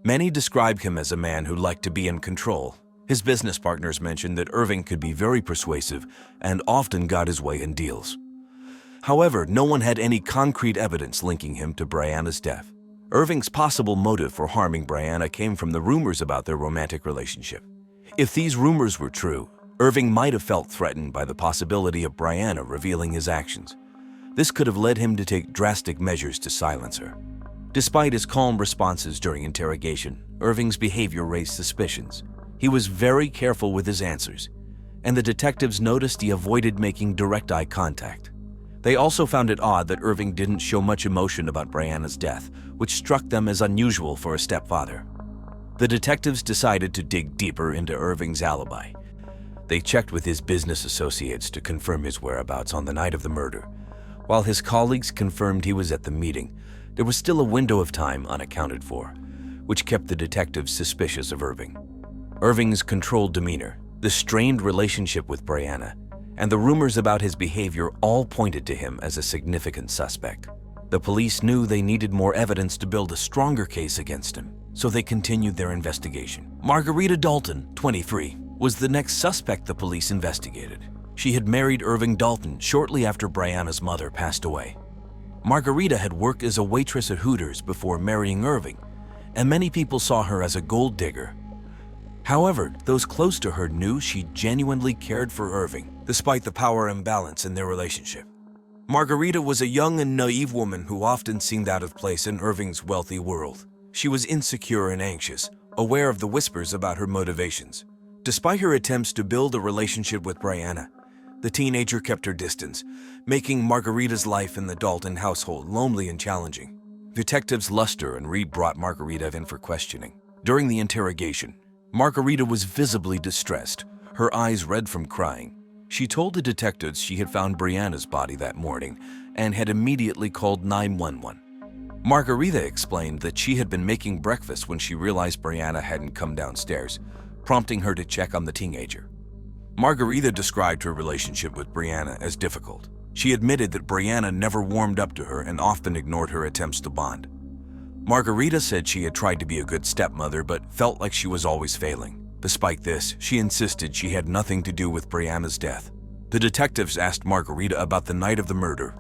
Speaker 1: Many described him as a man who liked to be in control. His business partners mentioned that Irving could be very persuasive and often got his way in deals. However, no one had any concrete evidence linking him to Brianna's death. Irving's possible motive for harming Brianna came from the rumors about their romantic relationship. If these rumors were true, Irving might have felt threatened by the possibility of Brianna revealing his actions. This could have led him to take drastic measures to silence her. Despite his calm responses during interrogation, Irving's behavior raised suspicions. He was very careful with his answers, and the detectives noticed he avoided making direct eye contact. They also found it odd that Irving didn't show much emotion about Brianna's death, which struck them as unusual for a stepfather. The detectives decided to dig deeper into Irving's alibi. They checked with his business associates to confirm his whereabouts on the night of the murder. While his colleagues confirmed he was at the meeting, there was still a window of time unaccounted for, which kept the detectives suspicious of Irving. Irving's controlled demeanor, the strained relationship with Brianna, and the rumors about his behavior all pointed to him as a significant suspect. The police knew they needed more evidence to build a stronger case against him, so they continued their investigation. Margarita Dalton, 23, was the next suspect the police investigated. She had married Irving Dalton shortly after Brianna's mother passed away. Margarita had worked as a waitress at Hooters before marrying Irving, and many people saw her as a gold digger. However, those close to her knew she genuinely cared for Irving, despite the power imbalance in their relationship. Margarita was a young and naive woman who often seemed out of place in Irving's wealthy world. She was insecure and anxious, aware of the whispers about her motivations. Despite her attempts to build a relationship with Brianna, the teenager kept her distance, making Margarita's life in the Dalton household lonely and challenging. Detectives Luster and Reed brought Margarita in for questioning. During the interrogation, Margarita was visibly distressed, her eyes red from crying. She told the detectives she had found Brianna's body that morning and had immediately called 911. Margarita explained that she had been making breakfast when she realized Brianna hadn't come downstairs, prompting her to check on the teenager. Margarita described her relationship with Brianna as difficult. She admitted that Brianna never warmed up to her and often ignored her attempts to bond. Margarita said she had tried to be a good stepmother but felt like she was always failing. Despite this, she insisted she had nothing to do with Brianna's death. The detectives asked Margarita about the night of the murder.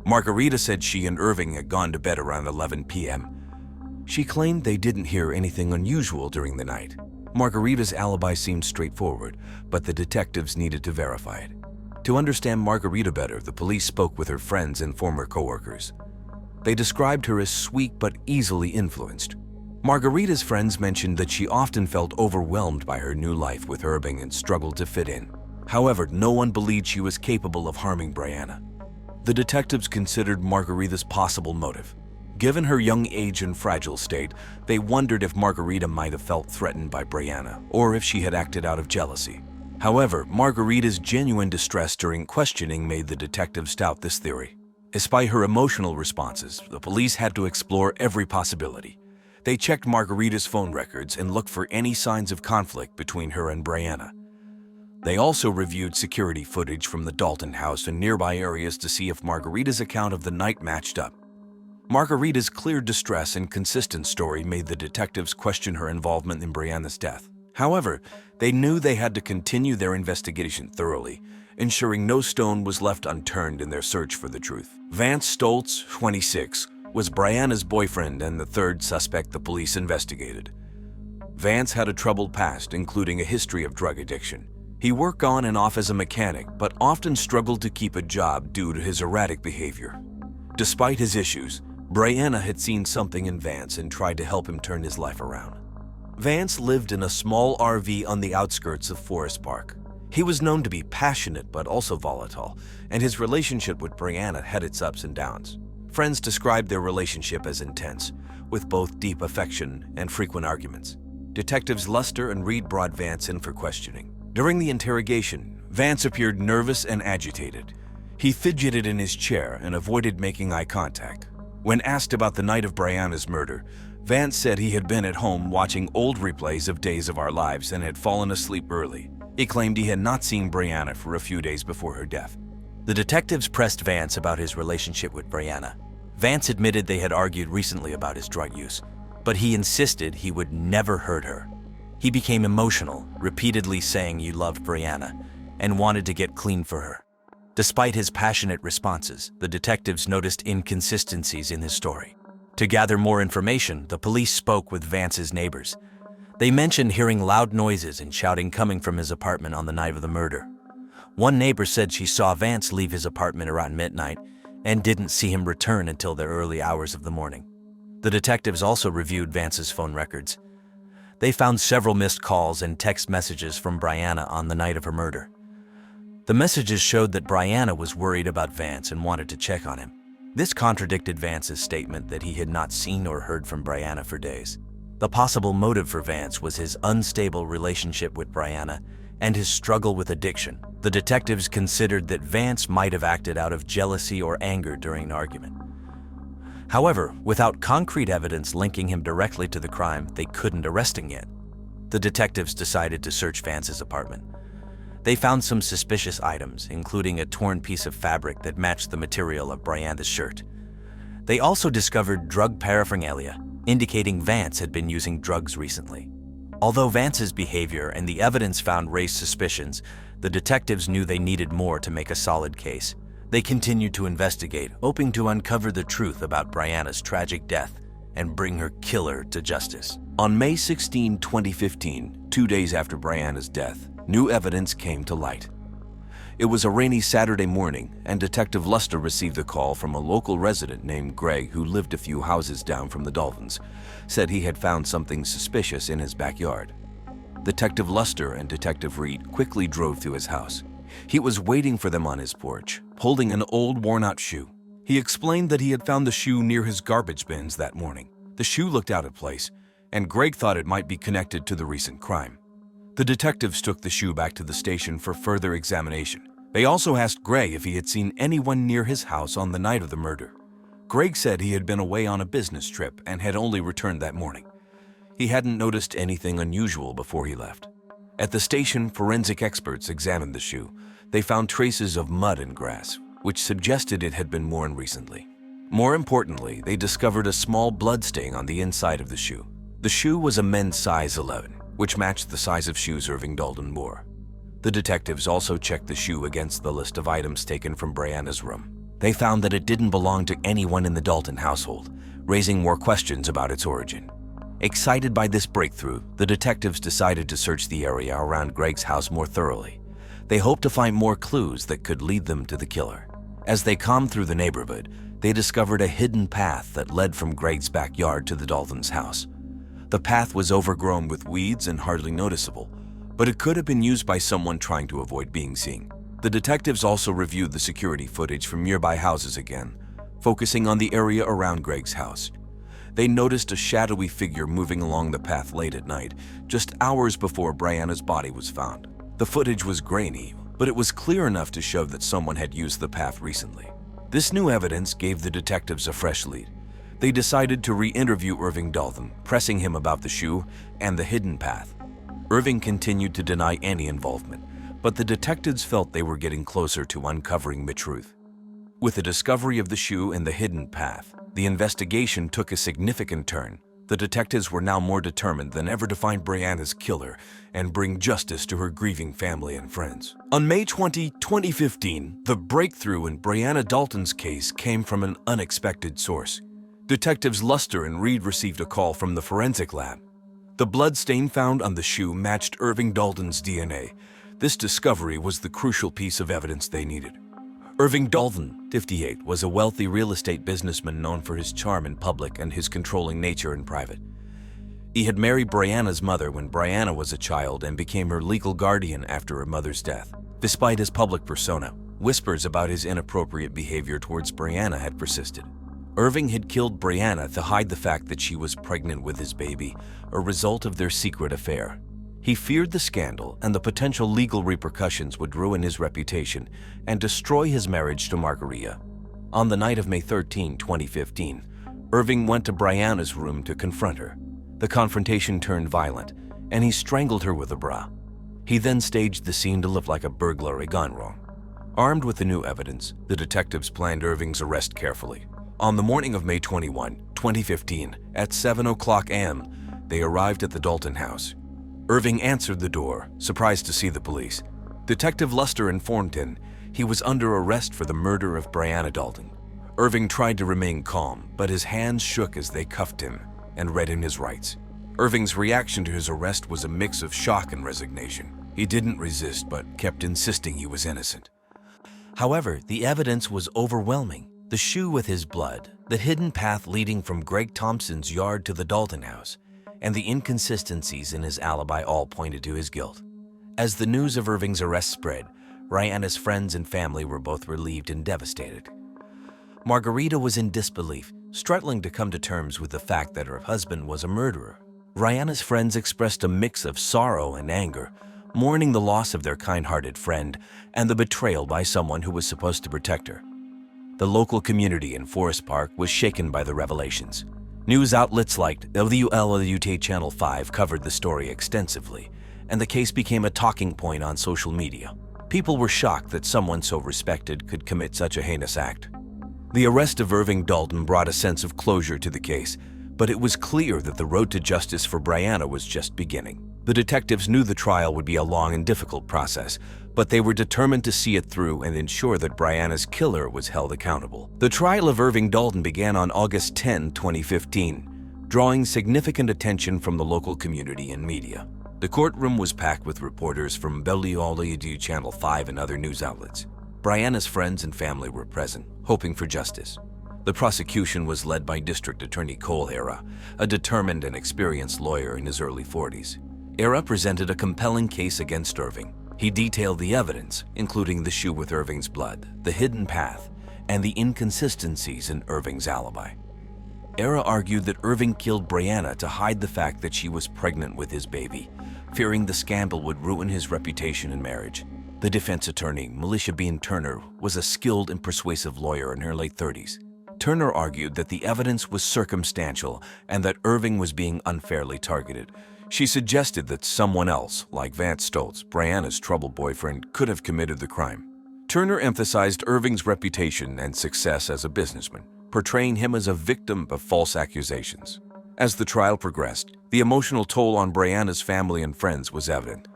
Speaker 1: Margarita said she and Irving had gone to bed around 11 p.m. She claimed they didn't hear anything unusual during the night. Margarita's alibi seemed straightforward, but the detectives needed to verify it. To understand Margarita better, the police spoke with her friends and former coworkers. They described her as sweet but easily influenced. Margarita's friends mentioned that she often felt overwhelmed by her new life with Irving and struggled to fit in. However, no one believed she was capable of harming Brianna. The detectives considered Margarita's possible motive. Given her young age and fragile state, they wondered if Margarita might have felt threatened by Brianna or if she had acted out of jealousy. However, Margarita's genuine distress during questioning made the detectives doubt this theory. Despite her emotional responses, the police had to explore every possibility. They checked Margarita's phone records and looked for any signs of conflict between her and Brianna. They also reviewed security footage from the Dalton house and nearby areas to see if Margarita's account of the night matched up. Margarita's clear distress and consistent story made the detectives question her involvement in Brianna's death. However, they knew they had to continue their investigation thoroughly, ensuring no stone was left unturned in their search for the truth. Vance Stoltz, 26, was Brianna's boyfriend and the third suspect the police investigated. Vance had a troubled past, including a history of drug addiction. He worked on and off as a mechanic, but often struggled to keep a job due to his erratic behavior. Despite his issues, Brianna had seen something in Vance and tried to help him turn his life around. Vance lived in a small RV on the outskirts of Forest Park. He was known to be passionate but also volatile, and his relationship with Brianna had its ups and downs. Friends described their relationship as intense, with both deep affection and frequent arguments. Detectives Luster and Reed brought Vance in for questioning. During the interrogation, Vance appeared nervous and agitated. He fidgeted in his chair and avoided making eye contact. When asked about the night of Brianna's murder, Vance said he had been at home watching old replays of Days of Our Lives and had fallen asleep early. He claimed he had not seen Brianna for a few days before her death.
Speaker 2: The detectives pressed Vance about his relationship with Brianna. Vance admitted they had argued recently about his drug use, but he insisted he would never hurt her. He became emotional, repeatedly saying he loved Brianna and wanted to get clean for her. Despite his passionate responses, the detectives noticed inconsistencies in his story. To gather more information, the police spoke with Vance's neighbors. They mentioned hearing loud noises and shouting coming from his apartment on the night of the murder. One neighbor said she saw Vance leave his apartment around midnight and didn't see him return until the early hours of the morning. The detectives also reviewed Vance's phone records. They found several missed calls and text messages from Brianna on the night of her murder. The messages showed that Brianna was worried about Vance and wanted to check on him. This contradicted Vance's statement that he had not seen or heard from Brianna for days. The possible motive for Vance was his unstable relationship with Brianna and his struggle with addiction. The detectives considered that Vance might have acted out of jealousy or anger during an argument. However, without concrete evidence linking him directly to the crime, they couldn't arrest him yet. The detectives decided to search Vance's apartment. They found some suspicious items, including a torn piece of fabric that matched the material of Brianna's shirt. They also discovered drug paraphernalia, indicating Vance had been using drugs recently. Although Vance's behavior and the evidence found raised suspicions, the detectives knew they needed more to make a solid case. They continued to investigate, hoping to uncover the truth about Brianna's tragic death and bring her killer to justice.
Speaker 1: On May 16, 2015, 2 days after Brianna's death, new evidence came to light. It was a rainy Saturday morning, and Detective Luster received a call from a local resident named Greg who lived a few houses down from the Dolphins, said he had found something suspicious in his backyard. Detective Luster and Detective Reed quickly drove to his house. He was waiting for them on his porch, holding an old worn-out shoe. He explained that he had found the shoe near his garbage bins that morning. The shoe looked out of place, and Greg thought it might be connected to the recent crime. The detectives took the shoe back to the station for further examination. They also asked Greg if he had seen anyone near his house on the night of the murder. Greg said he had been away on a business trip and had only returned that morning. He hadn't noticed anything unusual before he left. At the station, forensic experts examined the shoe. They found traces of mud and grass, which suggested it had been worn recently. More importantly, they discovered a small blood stain on the inside of the shoe. The shoe was a men's size 11, which matched the size of shoes Irving Dalton wore. The detectives also checked the shoe against the list of items taken from Brianna's room. They found that it didn't belong to anyone in the Dalton household, raising more questions about its origin. Excited by this breakthrough, the detectives decided to search the area around Greg's house more thoroughly. They hoped to find more clues that could lead them to the killer. As they combed through the neighborhood, they discovered a hidden path that led from Greg's backyard to the Daltons' house. The path was overgrown with weeds and hardly noticeable, but it could have been used by someone trying to avoid being seen. The detectives also reviewed the security footage from nearby houses again, focusing on the area around Greg's house. They noticed a shadowy figure moving along the path late at night, just hours before Brianna's body was found. The footage was grainy, but it was clear enough to show that someone had used the path recently. This new evidence gave the detectives a fresh lead. They decided to re-interview Irving Dalton, pressing him about the shoe and the hidden path. Irving continued to deny any involvement, but the detectives felt they were getting closer to uncovering the truth. With the discovery of the shoe and the hidden path, the investigation took a significant turn. The detectives were now more determined than ever to find Brianna's killer and bring justice to her grieving family and friends. On May 20, 2015, the breakthrough in Brianna Dalton's case came from an unexpected source. Detectives Luster and Reed received a call from the forensic lab. The blood stain found on the shoe matched Irving Dalton's DNA. This discovery was the crucial piece of evidence they needed. Irving Dalton, 58, was a wealthy real estate businessman known for his charm in public and his controlling nature in private. He had married Brianna's mother when Brianna was a child and became her legal guardian after her mother's death. Despite his public persona, whispers about his inappropriate behavior towards Brianna had persisted. Irving had killed Brianna to hide the fact that she was pregnant with his baby, a result of their secret affair. He feared the scandal and the potential legal repercussions would ruin his reputation and destroy his marriage to Margarita. On the night of May 13, 2015, Irving went to Brianna's room to confront her. The confrontation turned violent, and he strangled her with a bra. He then staged the scene to look like a burglary gone wrong. Armed with the new evidence, the detectives planned Irving's arrest carefully. On the morning of May 21, 2015, at 7:00 a.m., they arrived at the Dalton house. Irving answered the door, surprised to see the police. Detective Luster informed him he was under arrest for the murder of Brianna Dalton. Irving tried to remain calm, but his hands shook as they cuffed him and read him his rights. Irving's reaction to his arrest was a mix of shock and resignation. He didn't resist, but kept insisting he was innocent. However, the evidence was overwhelming. The shoe with his blood, the hidden path leading from Greg Thompson's yard to the Dalton house, and the inconsistencies in his alibi all pointed to his guilt. As the news of Irving's arrest spread, Brianna's friends and family were both relieved and devastated. Margarita was in disbelief, struggling to come to terms with the fact that her husband was a murderer. Brianna's friends expressed a mix of sorrow and anger, mourning the loss of their kind-hearted friend and the betrayal by someone who was supposed to protect her. The local community in Forest Park was shaken by the revelations. News outlets like WLWT Channel 5 covered the story extensively, and the case became a talking point on social media. People were shocked that someone so respected could commit such a heinous act. The arrest of Irving Dalton brought a sense of closure to the case, but it was clear that the road to justice for Brianna was just beginning. The detectives knew the trial would be a long and difficult process, but they were determined to see it through and ensure that Brianna's killer was held accountable. The trial of Irving Dalton began on August 10, 2015, drawing significant attention from the local community and media. The courtroom was packed with reporters from WLWT Channel 5 and other news outlets. Brianna's friends and family were present, hoping for justice. The prosecution was led by District Attorney Cole Era, a determined and experienced lawyer in his early 40s. Era presented a compelling case against Irving. He detailed the evidence, including the shoe with Irving's blood, the hidden path, and the inconsistencies in Irving's alibi. Era argued that Irving killed Brianna to hide the fact that she was pregnant with his baby, fearing the scandal would ruin his reputation and marriage. The defense attorney, Militia Bean Turner, was a skilled and persuasive lawyer in her late 30s. Turner argued that the evidence was circumstantial and that Irving was being unfairly targeted. She suggested that someone else, like Vance Stoltz, Brianna's troubled boyfriend, could have committed the crime. Turner emphasized Irving's reputation and success as a businessman, portraying him as a victim of false accusations. As the trial progressed, the emotional toll on Brianna's family and friends was evident.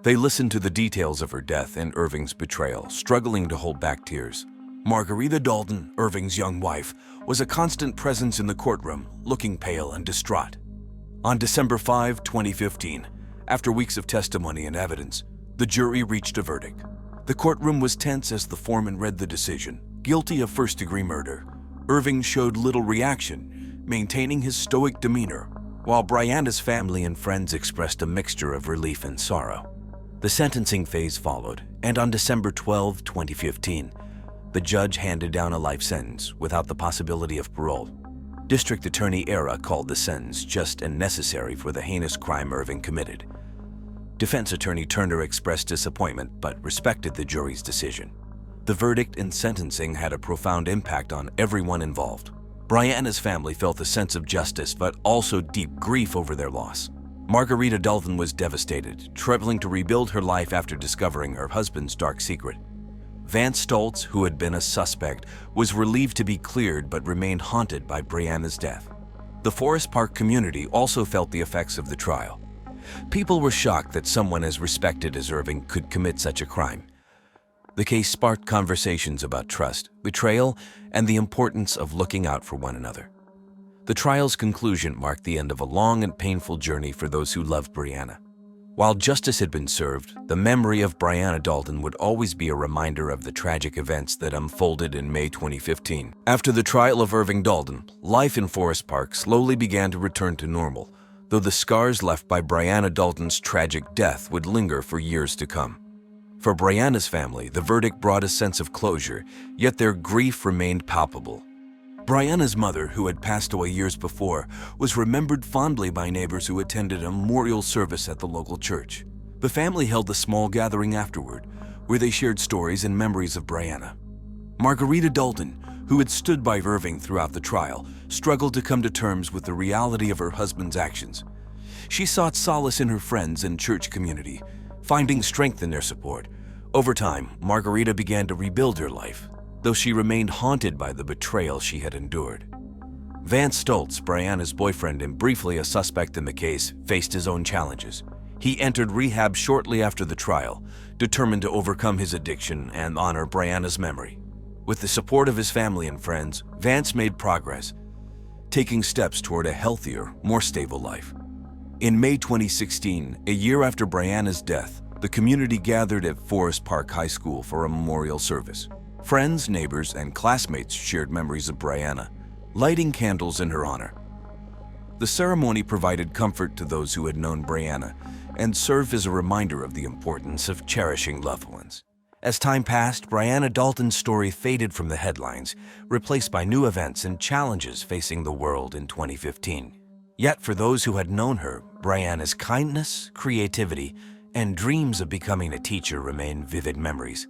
Speaker 1: They listened to the details of her death and Irving's betrayal, struggling to hold back tears. Margarita Dalton, Irving's young wife, was a constant presence in the courtroom, looking pale and distraught. On December 5, 2015, after weeks of testimony and evidence, the jury reached a verdict. The courtroom was tense as the foreman read the decision. Guilty of first-degree murder, Irving showed little reaction, maintaining his stoic demeanor, while Brianna's family and friends expressed a mixture of relief and sorrow. The sentencing phase followed, and on December 12, 2015, the judge handed down a life sentence without the possibility of parole. District Attorney Era called the sentence just and necessary for the heinous crime Irving committed. Defense Attorney Turner expressed disappointment but respected the jury's decision. The verdict and sentencing had a profound impact on everyone involved. Brianna's family felt a sense of justice but also deep grief over their loss. Margarita Dalton was devastated, struggling to rebuild her life after discovering her husband's dark secret. Vance Stoltz, who had been a suspect, was relieved to be cleared but remained haunted by Brianna's death. The Forest Park community also felt the effects of the trial. People were shocked that someone as respected as Irving could commit such a crime. The case sparked conversations about trust, betrayal, and the importance of looking out for one another. The trial's conclusion marked the end of a long and painful journey for those who loved Brianna. While justice had been served, the memory of Brianna Dalton would always be a reminder of the tragic events that unfolded in May 2015. After the trial of Irving Dalton, life in Forest Park slowly began to return to normal, though the scars left by Brianna Dalton's tragic death would linger for years to come. For Brianna's family, the verdict brought a sense of closure, yet their grief remained palpable. Brianna's mother, who had passed away years before, was remembered fondly by neighbors who attended a memorial service at the local church. The family held a small gathering afterward, where they shared stories and memories of Brianna. Margarita Dalton, who had stood by Irving throughout the trial, struggled to come to terms with the reality of her husband's actions. She sought solace in her friends and church community, finding strength in their support. Over time, Margarita began to rebuild her life, though she remained haunted by the betrayal she had endured. Vance Stoltz, Brianna's boyfriend and briefly a suspect in the case, faced his own challenges. He entered rehab shortly after the trial, determined to overcome his addiction and honor Brianna's memory. With the support of his family and friends, Vance made progress, taking steps toward a healthier, more stable life. In May 2016, a year after Brianna's death, the community gathered at Forest Park High School for a memorial service. Friends, neighbors, and classmates shared memories of Brianna, lighting candles in her honor. The ceremony provided comfort to those who had known Brianna and served as a reminder of the importance of cherishing loved ones. As time passed, Brianna Dalton's story faded from the headlines, replaced by new events and challenges facing the world in 2015. Yet for those who had known her, Brianna's kindness, creativity, and dreams of becoming a teacher remain vivid memories,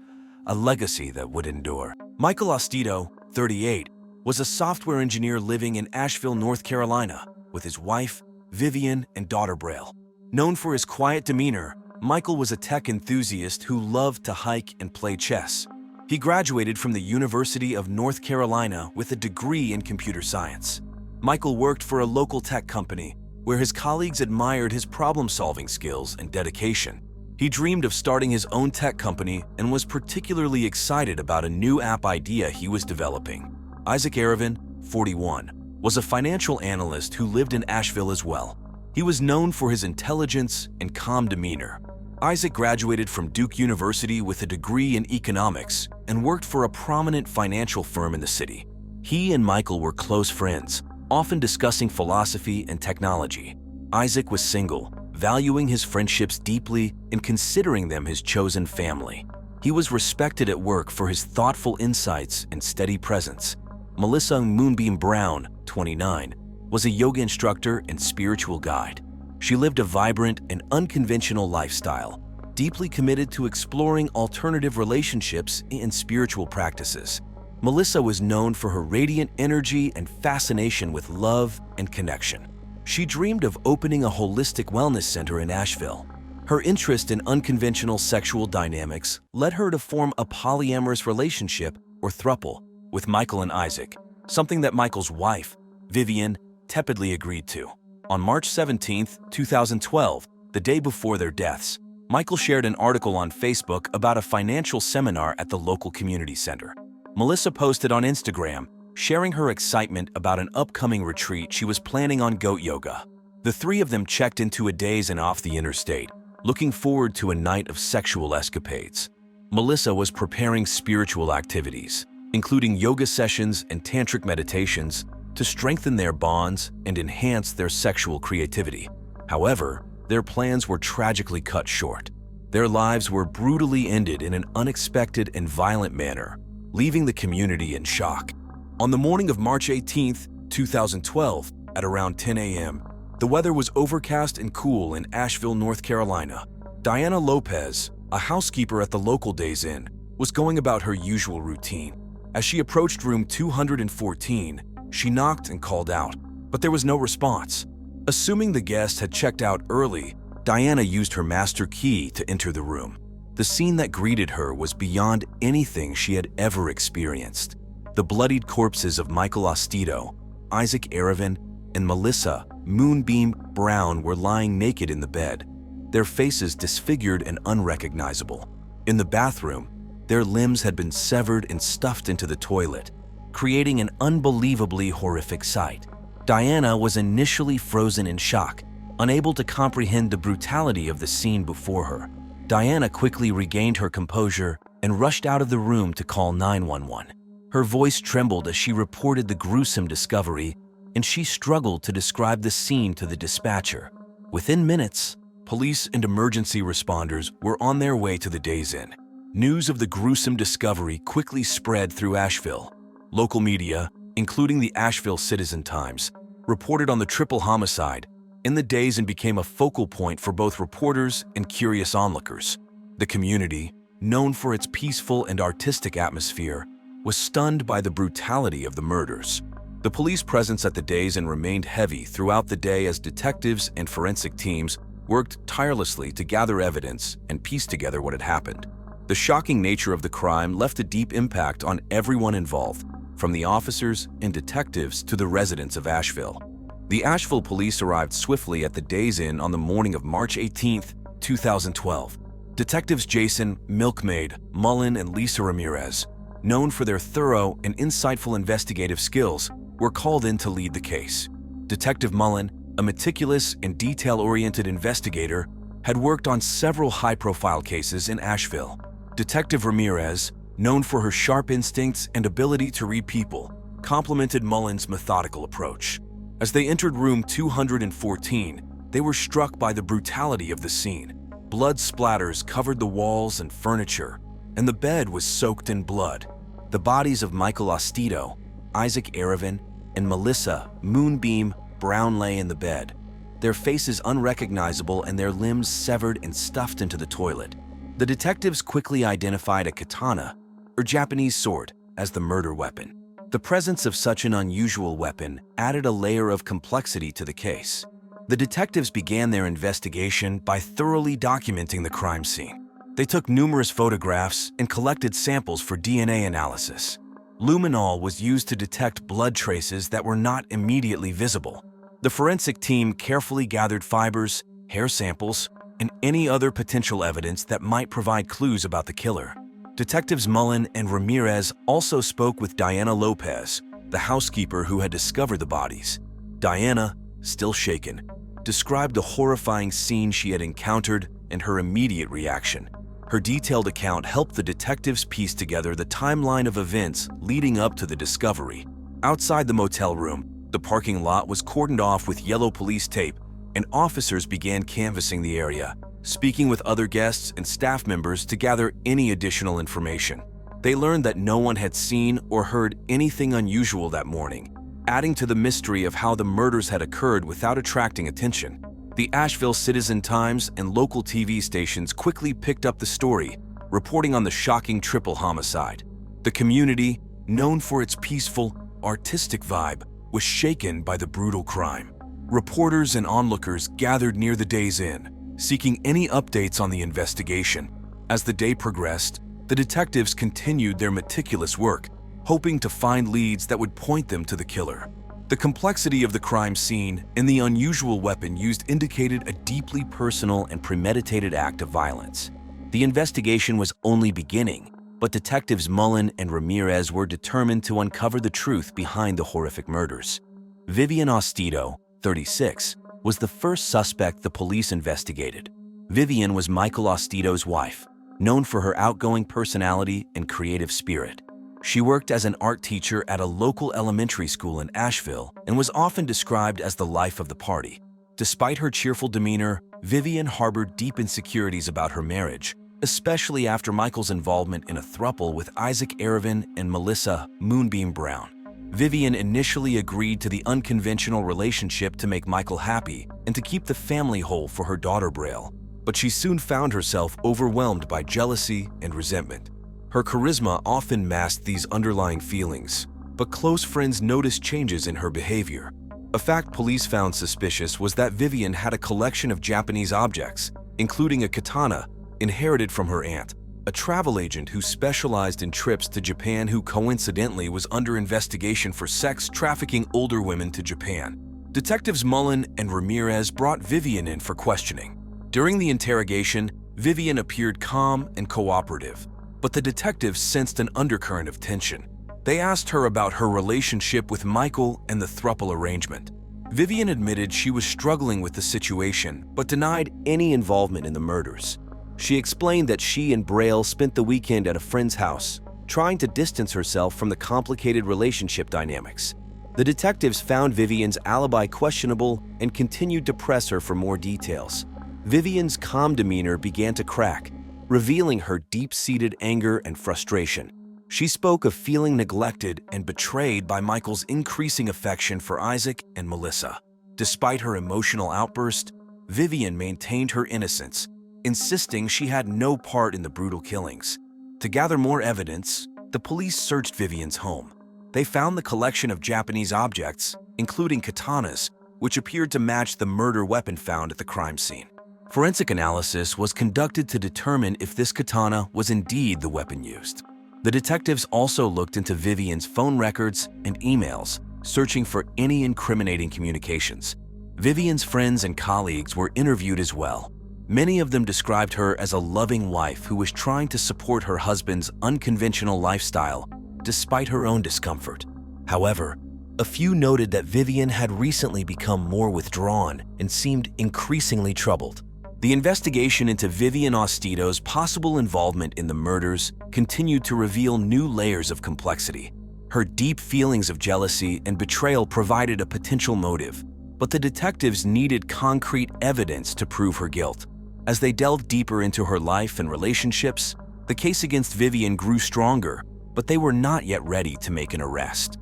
Speaker 1: a legacy that would endure. Michael Ostito, 38, was a software engineer living in Asheville, North Carolina, with his wife, Vivian, and daughter Braille. Known for his quiet demeanor, Michael was a tech enthusiast who loved to hike and play chess. He graduated from the University of North Carolina with a degree in computer science. Michael worked for a local tech company, where his colleagues admired his problem-solving skills and dedication. He dreamed of starting his own tech company and was particularly excited about a new app idea he was developing. Isaac Arevin, 41, was a financial analyst who lived in Asheville as well. He was known for his intelligence and calm demeanor. Isaac graduated from Duke University with a degree in economics and worked for a prominent financial firm in the city. He and Michael were close friends, often discussing philosophy and technology. Isaac was single, valuing his friendships deeply and considering them his chosen family. He was respected at work for his thoughtful insights and steady presence. Melissa Moonbeam Brown, 29, was a yoga instructor and spiritual guide. She lived a vibrant and unconventional lifestyle, deeply committed to exploring alternative relationships and spiritual practices. Melissa was known for her radiant energy and fascination with love and connection. She dreamed of opening a holistic wellness center in Asheville. Her interest in unconventional sexual dynamics led her to form a polyamorous relationship, or throuple, with Michael and Isaac, something that Michael's wife, Vivian, tepidly agreed to. On March 17, 2012, the day before their deaths, Michael shared an article on Facebook about a financial seminar at the local community center. Melissa posted on Instagram, sharing her excitement about an upcoming retreat she was planning on goat yoga. The three of them checked into a Days Inn off the interstate, looking forward to a night of sexual escapades. Melissa was preparing spiritual activities, including yoga sessions and tantric meditations, to strengthen their bonds and enhance their sexual creativity. However, their plans were tragically cut short. Their lives were brutally ended in an unexpected and violent manner, leaving the community in shock. On the morning of March 18, 2012, at around 10 a.m., the weather was overcast and cool in Asheville, North Carolina. Diana Lopez, a housekeeper at the local Days Inn, was going about her usual routine. As she approached room 214, she knocked and called out, but there was no response. Assuming the guest had checked out early, Diana used her master key to enter the room. The scene that greeted her was beyond anything she had ever experienced. The bloodied corpses of Michael Ostito, Isaac Aravan, and Melissa Moonbeam Brown were lying naked in the bed, their faces disfigured and unrecognizable. In the bathroom, their limbs had been severed and stuffed into the toilet, creating an unbelievably horrific sight. Diana was initially frozen in shock, unable to comprehend the brutality of the scene before her. Diana quickly regained her composure and rushed out of the room to call 911. Her voice trembled as she reported the gruesome discovery, and she struggled to describe the scene to the dispatcher. Within minutes, police and emergency responders were on their way to the Days Inn. News of the gruesome discovery quickly spread through Asheville. Local media, including the Asheville Citizen-Times, reported on the triple homicide in the Days Inn became a focal point for both reporters and curious onlookers. The community, known for its peaceful and artistic atmosphere, was stunned by the brutality of the murders. The police presence at the Days Inn remained heavy throughout the day as detectives and forensic teams worked tirelessly to gather evidence and piece together what had happened. The shocking nature of the crime left a deep impact on everyone involved, from the officers and detectives to the residents of Asheville. The Asheville police arrived swiftly at the Days Inn on the morning of March 18, 2012. Detectives Jason Milkmaid Mullen and Lisa Ramirez, known for their thorough and insightful investigative skills, were called in to lead the case. Detective Mullen, a meticulous and detail-oriented investigator, had worked on several high-profile cases in Asheville. Detective Ramirez, known for her sharp instincts and ability to read people, complemented Mullen's methodical approach. As they entered room 214, they were struck by the brutality of the scene. Blood splatters covered the walls and furniture, and the bed was soaked in blood. The bodies of Michael Ostito, Isaac Aravan, and Melissa Moonbeam Brown lay in the bed, their faces unrecognizable and their limbs severed and stuffed into the toilet. The detectives quickly identified a katana, or Japanese sword, as the murder weapon. The presence of such an unusual weapon added a layer of complexity to the case. The detectives began their investigation by thoroughly documenting the crime scene. They took numerous photographs and collected samples for DNA analysis. Luminol was used to detect blood traces that were not immediately visible. The forensic team carefully gathered fibers, hair samples, and any other potential evidence that might provide clues about the killer. Detectives Mullen and Ramirez also spoke with Diana Lopez, the housekeeper who had discovered the bodies. Diana, still shaken, described the horrifying scene she had encountered and her immediate reaction. Her detailed account helped the detectives piece together the timeline of events leading up to the discovery. Outside the motel room, the parking lot was cordoned off with yellow police tape, and officers began canvassing the area, speaking with other guests and staff members to gather any additional information. They learned that no one had seen or heard anything unusual that morning, adding to the mystery of how the murders had occurred without attracting attention. The Asheville Citizen-Times and local TV stations quickly picked up the story, reporting on the shocking triple homicide. The community, known for its peaceful, artistic vibe, was shaken by the brutal crime. Reporters and onlookers gathered near the day's inn, seeking any updates on the investigation. As the day progressed, the detectives continued their meticulous work, hoping to find leads that would point them to the killer. The complexity of the crime scene and the unusual weapon used indicated a deeply personal and premeditated act of violence. The investigation was only beginning, but detectives Mullen and Ramirez were determined to uncover the truth behind the horrific murders. Vivian Ostito, 36, was the first suspect the police investigated. Vivian was Michael Ostito's wife, known for her outgoing personality and creative spirit. She worked as an art teacher at a local elementary school in Asheville and was often described as the life of the party. Despite her cheerful demeanor, Vivian harbored deep insecurities about her marriage, especially after Michael's involvement in a throuple with Isaac Arevin and Melissa Moonbeam Brown. Vivian initially agreed to the unconventional relationship to make Michael happy and to keep the family whole for her daughter Braille, but she soon found herself overwhelmed by jealousy and resentment. Her charisma often masked these underlying feelings, but close friends noticed changes in her behavior. A fact police found suspicious was that Vivian had a collection of Japanese objects, including a katana, inherited from her aunt, a travel agent who specialized in trips to Japan who coincidentally was under investigation for sex trafficking older women to Japan. Detectives Mullen and Ramirez brought Vivian in for questioning. During the interrogation, Vivian appeared calm and cooperative, but the detectives sensed an undercurrent of tension. They asked her about her relationship with Michael and the throuple arrangement. Vivian admitted she was struggling with the situation, but denied any involvement in the murders. She explained that she and Braille spent the weekend at a friend's house, trying to distance herself from the complicated relationship dynamics. The detectives found Vivian's alibi questionable and continued to press her for more details. Vivian's calm demeanor began to crack, revealing her deep-seated anger and frustration. She spoke of feeling neglected and betrayed by Michael's increasing affection for Isaac and Melissa. Despite her emotional outburst, Vivian maintained her innocence, insisting she had no part in the brutal killings. To gather more evidence, the police searched Vivian's home. They found the collection of Japanese objects, including katanas, which appeared to match the murder weapon found at the crime scene. Forensic analysis was conducted to determine if this katana was indeed the weapon used. The detectives also looked into Vivian's phone records and emails, searching for any incriminating communications. Vivian's friends and colleagues were interviewed as well. Many of them described her as a loving wife who was trying to support her husband's unconventional lifestyle despite her own discomfort. However, a few noted that Vivian had recently become more withdrawn and seemed increasingly troubled. The investigation into Vivian Ostito's possible involvement in the murders continued to reveal new layers of complexity. Her deep feelings of jealousy and betrayal provided a potential motive, but the detectives needed concrete evidence to prove her guilt. As they delved deeper into her life and relationships, the case against Vivian grew stronger, but they were not yet ready to make an arrest.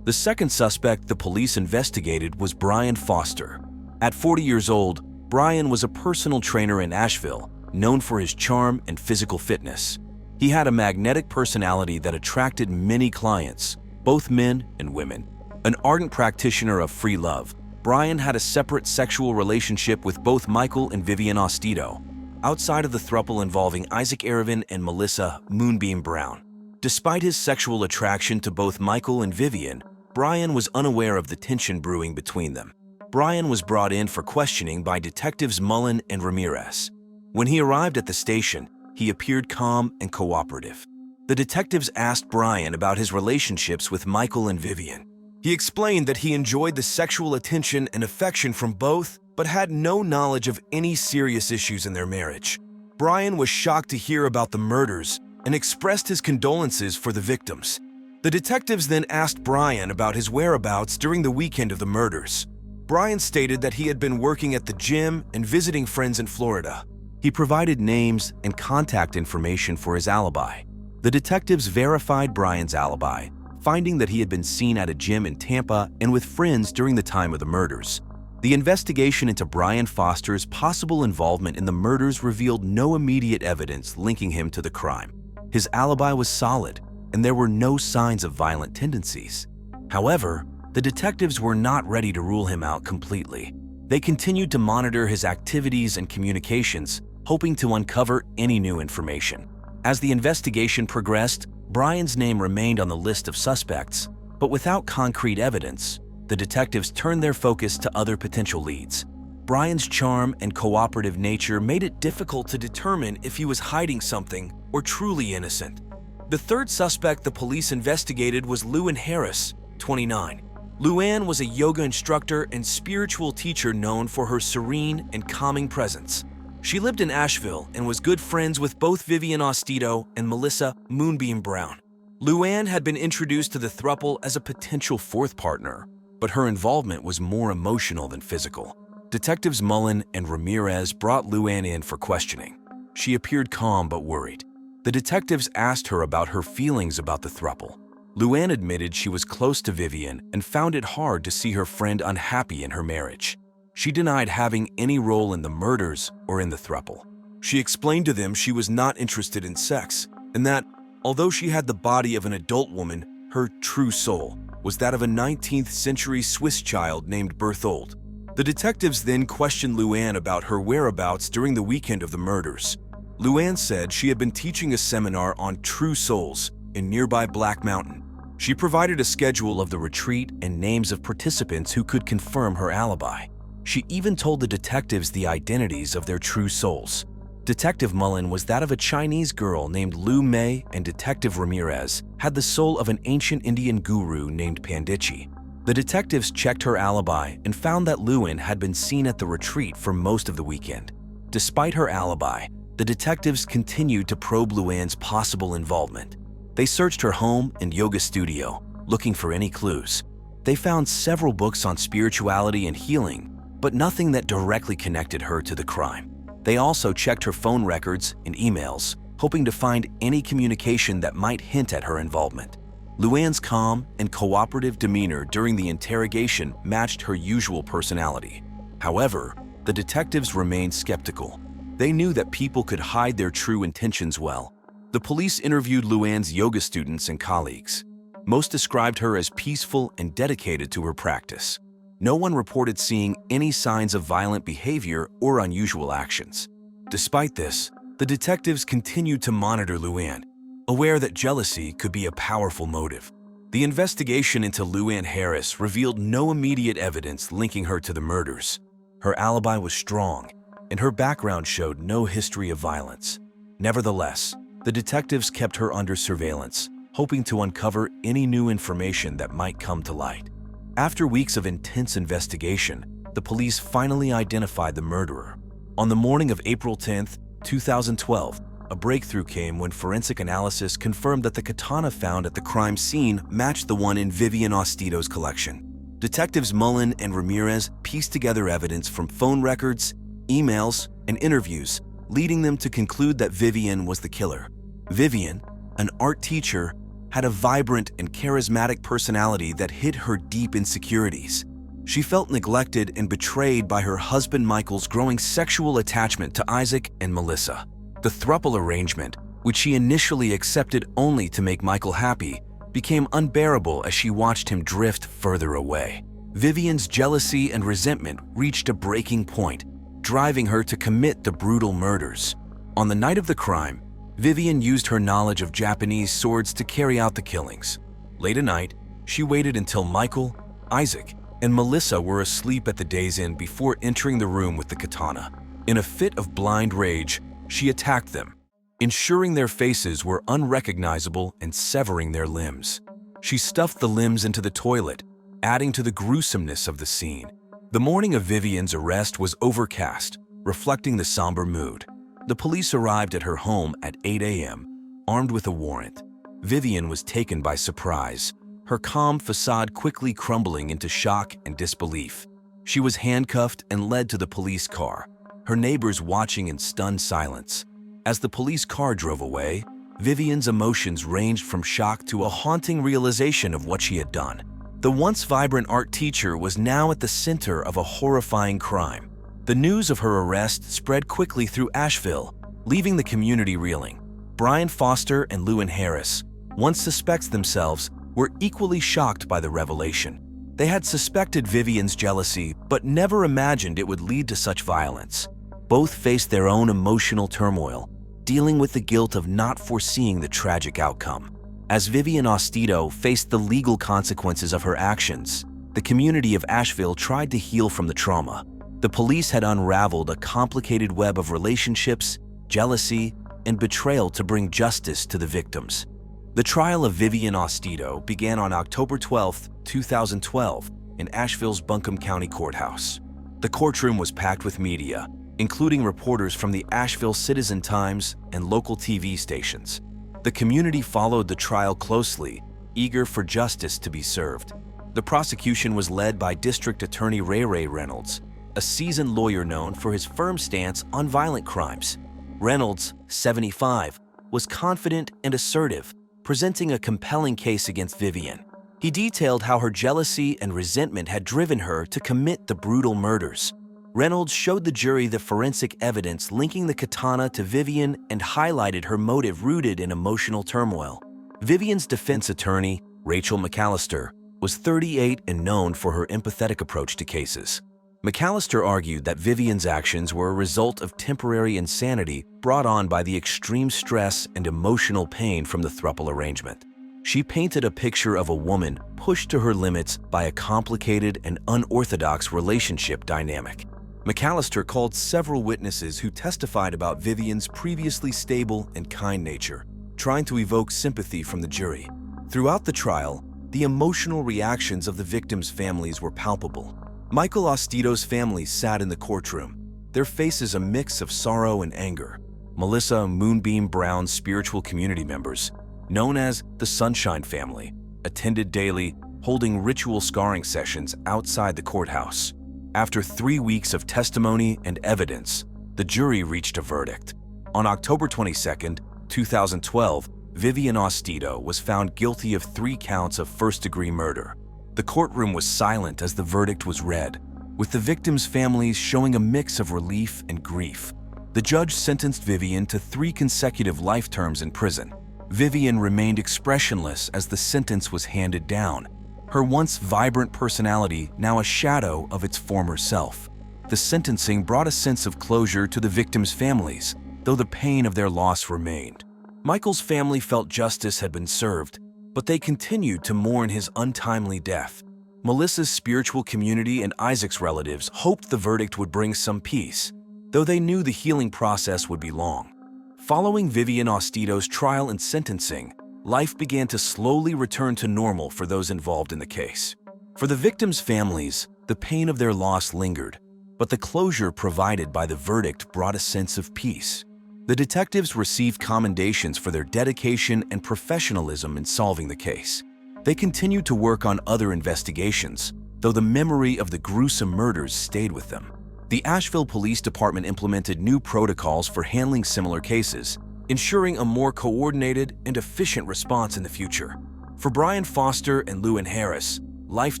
Speaker 1: The second suspect the police investigated was Brian Foster. At 40 years old, Brian was a personal trainer in Asheville, known for his charm and physical fitness. He had a magnetic personality that attracted many clients, both men and women. An ardent practitioner of free love, Brian had a separate sexual relationship with both Michael and Vivian Ostito, outside of the throuple involving Isaac Arevin and Melissa Moonbeam Brown. Despite his sexual attraction to both Michael and Vivian, Brian was unaware of the tension brewing between them. Brian was brought in for questioning by detectives Mullen and Ramirez. When he arrived at the station, he appeared calm and cooperative. The detectives asked Brian about his relationships with Michael and Vivian. He explained that he enjoyed the sexual attention and affection from both, but had no knowledge of any serious issues in their marriage. Brian was shocked to hear about the murders and expressed his condolences for the victims. The detectives then asked Brian about his whereabouts during the weekend of the murders. Brian stated that he had been working at the gym and visiting friends in Florida. He provided names and contact information for his alibi. The detectives verified Brian's alibi, finding that he had been seen at a gym in Tampa and with friends during the time of the murders. The investigation into Brian Foster's possible involvement in the murders revealed no immediate evidence linking him to the crime. His alibi was solid, and there were no signs of violent tendencies. However, the detectives were not ready to rule him out completely. They continued to monitor his activities and communications, hoping to uncover any new information. As the investigation progressed, Brian's name remained on the list of suspects, but without concrete evidence, the detectives turned their focus to other potential leads. Brian's charm and cooperative nature made it difficult to determine if he was hiding something or truly innocent. The third suspect the police investigated was Luann Harris, 29. Luann was a yoga instructor and spiritual teacher known for her serene and calming presence. She lived in Asheville and was good friends with both Vivian Ostito and Melissa Moonbeam Brown. Luann had been introduced to the throuple as a potential fourth partner, but her involvement was more emotional than physical. Detectives Mullen and Ramirez brought Luann in for questioning. She appeared calm but worried. The detectives asked her about her feelings about the throuple. Luann admitted she was close to Vivian and found it hard to see her friend unhappy in her marriage. She denied having any role in the murders or in the throuple. She explained to them she was not interested in sex, and that, although she had the body of an adult woman, her true soul was that of a 19th century Swiss child named Berthold. The detectives then questioned Luann about her whereabouts during the weekend of the murders. Luann said she had been teaching a seminar on true souls in nearby Black Mountain. She provided a schedule of the retreat and names of participants who could confirm her alibi. She even told the detectives the identities of their true souls. Detective Mullen was that of a Chinese girl named Lu Mei, and Detective Ramirez had the soul of an ancient Indian guru named Pandichi. The detectives checked her alibi and found that Luann had been seen at the retreat for most of the weekend. Despite her alibi, the detectives continued to probe Luann's possible involvement. They searched her home and yoga studio, looking for any clues. They found several books on spirituality and healing, but nothing that directly connected her to the crime. They also checked her phone records and emails, hoping to find any communication that might hint at her involvement. Luann's calm and cooperative demeanor during the interrogation matched her usual personality. However, the detectives remained skeptical. They knew that people could hide their true intentions well. The police interviewed Luann's yoga students and colleagues. Most described her as peaceful and dedicated to her practice. No one reported seeing any signs of violent behavior or unusual actions. Despite this, the detectives continued to monitor Luann, aware that jealousy could be a powerful motive. The investigation into Luann Harris revealed no immediate evidence linking her to the murders. Her alibi was strong, and her background showed no history of violence. Nevertheless, the detectives kept her under surveillance, hoping to uncover any new information that might come to light. After weeks of intense investigation, the police finally identified the murderer. On the morning of April 10, 2012, a breakthrough came when forensic analysis confirmed that the katana found at the crime scene matched the one in Vivian Ostito's collection. Detectives Mullen and Ramirez pieced together evidence from phone records, emails, and interviews, leading them to conclude that Vivian was the killer. Vivian, an art teacher, had a vibrant and charismatic personality that hid her deep insecurities. She felt neglected and betrayed by her husband Michael's growing sexual attachment to Isaac and Melissa. The throuple arrangement, which she initially accepted only to make Michael happy, became unbearable as she watched him drift further away. Vivian's jealousy and resentment reached a breaking point, driving her to commit the brutal murders. On the night of the crime, Vivian used her knowledge of Japanese swords to carry out the killings. Late at night, she waited until Michael, Isaac, and Melissa were asleep at the day's inn before entering the room with the katana. In a fit of blind rage, she attacked them, ensuring their faces were unrecognizable and severing their limbs. She stuffed the limbs into the toilet, adding to the gruesomeness of the scene. The morning of Vivian's arrest was overcast, reflecting the somber mood. The police arrived at her home at 8 a.m., armed with a warrant. Vivian was taken by surprise, her calm facade quickly crumbling into shock and disbelief. She was handcuffed and led to the police car, her neighbors watching in stunned silence. As the police car drove away, Vivian's emotions ranged from shock to a haunting realization of what she had done. The once vibrant art teacher was now at the center of a horrifying crime. The news of her arrest spread quickly through Asheville, leaving the community reeling. Brian Foster and Luann Harris, once suspects themselves, were equally shocked by the revelation. They had suspected Vivian's jealousy, but never imagined it would lead to such violence. Both faced their own emotional turmoil, dealing with the guilt of not foreseeing the tragic outcome. As Vivian Ostedo faced the legal consequences of her actions, the community of Asheville tried to heal from the trauma. The police had unraveled a complicated web of relationships, jealousy, and betrayal to bring justice to the victims. The trial of Vivian Ostedo began on October 12, 2012, in Asheville's Buncombe County Courthouse. The courtroom was packed with media, including reporters from the Asheville Citizen-Times and local TV stations. The community followed the trial closely, eager for justice to be served. The prosecution was led by District Attorney Ray Reynolds, a seasoned lawyer known for his firm stance on violent crimes. Reynolds, 75, was confident and assertive, presenting a compelling case against Vivian. He detailed how her jealousy and resentment had driven her to commit the brutal murders. Reynolds showed the jury the forensic evidence linking the katana to Vivian and highlighted her motive rooted in emotional turmoil. Vivian's defense attorney, Rachel McAllister, was 38 and known for her empathetic approach to cases. McAllister argued that Vivian's actions were a result of temporary insanity brought on by the extreme stress and emotional pain from the throuple arrangement. She painted a picture of a woman pushed to her limits by a complicated and unorthodox relationship dynamic. McAllister called several witnesses who testified about Vivian's previously stable and kind nature, trying to evoke sympathy from the jury. Throughout the trial, the emotional reactions of the victims' families were palpable. Michael Ostedo's family sat in the courtroom, their faces a mix of sorrow and anger. Melissa Moonbeam Brown's spiritual community members, known as the Sunshine Family, attended daily, holding ritual scarring sessions outside the courthouse. After 3 weeks of testimony and evidence, the jury reached a verdict. On October 22, 2012, Vivian Ostedo was found guilty of 3 counts of first-degree murder. The courtroom was silent as the verdict was read, with the victims' families showing a mix of relief and grief. The judge sentenced Vivian to 3 consecutive life terms in prison. Vivian remained expressionless as the sentence was handed down, her once vibrant personality now a shadow of its former self. The sentencing brought a sense of closure to the victims' families, though the pain of their loss remained. Michael's family felt justice had been served, but they continued to mourn his untimely death. Melissa's spiritual community and Isaac's relatives hoped the verdict would bring some peace, though they knew the healing process would be long. Following Vivian Ostedo's trial and sentencing, life began to slowly return to normal for those involved in the case. For the victims' families, the pain of their loss lingered, but the closure provided by the verdict brought a sense of peace. The detectives received commendations for their dedication and professionalism in solving the case. They continued to work on other investigations, though the memory of the gruesome murders stayed with them. The Asheville Police Department implemented new protocols for handling similar cases, ensuring a more coordinated and efficient response in the future. For Brian Foster and Lewin Harris, life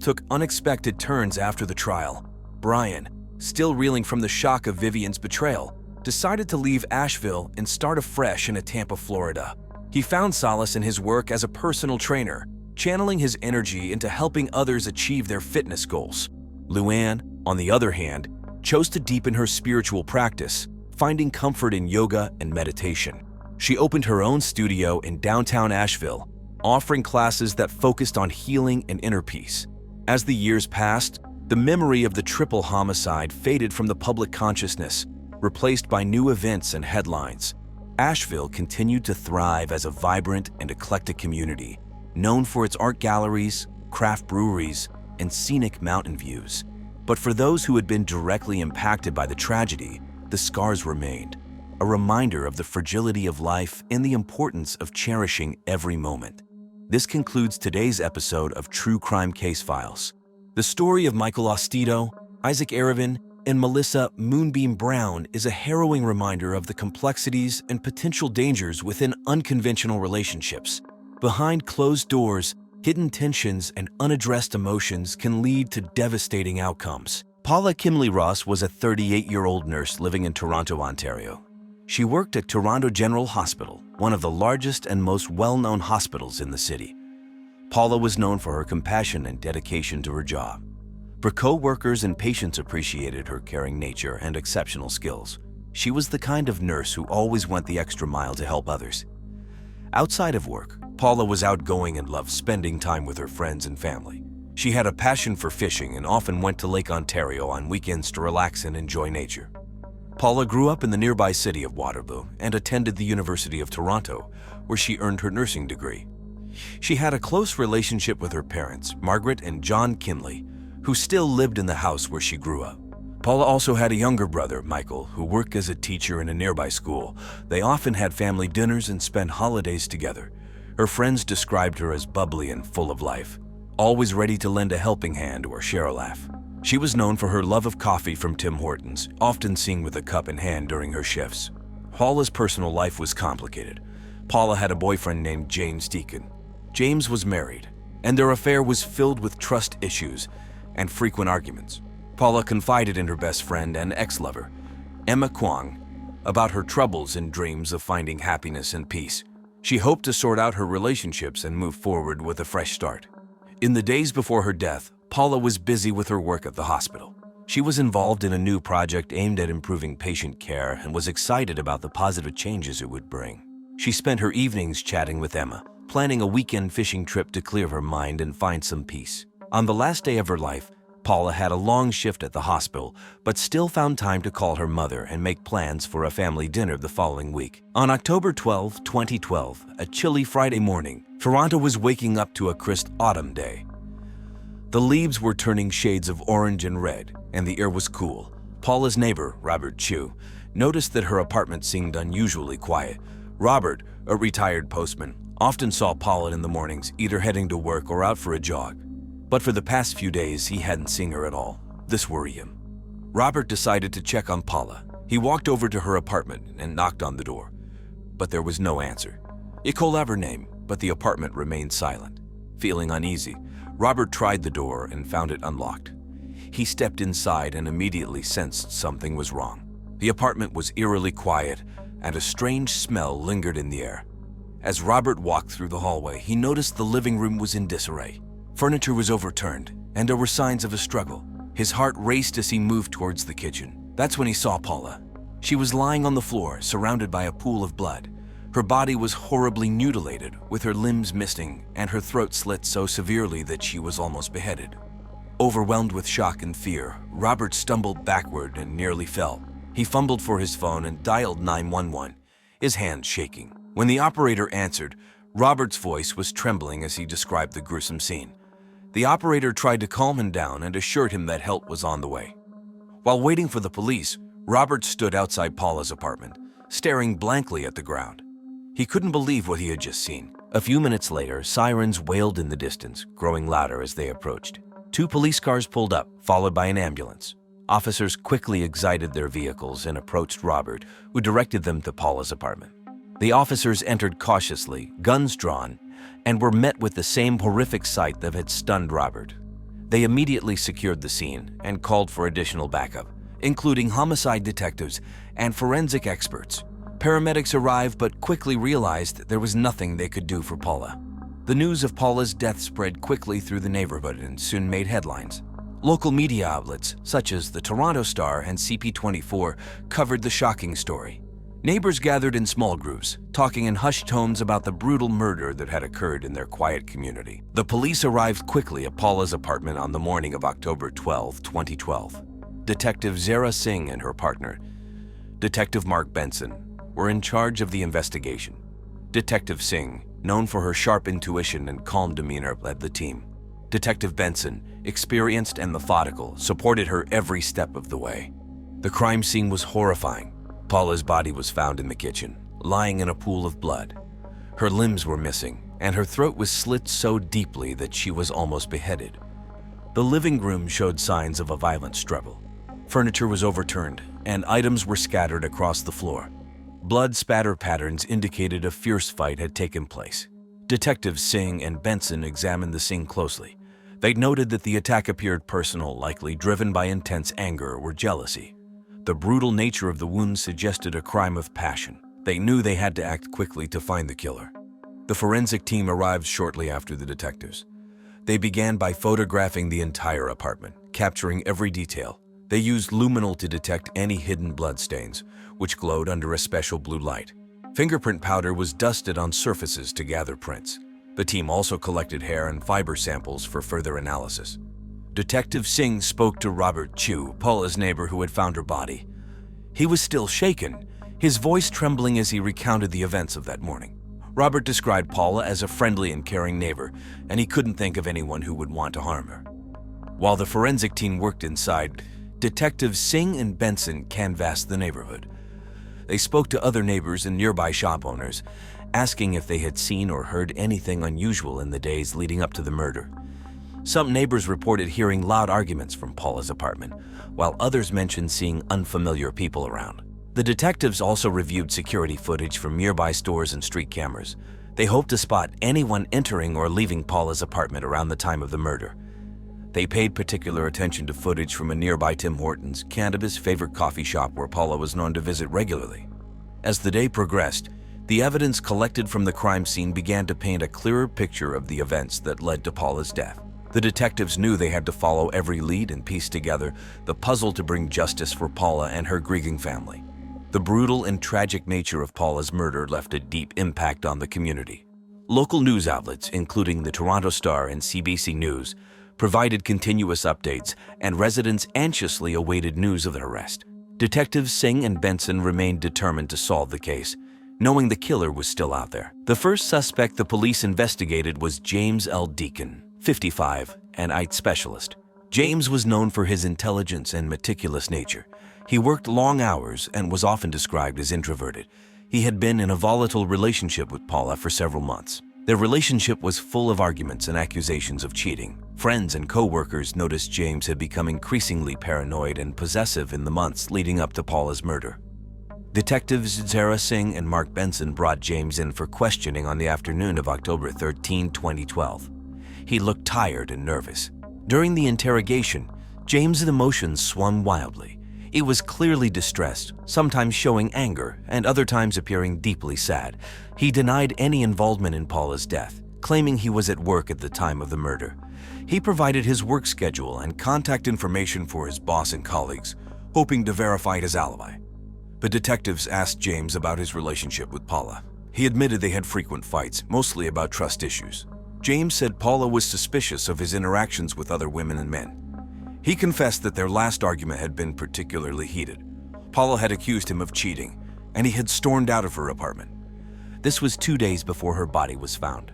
Speaker 1: took unexpected turns after the trial. Brian, still reeling from the shock of Vivian's betrayal, decided to leave Asheville and start afresh in Tampa, Florida. He found solace in his work as a personal trainer, channeling his energy into helping others achieve their fitness goals. Luann, on the other hand, chose to deepen her spiritual practice, finding comfort in yoga and meditation. She opened her own studio in downtown Asheville, offering classes that focused on healing and inner peace. As the years passed, the memory of the triple homicide faded from the public consciousness, replaced by new events and headlines. Asheville continued to thrive as a vibrant and eclectic community, known for its art galleries, craft breweries, and scenic mountain views. But for those who had been directly impacted by the tragedy, the scars remained, a reminder of the fragility of life and the importance of cherishing every moment. This concludes today's episode of True Crime Case Files. The story of Michael Ostedo, Isaac Arevin, and Melissa Moonbeam Brown is a harrowing reminder of the complexities and potential dangers within unconventional relationships. Behind closed doors, hidden tensions and unaddressed emotions can lead to devastating outcomes. Paula Kimley Ross was a 38-year-old nurse living in Toronto, Ontario. She worked at Toronto General Hospital, one of the largest and most well-known hospitals in the city. Paula was known for her compassion and dedication to her job. Her co-workers and patients appreciated her caring nature and exceptional skills. She was the kind of nurse who always went the extra mile to help others. Outside of work, Paula was outgoing and loved spending time with her friends and family. She had a passion for fishing and often went to Lake Ontario on weekends to relax and enjoy nature. Paula grew up in the nearby city of Waterloo and attended the University of Toronto, where she earned her nursing degree. She had a close relationship with her parents, Margaret and John Kinley, who still lived in the house where she grew up. Paula also had a younger brother, Michael, who worked as a teacher in a nearby school. They often had family dinners and spent holidays together. Her friends described her as bubbly and full of life, always ready to lend a helping hand or share a laugh. She was known for her love of coffee from Tim Hortons, often seen with a cup in hand during her shifts. Paula's personal life was complicated. Paula had a boyfriend named James Deacon. James was married, and their affair was filled with trust issues and frequent arguments. Paula confided in her best friend and ex-lover, Emma Kwong, about her troubles and dreams of finding happiness and peace. She hoped to sort out her relationships and move forward with a fresh start. In the days before her death, Paula was busy with her work at the hospital. She was involved in a new project aimed at improving patient care and was excited about the positive changes it would bring. She spent her evenings chatting with Emma, planning a weekend fishing trip to clear her mind and find some peace. On the last day of her life, Paula had a long shift at the hospital, but still found time to call her mother and make plans for a family dinner the following week. On October 12, 2012, a chilly Friday morning, Toronto was waking up to a crisp autumn day. The leaves were turning shades of orange and red, and the air was cool. Paula's neighbor, Robert Chu, noticed that her apartment seemed unusually quiet. Robert, a retired postman, often saw Paula in the mornings, either heading to work or out for a jog. But for the past few days, he hadn't seen her at all. This worried him. Robert decided to check on Paula. He walked over to her apartment and knocked on the door, but there was no answer. He called out her name, but the apartment remained silent. Feeling uneasy, Robert tried the door and found it unlocked. He stepped inside and immediately sensed something was wrong. The apartment was eerily quiet, and a strange smell lingered in the air. As Robert walked through the hallway, he noticed the living room was in disarray. Furniture was overturned, and there were signs of a struggle. His heart raced as he moved towards the kitchen. That's when he saw Paula. She was lying on the floor, surrounded by a pool of blood. Her body was horribly mutilated, with her limbs missing and her throat slit so severely that she was almost beheaded. Overwhelmed with shock and fear, Robert stumbled backward and nearly fell. He fumbled for his phone and dialed 911, his hands shaking. When the operator answered, Robert's voice was trembling as he described the gruesome scene. The operator tried to calm him down and assured him that help was on the way. While waiting for the police, Robert stood outside Paula's apartment, staring blankly at the ground. He couldn't believe what he had just seen. A few minutes later, sirens wailed in the distance, growing louder as they approached. 2 police cars pulled up, followed by an ambulance. Officers quickly exited their vehicles and approached Robert, who directed them to Paula's apartment. The officers entered cautiously, guns drawn, and were met with the same horrific sight that had stunned Robert. They immediately secured the scene and called for additional backup, including homicide detectives and forensic experts. Paramedics arrived but quickly realized there was nothing they could do for Paula. The news of Paula's death spread quickly through the neighborhood and soon made headlines. Local media outlets, such as the Toronto Star and CP24, covered the shocking story. Neighbors gathered in small groups, talking in hushed tones about the brutal murder that had occurred in their quiet community. The police arrived quickly at Paula's apartment on the morning of October 12, 2012. Detective Zara Singh and her partner, Detective Mark Benson, were in charge of the investigation. Detective Singh, known for her sharp intuition and calm demeanor, led the team. Detective Benson, experienced and methodical, supported her every step of the way. The crime scene was horrifying. Paula's body was found in the kitchen, lying in a pool of blood. Her limbs were missing, and her throat was slit so deeply that she was almost beheaded. The living room showed signs of a violent struggle. Furniture was overturned, and items were scattered across the floor. Blood spatter patterns indicated a fierce fight had taken place. Detectives Singh and Benson examined the scene closely. They noted that the attack appeared personal, likely driven by intense anger or jealousy. The brutal nature of the wounds suggested a crime of passion. They knew they had to act quickly to find the killer. The forensic team arrived shortly after the detectives. They began by photographing the entire apartment, capturing every detail. They used luminol to detect any hidden bloodstains, which glowed under a special blue light. Fingerprint powder was dusted on surfaces to gather prints. The team also collected hair and fiber samples for further analysis. Detective Singh spoke to Robert Chu, Paula's neighbor who had found her body. He was still shaken, his voice trembling as he recounted the events of that morning. Robert described Paula as a friendly and caring neighbor, and he couldn't think of anyone who would want to harm her. While the forensic team worked inside, Detectives Singh and Benson canvassed the neighborhood. They spoke to other neighbors and nearby shop owners, asking if they had seen or heard anything unusual in the days leading up to the murder. Some neighbors reported hearing loud arguments from Paula's apartment, while others mentioned seeing unfamiliar people around. The detectives also reviewed security footage from nearby stores and street cameras. They hoped to spot anyone entering or leaving Paula's apartment around the time of the murder. They paid particular attention to footage from a nearby Tim Hortons, Canada's favorite coffee shop where Paula was known to visit regularly. As the day progressed, the evidence collected from the crime scene began to paint a clearer picture of the events that led to Paula's death. The detectives knew they had to follow every lead and piece together the puzzle to bring justice for Paula and her grieving family. The brutal and tragic nature of Paula's murder left a deep impact on the community. Local news outlets, including the Toronto Star and CBC News, provided continuous updates, and residents anxiously awaited news of the arrest. Detectives Singh and Benson remained determined to solve the case, knowing the killer was still out there. The first suspect the police investigated was James L. Deacon, 55, an IT specialist. James was known for his intelligence and meticulous nature. He worked long hours and was often described as introverted. He had been in a volatile relationship with Paula for several months. Their relationship was full of arguments and accusations of cheating. Friends and co-workers noticed James had become increasingly paranoid and possessive in the months leading up to Paula's murder. Detectives Zara Singh and Mark Benson brought James in for questioning on the afternoon of October 13, 2012. He looked tired and nervous. During the interrogation, James's emotions swung wildly. He was clearly distressed, sometimes showing anger and other times appearing deeply sad. He denied any involvement in Paula's death, claiming he was at work at the time of the murder. He provided his work schedule and contact information for his boss and colleagues, hoping to verify his alibi. But detectives asked James about his relationship with Paula. He admitted they had frequent fights, mostly about trust issues. James said Paula was suspicious of his interactions with other women and men. He confessed that their last argument had been particularly heated. Paula had accused him of cheating, and he had stormed out of her apartment. This was 2 days before her body was found.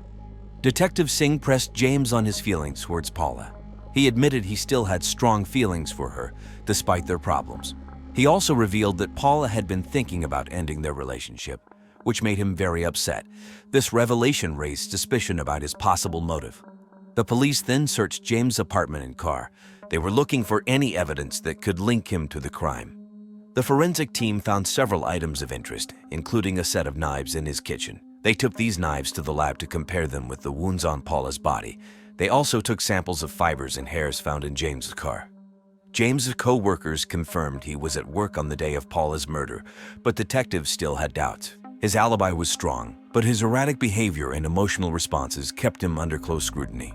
Speaker 1: Detective Singh pressed James on his feelings towards Paula. He admitted he still had strong feelings for her, despite their problems. He also revealed that Paula had been thinking about ending their relationship, which made him very upset. This revelation raised suspicion about his possible motive. The police then searched James' apartment and car. They were looking for any evidence that could link him to the crime. The forensic team found several items of interest, including a set of knives in his kitchen. They took these knives to the lab to compare them with the wounds on Paula's body. They also took samples of fibers and hairs found in James's car. James's co-workers confirmed he was at work on the day of Paula's murder, but detectives still had doubts. His alibi was strong, but his erratic behavior and emotional responses kept him under close scrutiny.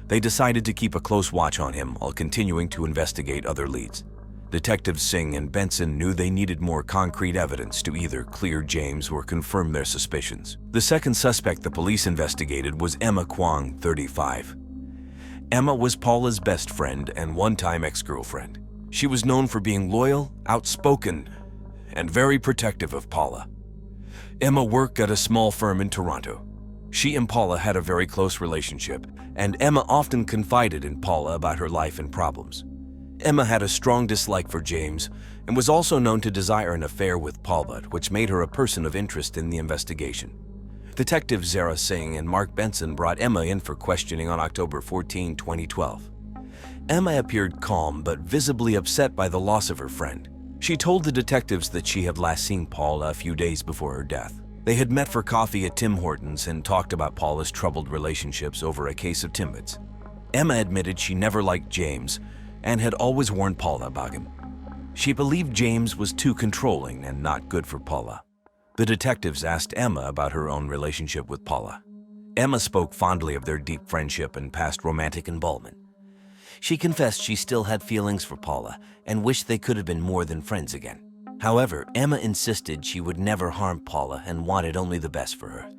Speaker 1: They decided to keep a close watch on him while continuing to investigate other leads. Detectives Singh and Benson knew they needed more concrete evidence to either clear James or confirm their suspicions. The second suspect the police investigated was Emma Kwong, 35. Emma was Paula's best friend and one-time ex-girlfriend. She was known for being loyal, outspoken, and very protective of Paula. Emma worked at a small firm in Toronto. She and Paula had a very close relationship, and Emma often confided in Paula about her life and problems. Emma had a strong dislike for James and was also known to desire an affair with Paula, which made her a person of interest in the investigation. Detectives Zara Singh and Mark Benson brought Emma in for questioning on October 14, 2012. Emma appeared calm but visibly upset by the loss of her friend. She told the detectives that she had last seen Paula a few days before her death. They had met for coffee at Tim Hortons and talked about Paula's troubled relationships over a case of Timbits. Emma admitted she never liked James and had always warned Paula about him. She believed James was too controlling and not good for Paula. The detectives asked Emma about her own relationship with Paula. Emma spoke fondly of their deep friendship and past romantic involvement. She confessed she still had feelings for Paula and wished they could have been more than friends again. However, Emma insisted she would never harm Paula and wanted only the best for her.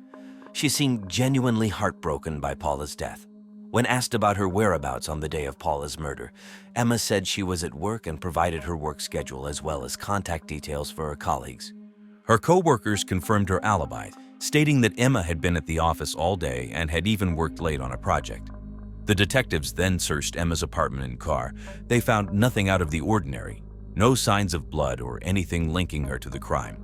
Speaker 1: She seemed genuinely heartbroken by Paula's death. When asked about her whereabouts on the day of Paula's murder, Emma said she was at work and provided her work schedule as well as contact details for her colleagues. Her co-workers confirmed her alibi, stating that Emma had been at the office all day and had even worked late on a project. The detectives then searched Emma's apartment and car. They found nothing out of the ordinary, no signs of blood or anything linking her to the crime.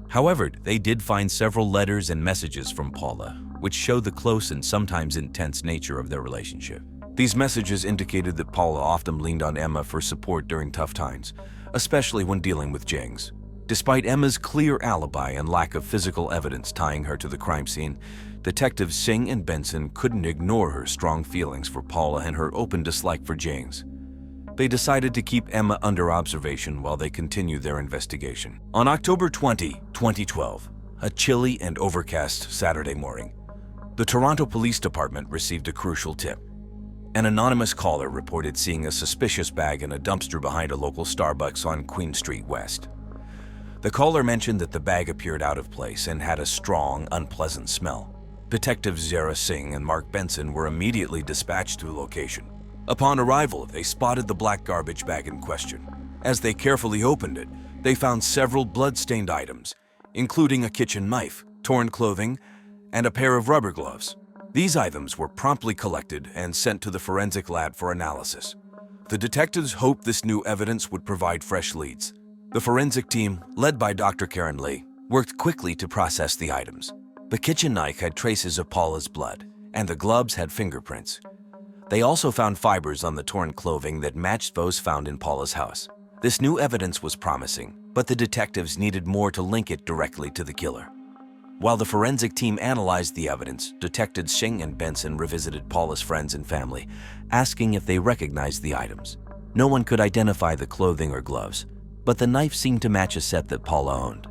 Speaker 1: However, they did find several letters and messages from Paula, which show the close and sometimes intense nature of their relationship. These messages indicated that Paula often leaned on Emma for support during tough times, especially when dealing with James. Despite Emma's clear alibi and lack of physical evidence tying her to the crime scene, Detectives Singh and Benson couldn't ignore her strong feelings for Paula and her open dislike for James. They decided to keep Emma under observation while they continued their investigation. On October 20, 2012, a chilly and overcast Saturday morning, the Toronto Police Department received a crucial tip. An anonymous caller reported seeing a suspicious bag in a dumpster behind a local Starbucks on Queen Street West. The caller mentioned that the bag appeared out of place and had a strong, unpleasant smell. Detectives Zara Singh and Mark Benson were immediately dispatched to the location. Upon arrival, they spotted the black garbage bag in question. As they carefully opened it, they found several blood-stained items, including a kitchen knife, torn clothing, and a pair of rubber gloves. These items were promptly collected and sent to the forensic lab for analysis. The detectives hoped this new evidence would provide fresh leads. The forensic team, led by Dr. Karen Lee, worked quickly to process the items. The kitchen knife had traces of Paula's blood, and the gloves had fingerprints. They also found fibers on the torn clothing that matched those found in Paula's house. This new evidence was promising, but the detectives needed more to link it directly to the killer. While the forensic team analyzed the evidence, Detectives Singh and Benson revisited Paula's friends and family, asking if they recognized the items. No one could identify the clothing or gloves, but the knife seemed to match a set that Paula owned.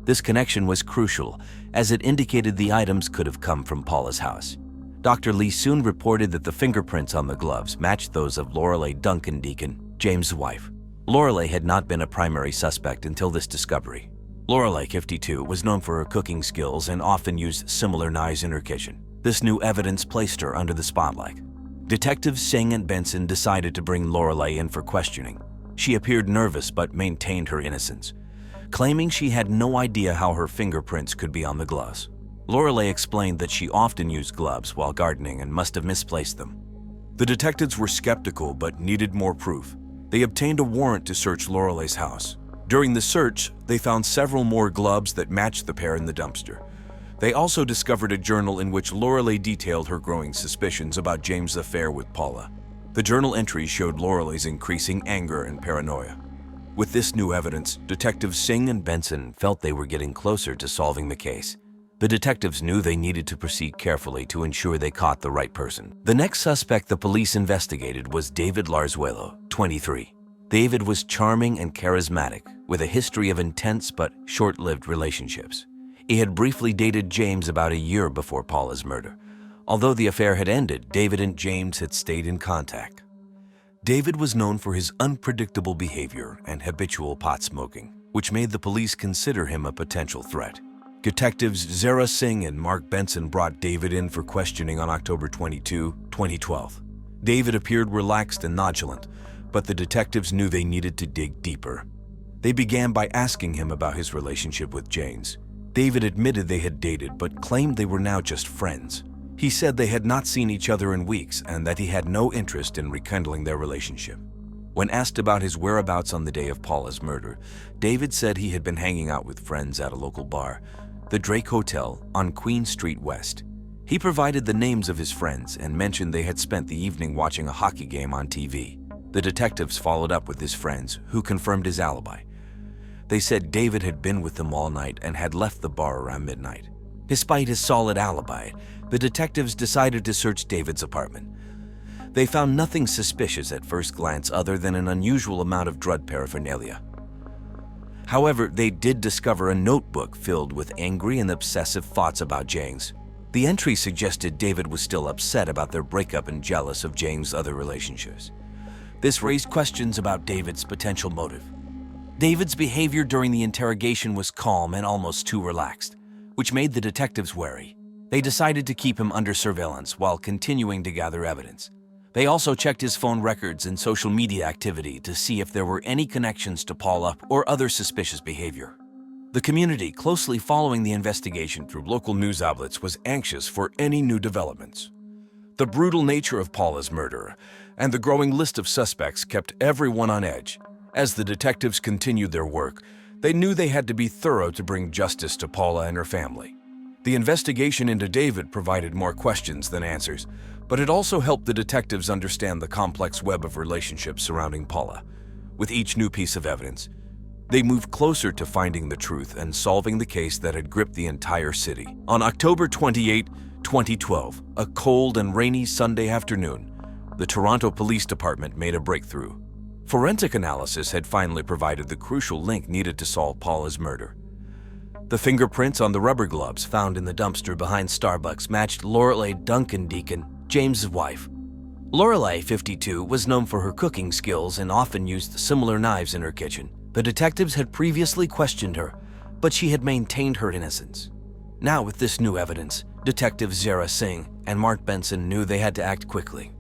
Speaker 1: This connection was crucial, as it indicated the items could have come from Paula's house. Dr. Lee soon reported that the fingerprints on the gloves matched those of Lorelei Duncan Deacon, James' wife. Lorelei had not been a primary suspect until this discovery. Lorelei, 52, was known for her cooking skills and often used similar knives in her kitchen. This new evidence placed her under the spotlight. Detectives Singh and Benson decided to bring Lorelei in for questioning. She appeared nervous but maintained her innocence, claiming she had no idea how her fingerprints could be on the gloves. Lorelei explained that she often used gloves while gardening and must have misplaced them. The detectives were skeptical but needed more proof. They obtained a warrant to search Lorelei's house. During the search, they found several more gloves that matched the pair in the dumpster. They also discovered a journal in which Lorelei detailed her growing suspicions about James' affair with Paula. The journal entries showed Lorelei's increasing anger and paranoia. With this new evidence, Detectives Singh and Benson felt they were getting closer to solving the case. The detectives knew they needed to proceed carefully to ensure they caught the right person. The next suspect the police investigated was David Larzuelo, 23. David was charming and charismatic, with a history of intense but short-lived relationships. He had briefly dated James about a year before Paula's murder. Although the affair had ended, David and James had stayed in contact. David was known for his unpredictable behavior and habitual pot smoking, which made the police consider him a potential threat. Detectives Zara Singh and Mark Benson brought David in for questioning on October 22, 2012. David appeared relaxed and nonchalant, but the detectives knew they needed to dig deeper. They began by asking him about his relationship with James. David admitted they had dated, but claimed they were now just friends. He said they had not seen each other in weeks and that he had no interest in rekindling their relationship. When asked about his whereabouts on the day of Paula's murder, David said he had been hanging out with friends at a local bar, the Drake Hotel on Queen Street West. He provided the names of his friends and mentioned they had spent the evening watching a hockey game on TV. The detectives followed up with his friends, who confirmed his alibi. They said David had been with them all night and had left the bar around midnight. Despite his solid alibi, the detectives decided to search David's apartment. They found nothing suspicious at first glance other than an unusual amount of drug paraphernalia. However, they did discover a notebook filled with angry and obsessive thoughts about James. The entry suggested David was still upset about their breakup and jealous of James' other relationships. This raised questions about David's potential motive. David's behavior during the interrogation was calm and almost too relaxed, which made the detectives wary. They decided to keep him under surveillance while continuing to gather evidence. They also checked his phone records and social media activity to see if there were any connections to Paula or other suspicious behavior. The community, closely following the investigation through local news outlets, was anxious for any new developments. The brutal nature of Paula's murder and the growing list of suspects kept everyone on edge. As the detectives continued their work, they knew they had to be thorough to bring justice to Paula and her family. The investigation into David provided more questions than answers, but it also helped the detectives understand the complex web of relationships surrounding Paula. With each new piece of evidence, they moved closer to finding the truth and solving the case that had gripped the entire city. On October 28, 2012, a cold and rainy Sunday afternoon, the Toronto Police Department made a breakthrough. Forensic analysis had finally provided the crucial link needed to solve Paula's murder. The fingerprints on the rubber gloves found in the dumpster behind Starbucks matched Lorelei Duncan-Deacon, James's wife. Lorelei, 52, was known for her cooking skills and often used similar knives in her kitchen. The detectives had previously questioned her, but she had maintained her innocence. Now, with this new evidence, Detectives Zara Singh and Mark Benson knew they had to act quickly.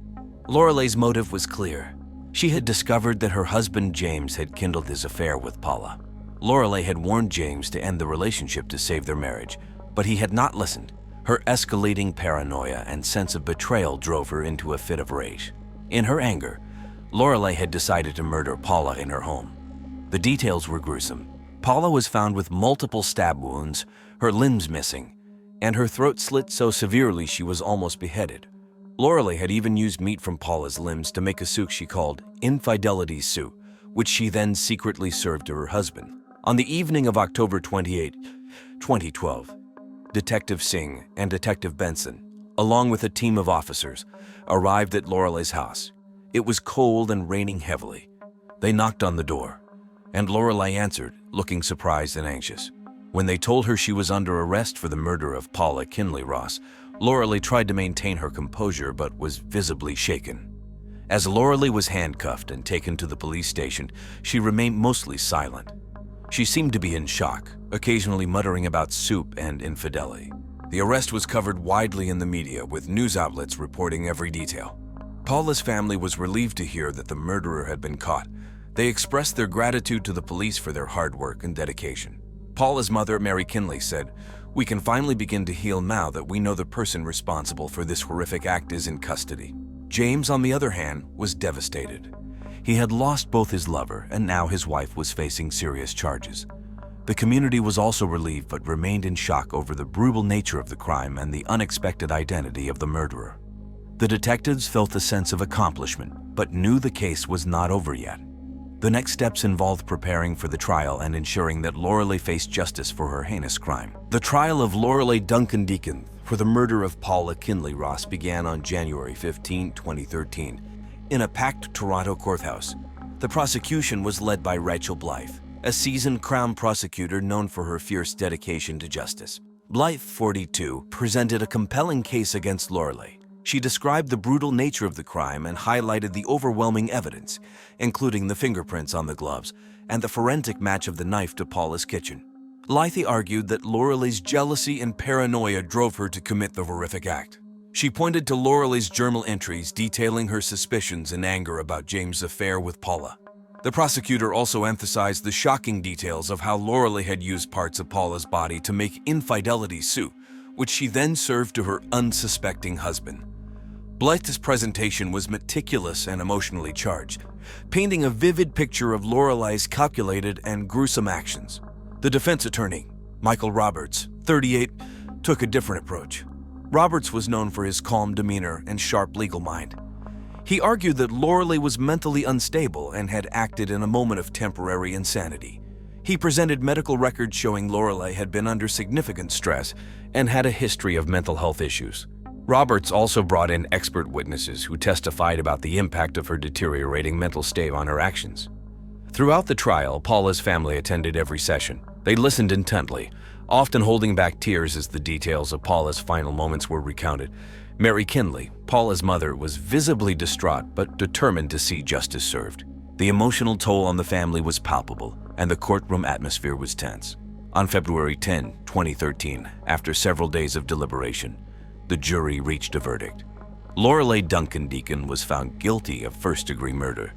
Speaker 1: Lorelei's motive was clear. She had discovered that her husband James had kindled his affair with Paula. Lorelei had warned James to end the relationship to save their marriage, but he had not listened. Her escalating paranoia and sense of betrayal drove her into a fit of rage. In her anger, Lorelei had decided to murder Paula in her home. The details were gruesome. Paula was found with multiple stab wounds, her limbs missing, and her throat slit so severely she was almost beheaded. Lorelei had even used meat from Paula's limbs to make a soup she called infidelity soup, which she then secretly served to her husband. On the evening of October 28, 2012, Detective Singh and Detective Benson, along with a team of officers, arrived at Lorelei's house. It was cold and raining heavily. They knocked on the door, and Lorelei answered, looking surprised and anxious. When they told her she was under arrest for the murder of Paula Kinley Ross, Lorelei tried to maintain her composure but was visibly shaken. As Lorelei was handcuffed and taken to the police station, she remained mostly silent. She seemed to be in shock, occasionally muttering about soup and infidelity. The arrest was covered widely in the media, with news outlets reporting every detail. Paula's family was relieved to hear that the murderer had been caught. They expressed their gratitude to the police for their hard work and dedication. Paula's mother, Mary Kinley, said, "We can finally begin to heal now that we know the person responsible for this horrific act is in custody." James, on the other hand, was devastated. He had lost both his lover, and now his wife was facing serious charges. The community was also relieved but remained in shock over the brutal nature of the crime and the unexpected identity of the murderer. The detectives felt a sense of accomplishment, but knew the case was not over yet. The next steps involved preparing for the trial and ensuring that Lorelei faced justice for her heinous crime. The trial of Lorelei Duncan-Deacon for the murder of Paula Kinley Ross began on January 15, 2013, in a packed Toronto courthouse. The prosecution was led by Rachel Blythe, a seasoned Crown prosecutor known for her fierce dedication to justice. Blythe, 42, presented a compelling case against Lorelei. She described the brutal nature of the crime and highlighted the overwhelming evidence, including the fingerprints on the gloves and the forensic match of the knife to Paula's kitchen. Blythe argued that Lorelei's jealousy and paranoia drove her to commit the horrific act. She pointed to Lorelei's journal entries detailing her suspicions and anger about James' affair with Paula. The prosecutor also emphasized the shocking details of how Lorelei had used parts of Paula's body to make infidelity soup, which she then served to her unsuspecting husband. Blythe's presentation was meticulous and emotionally charged, painting a vivid picture of Lorelei's calculated and gruesome actions. The defense attorney, Michael Roberts, 38, took a different approach. Roberts was known for his calm demeanor and sharp legal mind. He argued that Lorelei was mentally unstable and had acted in a moment of temporary insanity. He presented medical records showing Lorelei had been under significant stress and had a history of mental health issues. Roberts also brought in expert witnesses who testified about the impact of her deteriorating mental state on her actions. Throughout the trial, Paula's family attended every session. They listened intently, often holding back tears as the details of Paula's final moments were recounted. Mary Kinley, Paula's mother, was visibly distraught but determined to see justice served. The emotional toll on the family was palpable, and the courtroom atmosphere was tense. On February 10, 2013, after several days of deliberation, the jury reached a verdict. Lorelei Duncan Deacon was found guilty of first-degree murder.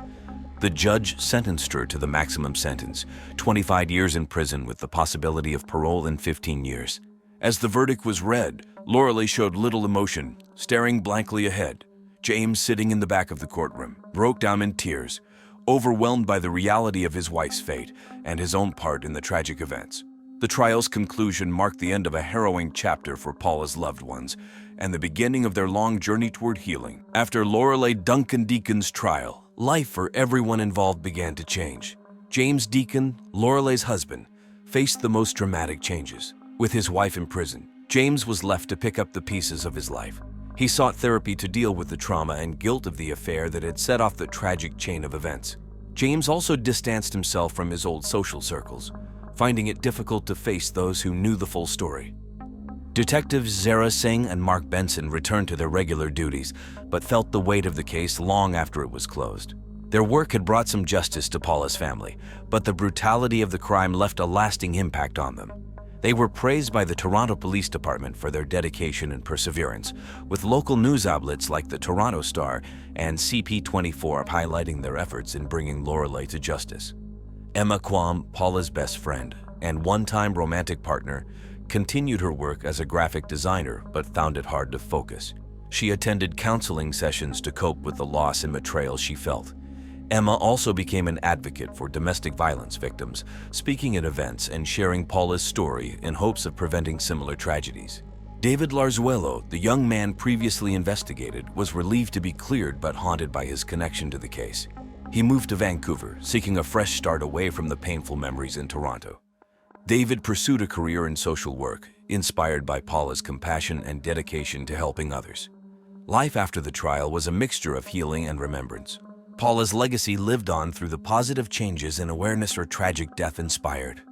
Speaker 1: The judge sentenced her to the maximum sentence, 25 years in prison with the possibility of parole in 15 years. As the verdict was read, Lorelei showed little emotion, staring blankly ahead. James, sitting in the back of the courtroom, broke down in tears, overwhelmed by the reality of his wife's fate and his own part in the tragic events. The trial's conclusion marked the end of a harrowing chapter for Paula's loved ones and the beginning of their long journey toward healing. After Lorelei Duncan Deacon's trial, life for everyone involved began to change. James Deacon, Lorelei's husband, faced the most dramatic changes. With his wife in prison, James was left to pick up the pieces of his life. He sought therapy to deal with the trauma and guilt of the affair that had set off the tragic chain of events. James also distanced himself from his old social circles, finding it difficult to face those who knew the full story. Detectives Zara Singh and Mark Benson returned to their regular duties, but felt the weight of the case long after it was closed. Their work had brought some justice to Paula's family, but the brutality of the crime left a lasting impact on them. They were praised by the Toronto Police Department for their dedication and perseverance, with local news outlets like the Toronto Star and CP24 highlighting their efforts in bringing Lorelei to justice. Emma Quam, Paula's best friend and one-time romantic partner, continued her work as a graphic designer but found it hard to focus. She attended counseling sessions to cope with the loss and betrayal she felt. Emma also became an advocate for domestic violence victims, speaking at events and sharing Paula's story in hopes of preventing similar tragedies. David Larzuelo, the young man previously investigated, was relieved to be cleared but haunted by his connection to the case. He moved to Vancouver, seeking a fresh start away from the painful memories in Toronto. David pursued a career in social work, inspired by Paula's compassion and dedication to helping others. Life after the trial was a mixture of healing and remembrance. Paula's legacy lived on through the positive changes and awareness her tragic death inspired.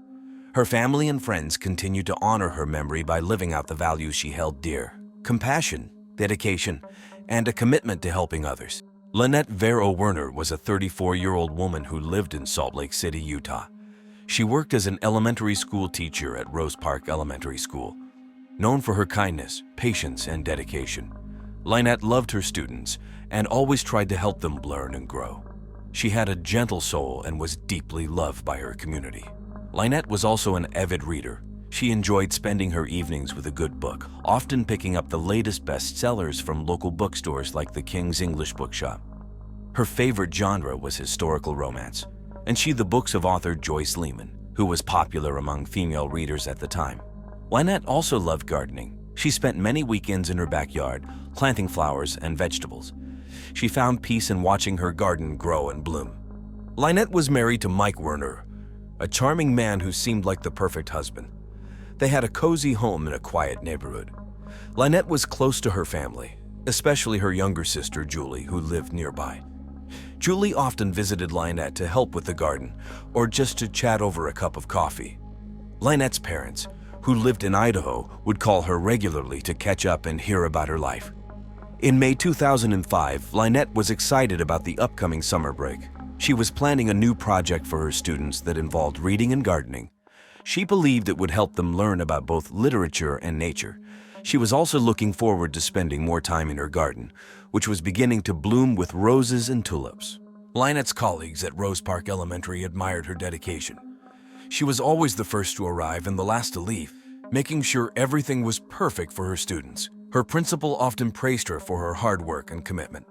Speaker 1: Her family and friends continued to honor her memory by living out the values she held dear: compassion, dedication, and a commitment to helping others. Lynette Vero Werner was a 34-year-old woman who lived in Salt Lake City, Utah. She worked as an elementary school teacher at Rose Park Elementary School. Known for her kindness, patience, and dedication, Lynette loved her students and always tried to help them learn and grow. She had a gentle soul and was deeply loved by her community. Lynette was also an avid reader. She enjoyed spending her evenings with a good book, often picking up the latest bestsellers from local bookstores like the King's English Bookshop. Her favorite genre was historical romance, and she the books of author Joyce Lehman, who was popular among female readers at the time. Lynette also loved gardening. She spent many weekends in her backyard, planting flowers and vegetables. She found peace in watching her garden grow and bloom. Lynette was married to Mike Werner, a charming man who seemed like the perfect husband. They had a cozy home in a quiet neighborhood. Lynette was close to her family, especially her younger sister Julie, who lived nearby. Julie often visited Lynette to help with the garden or just to chat over a cup of coffee. Lynette's parents, who lived in Idaho, would call her regularly to catch up and hear about her life. In May 2005, Lynette was excited about the upcoming summer break. She was planning a new project for her students that involved reading and gardening. She believed it would help them learn about both literature and nature. She was also looking forward to spending more time in her garden, which was beginning to bloom with roses and tulips. Lynette's colleagues at Rose Park Elementary admired her dedication. She was always the first to arrive and the last to leave, making sure everything was perfect for her students. Her principal often praised her for her hard work and commitment.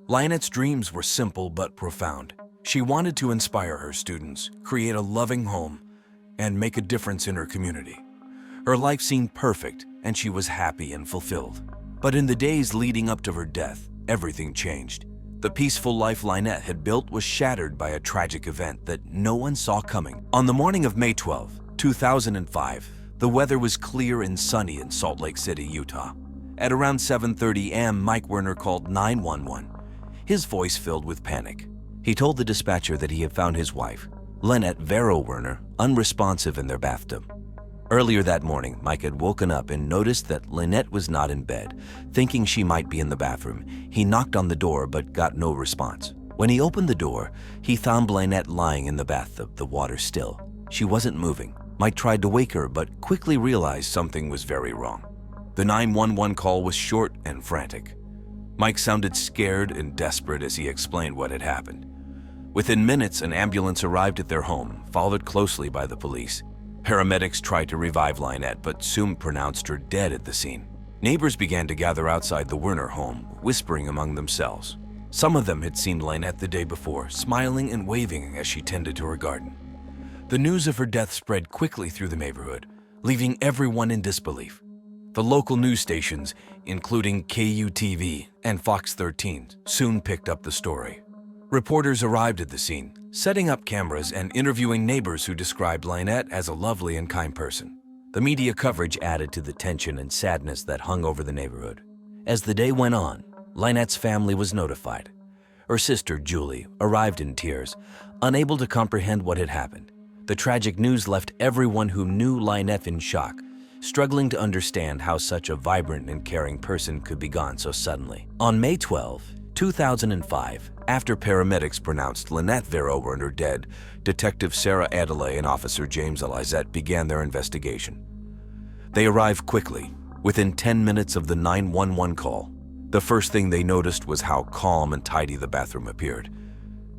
Speaker 1: Lynette's dreams were simple but profound. She wanted to inspire her students, create a loving home, and make a difference in her community. Her life seemed perfect, and she was happy and fulfilled. But in the days leading up to her death, everything changed. The peaceful life Lynette had built was shattered by a tragic event that no one saw coming. On the morning of May 12, 2005, the weather was clear and sunny in Salt Lake City, Utah. At around 7:30 a.m., Mike Werner called 911, his voice filled with panic. He told the dispatcher that he had found his wife, Lynette Vero Werner, unresponsive in their bathtub. Earlier that morning, Mike had woken up and noticed that Lynette was not in bed. Thinking she might be in the bathroom, he knocked on the door but got no response. When he opened the door, he found Lynette lying in the bathtub, the water still. She wasn't moving. Mike tried to wake her but quickly realized something was very wrong. The 911 call was short and frantic. Mike sounded scared and desperate as he explained what had happened. Within minutes, an ambulance arrived at their home, followed closely by the police. Paramedics tried to revive Lynette, but soon pronounced her dead at the scene. Neighbors began to gather outside the Werner home, whispering among themselves. Some of them had seen Lynette the day before, smiling and waving as she tended to her garden. The news of her death spread quickly through the neighborhood, leaving everyone in disbelief. The local news stations, including KUTV and Fox 13, soon picked up the story. Reporters arrived at the scene, setting up cameras and interviewing neighbors who described Lynette as a lovely and kind person. The media coverage added to the tension and sadness that hung over the neighborhood. As the day went on, Lynette's family was notified. Her sister, Julie, arrived in tears, unable to comprehend what had happened. The tragic news left everyone who knew Lynette in shock, struggling to understand how such a vibrant and caring person could be gone so suddenly. On May 12, 2005, after paramedics pronounced Lynette Vero Werner dead, Detective Sarah Adelaide and Officer James Elizette began their investigation. They arrived quickly, within 10 minutes of the 911 call. The first thing they noticed was how calm and tidy the bathroom appeared.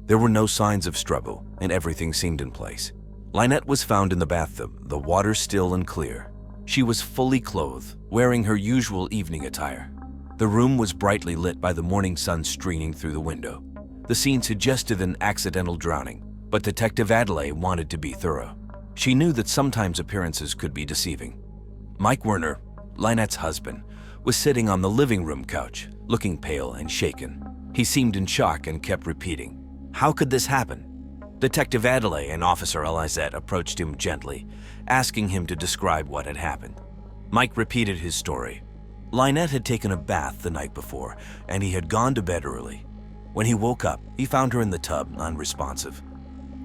Speaker 1: There were no signs of struggle, and everything seemed in place. Lynette was found in the bathtub, the water still and clear. She was fully clothed, wearing her usual evening attire. The room was brightly lit by the morning sun streaming through the window. The scene suggested an accidental drowning, but Detective Adelaide wanted to be thorough. She knew that sometimes appearances could be deceiving. Mike Werner, Lynette's husband, was sitting on the living room couch, looking pale and shaken. He seemed in shock and kept repeating, "How could this happen?" Detective Adelaide and Officer Elizette approached him gently, asking him to describe what had happened. Mike repeated his story. Lynette had taken a bath the night before, and he had gone to bed early. When he woke up, he found her in the tub, unresponsive.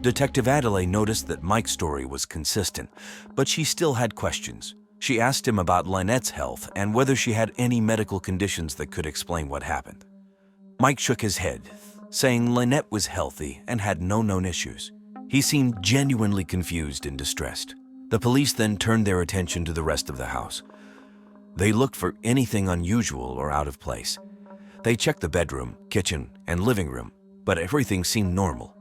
Speaker 1: Detective Adelaide noticed that Mike's story was consistent, but she still had questions. She asked him about Lynette's health and whether she had any medical conditions that could explain what happened. Mike shook his head, saying Lynette was healthy and had no known issues. He seemed genuinely confused and distressed. The police then turned their attention to the rest of the house. They looked for anything unusual or out of place. They checked the bedroom, kitchen, and living room, but everything seemed normal.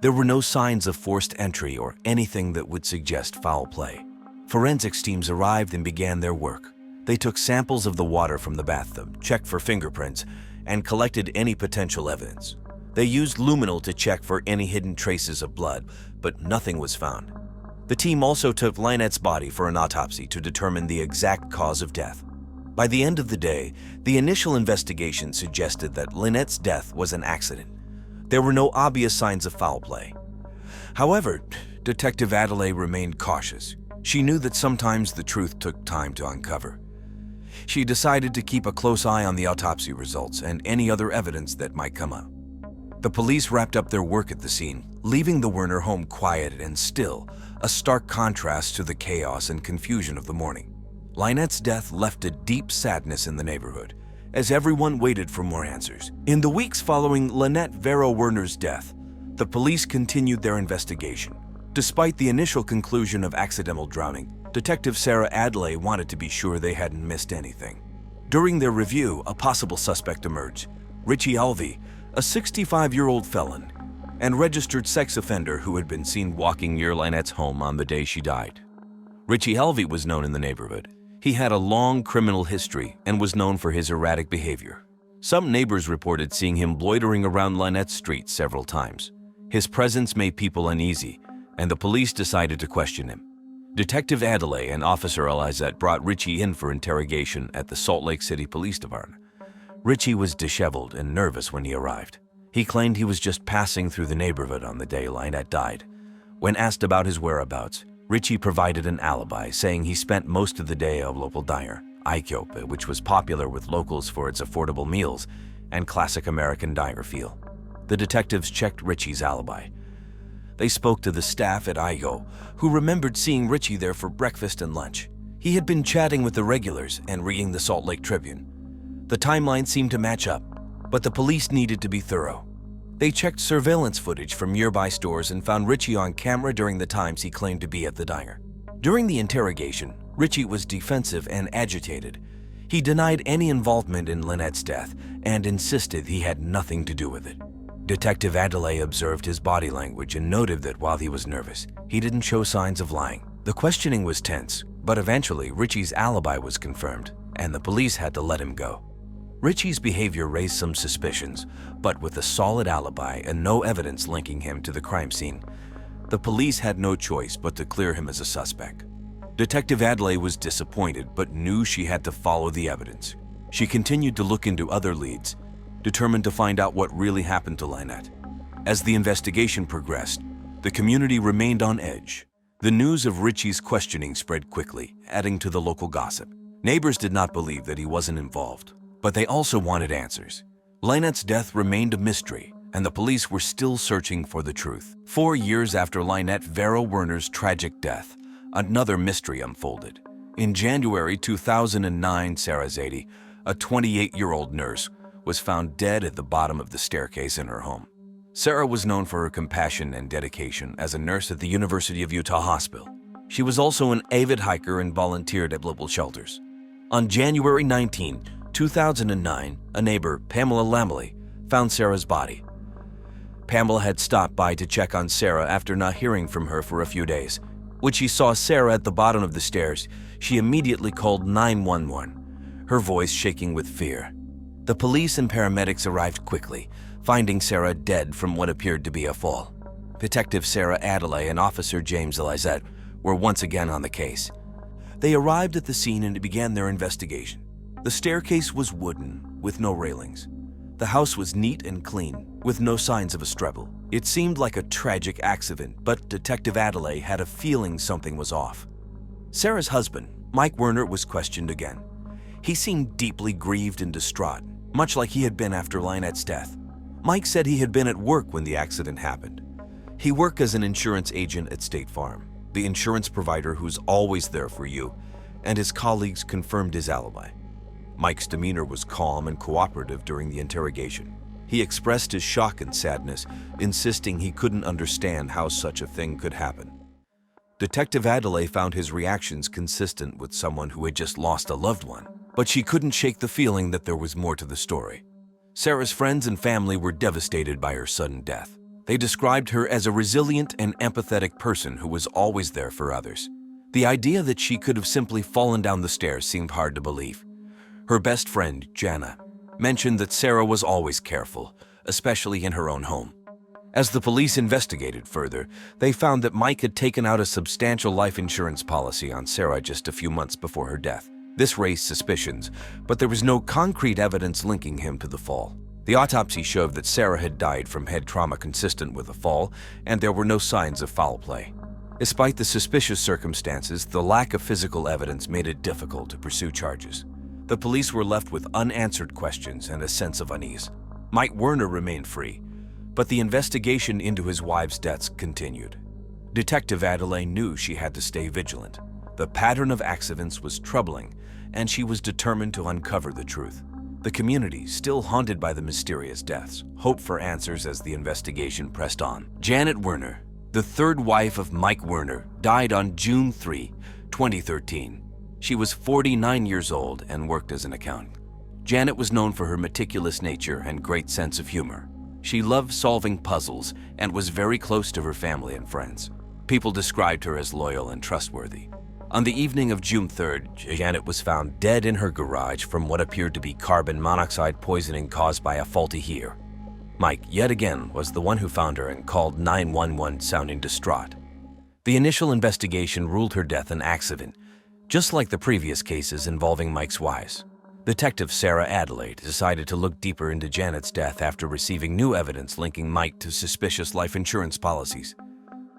Speaker 1: There were no signs of forced entry or anything that would suggest foul play. Forensics teams arrived and began their work. They took samples of the water from the bathtub, checked for fingerprints, and collected any potential evidence. They used luminol to check for any hidden traces of blood, but nothing was found. The team also took Lynette's body for an autopsy to determine the exact cause of death. By the end of the day, the initial investigation suggested that Lynette's death was an accident. There were no obvious signs of foul play. However, Detective Adelaide remained cautious. She knew that sometimes the truth took time to uncover. She decided to keep a close eye on the autopsy results and any other evidence that might come up. The police wrapped up their work at the scene, leaving the Werner home quiet and still, a stark contrast to the chaos and confusion of the morning. Lynette's death left a deep sadness in the neighborhood, as everyone waited for more answers. In the weeks following Lynette Vero Werner's death, the police continued their investigation. Despite the initial conclusion of accidental drowning, Detective Sarah Adelaide wanted to be sure they hadn't missed anything. During their review, a possible suspect emerged, Richie Alvey, a 65-year-old felon and registered sex offender who had been seen walking near Lynette's home on the day she died. Richie Alvey was known in the neighborhood. He had a long criminal history and was known for his erratic behavior. Some neighbors reported seeing him loitering around Lynette's street several times. His presence made people uneasy, and the police decided to question him. Detective Adelaide and Officer Elizette brought Richie in for interrogation at the Salt Lake City Police Department. Richie was disheveled and nervous when he arrived. He claimed he was just passing through the neighborhood on the day Lynette died. When asked about his whereabouts, Richie provided an alibi, saying he spent most of the day at a local diner. Ike, which was popular with locals for its affordable meals and classic American diner feel. The detectives checked Richie's alibi. They spoke to the staff at Ike, who remembered seeing Richie there for breakfast and lunch. He had been chatting with the regulars and reading the Salt Lake Tribune. The timeline seemed to match up, but the police needed to be thorough. They checked surveillance footage from nearby stores and found Richie on camera during the times he claimed to be at the diner. During the interrogation, Richie was defensive and agitated. He denied any involvement in Lynette's death and insisted he had nothing to do with it. Detective Adelaide observed his body language and noted that while he was nervous, he didn't show signs of lying. The questioning was tense, but eventually Richie's alibi was confirmed, and the police had to let him go. Richie's behavior raised some suspicions, but with a solid alibi and no evidence linking him to the crime scene, the police had no choice but to clear him as a suspect. Detective Adelaide was disappointed but knew she had to follow the evidence. She continued to look into other leads, determined to find out what really happened to Lynette. As the investigation progressed, the community remained on edge. The news of Richie's questioning spread quickly, adding to the local gossip. Neighbors did not believe that he wasn't involved, but they also wanted answers. Lynette's death remained a mystery, and the police were still searching for the truth. 4 years after Lynette Vera Werner's tragic death, another mystery unfolded. In January 2009, Sarah Zadie, a 28-year-old nurse, was found dead at the bottom of the staircase in her home. Sarah was known for her compassion and dedication as a nurse at the University of Utah Hospital. She was also an avid hiker and volunteered at local shelters. On January 19, 2009, a neighbor, Pamela Lamley, found Sarah's body. Pamela had stopped by to check on Sarah after not hearing from her for a few days. When she saw Sarah at the bottom of the stairs, she immediately called 911, her voice shaking with fear. The police and paramedics arrived quickly, finding Sarah dead from what appeared to be a fall. Detective Sarah Adelaide and Officer James Elizette were once again on the case. They arrived at the scene and began their investigation. The staircase was wooden, with no railings. The house was neat and clean, with no signs of a struggle. It seemed like a tragic accident, but Detective Adelaide had a feeling something was off. Sarah's husband, Mike Werner, was questioned again. He seemed deeply grieved and distraught, much like he had been after Lynette's death. Mike said he had been at work when the accident happened. He worked as an insurance agent at State Farm, the insurance provider who's always there for you, and his colleagues confirmed his alibi. Mike's demeanor was calm and cooperative during the interrogation. He expressed his shock and sadness, insisting he couldn't understand how such a thing could happen. Detective Adelaide found his reactions consistent with someone who had just lost a loved one, but she couldn't shake the feeling that there was more to the story. Sarah's friends and family were devastated by her sudden death. They described her as a resilient and empathetic person who was always there for others. The idea that she could have simply fallen down the stairs seemed hard to believe. Her best friend, Jana, mentioned that Sarah was always careful, especially in her own home. As the police investigated further, they found that Mike had taken out a substantial life insurance policy on Sarah just a few months before her death. This raised suspicions, but there was no concrete evidence linking him to the fall. The autopsy showed that Sarah had died from head trauma consistent with a fall, and there were no signs of foul play. Despite the suspicious circumstances, the lack of physical evidence made it difficult to pursue charges. The police were left with unanswered questions and a sense of unease. Mike Werner remained free, but the investigation into his wife's deaths continued. Detective Adelaide knew she had to stay vigilant. The pattern of accidents was troubling, and she was determined to uncover the truth. The community, still haunted by the mysterious deaths, hoped for answers as the investigation pressed on. Janet Werner, the third wife of Mike Werner, died on June 3, 2013. She was 49 years old and worked as an accountant. Janet was known for her meticulous nature and great sense of humor. She loved solving puzzles and was very close to her family and friends. People described her as loyal and trustworthy. On the evening of June 3rd, Janet was found dead in her garage from what appeared to be carbon monoxide poisoning caused by a faulty heater. Mike, yet again, was the one who found her and called 911, sounding distraught. The initial investigation ruled her death an accident, just like the previous cases involving Mike's wives. Detective Sarah Adelaide decided to look deeper into Janet's death after receiving new evidence linking Mike to suspicious life insurance policies.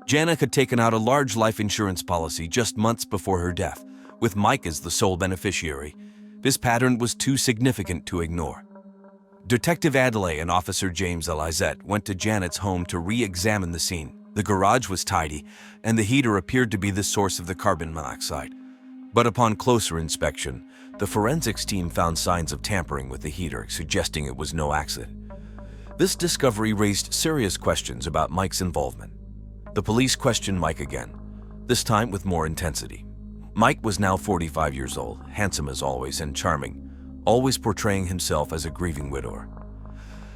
Speaker 1: Janet had taken out a large life insurance policy just months before her death, with Mike as the sole beneficiary, This pattern was too significant to ignore. Detective Adelaide and Officer James Elizette went to Janet's home to re-examine the scene. The garage was tidy, and the heater appeared to be the source of the carbon monoxide. But upon closer inspection, the forensics team found signs of tampering with the heater, suggesting it was no accident. This discovery raised serious questions about Mike's involvement. The police questioned Mike again, this time with more intensity. Mike was now 45 years old, handsome as always and charming, always portraying himself as a grieving widower.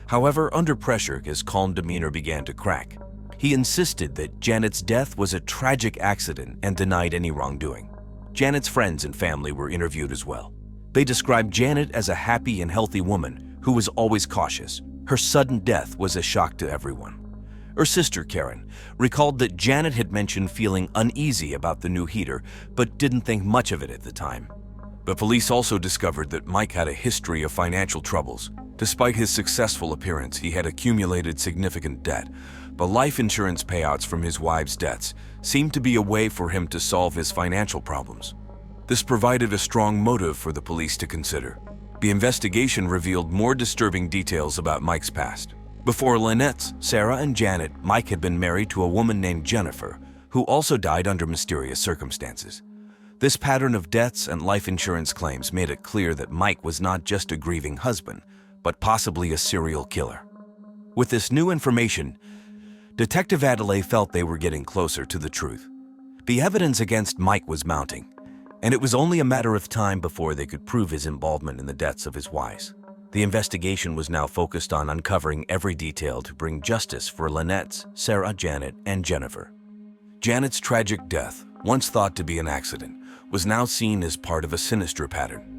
Speaker 1: However, under pressure, his calm demeanor began to crack. He insisted that Janet's death was a tragic accident and denied any wrongdoing. Janet's friends and family were interviewed as well. They described Janet as a happy and healthy woman who was always cautious. Her sudden death was a shock to everyone. Her sister, Karen, recalled that Janet had mentioned feeling uneasy about the new heater, but didn't think much of it at the time. The police also discovered that Mike had a history of financial troubles. Despite his successful appearance, he had accumulated significant debt. But life insurance payouts from his wife's deaths seemed to be a way for him to solve his financial problems. This provided a strong motive for the police to consider. The investigation revealed more disturbing details about Mike's past. Before Lynette's, Sarah, and Janet, Mike had been married to a woman named Jennifer, who also died under mysterious circumstances. This pattern of deaths and life insurance claims made it clear that Mike was not just a grieving husband, but possibly a serial killer. With this new information, Detective Adelaide felt they were getting closer to the truth. The evidence against Mike was mounting, and it was only a matter of time before they could prove his involvement in the deaths of his wives. The investigation was now focused on uncovering every detail to bring justice for Lynette's, Sarah, Janet, and Jennifer. Janet's tragic death, once thought to be an accident, was now seen as part of a sinister pattern.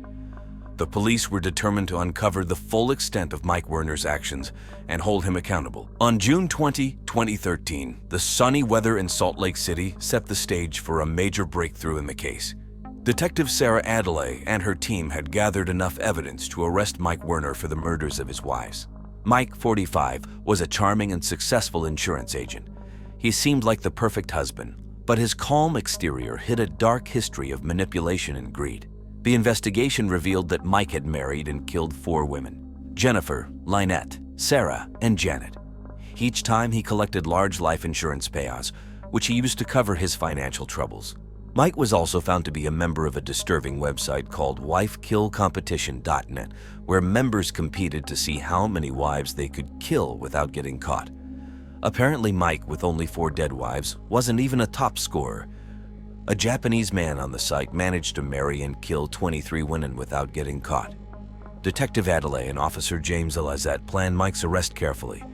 Speaker 1: The police were determined to uncover the full extent of Mike Werner's actions and hold him accountable. On June 20, 2013, the sunny weather in Salt Lake City set the stage for a major breakthrough in the case. Detective Sarah Adelaide and her team had gathered enough evidence to arrest Mike Werner for the murders of his wives. Mike, 45, was a charming and successful insurance agent. He seemed like the perfect husband, but his calm exterior hid a dark history of manipulation and greed. The investigation revealed that Mike had married and killed 4 women: Jennifer, Lynette, Sarah, and Janet. Each time he collected large life insurance payouts, which he used to cover his financial troubles. Mike was also found to be a member of a disturbing website called wifekillcompetition.net, where members competed to see how many wives they could kill without getting caught. Apparently, Mike, with only 4 dead wives, wasn't even a top scorer. A Japanese man on the site managed to marry and kill 23 women without getting caught. Detective Adelaide and Officer James Elizette planned Mike's arrest carefully.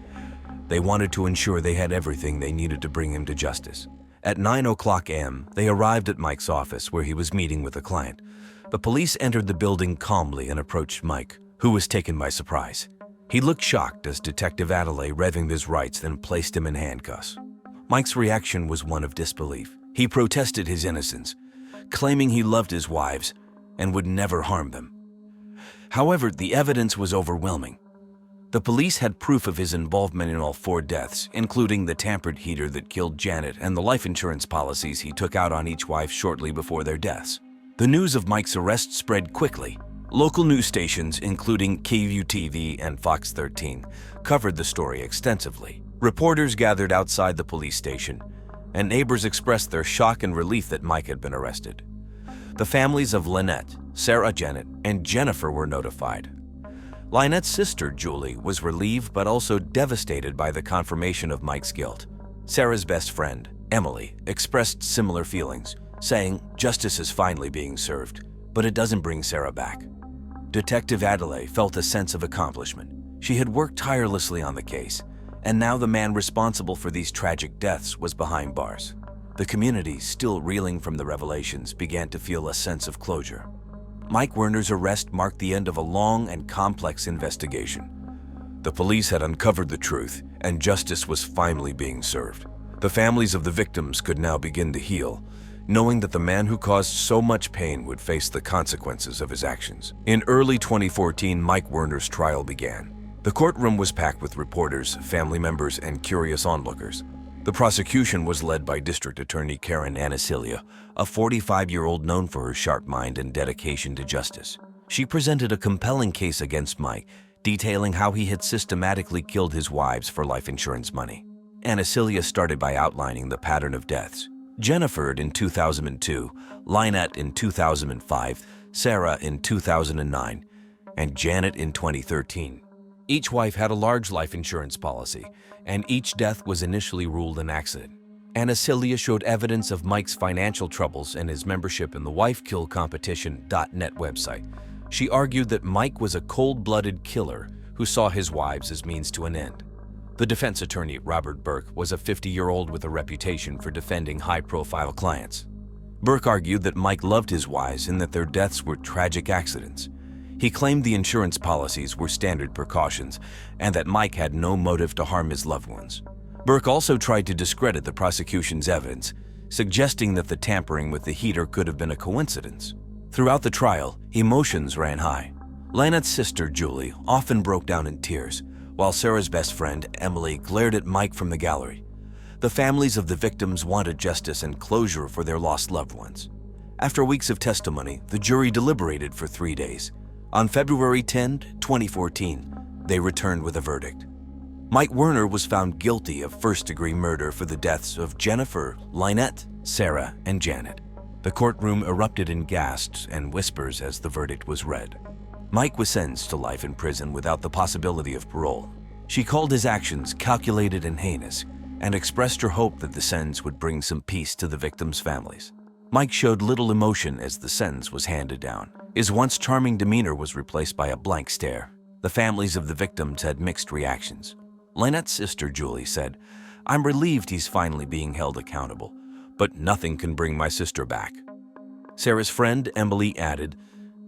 Speaker 1: They wanted to ensure they had everything they needed to bring him to justice. At 9:00 a.m., they arrived at Mike's office where he was meeting with a client. The police entered the building calmly and approached Mike, who was taken by surprise. He looked shocked as Detective Adelaide read him his rights, then placed him in handcuffs. Mike's reaction was one of disbelief. He protested his innocence, claiming he loved his wives and would never harm them. However, the evidence was overwhelming. The police had proof of his involvement in all 4 deaths, including the tampered heater that killed Janet and the life insurance policies he took out on each wife shortly before their deaths. The news of Mike's arrest spread quickly. Local news stations, including KUTV and Fox 13, covered the story extensively. Reporters gathered outside the police station, and neighbors expressed their shock and relief that Mike had been arrested. The families of Lynette, Sarah, Janet, and Jennifer were notified. Lynette's sister, Julie, was relieved but also devastated by the confirmation of Mike's guilt. Sarah's best friend, Emily, expressed similar feelings, saying justice is finally being served, but it doesn't bring Sarah back. Detective Adelaide felt a sense of accomplishment. She had worked tirelessly on the case, and now the man responsible for these tragic deaths was behind bars. The community, still reeling from the revelations, began to feel a sense of closure. Mike Werner's arrest marked the end of a long and complex investigation. The police had uncovered the truth, and justice was finally being served. The families of the victims could now begin to heal, knowing that the man who caused so much pain would face the consequences of his actions. In early 2014, Mike Werner's trial began. The courtroom was packed with reporters, family members, and curious onlookers. The prosecution was led by District Attorney Karen Anasilia, a 45-year-old known for her sharp mind and dedication to justice. She presented a compelling case against Mike, detailing how he had systematically killed his wives for life insurance money. Anna Celia started by outlining the pattern of deaths. Jennifer in 2002, Lynette in 2005, Sarah in 2009, and Janet in 2013. Each wife had a large life insurance policy, and each death was initially ruled an accident. Anna Celia showed evidence of Mike's financial troubles and his membership in the wifekillcompetition.net website. She argued that Mike was a cold-blooded killer who saw his wives as means to an end. The defense attorney, Robert Burke, was a 50-year-old with a reputation for defending high-profile clients. Burke argued that Mike loved his wives and that their deaths were tragic accidents. He claimed the insurance policies were standard precautions and that Mike had no motive to harm his loved ones. Burke also tried to discredit the prosecution's evidence, suggesting that the tampering with the heater could have been a coincidence. Throughout the trial, emotions ran high. Lynette's sister, Julie, often broke down in tears, while Sarah's best friend, Emily, glared at Mike from the gallery. The families of the victims wanted justice and closure for their lost loved ones. After weeks of testimony, the jury deliberated for 3 days. On February 10, 2014, they returned with a verdict. Mike Werner was found guilty of first-degree murder for the deaths of Jennifer, Lynette, Sarah, and Janet. The courtroom erupted in gasps and whispers as the verdict was read. Mike was sentenced to life in prison without the possibility of parole. She called his actions calculated and heinous and expressed her hope that the sentence would bring some peace to the victims' families. Mike showed little emotion as the sentence was handed down. His once charming demeanor was replaced by a blank stare. The families of the victims had mixed reactions. Lynette's sister, Julie, said, "I'm relieved he's finally being held accountable, but nothing can bring my sister back." Sarah's friend, Emily, added,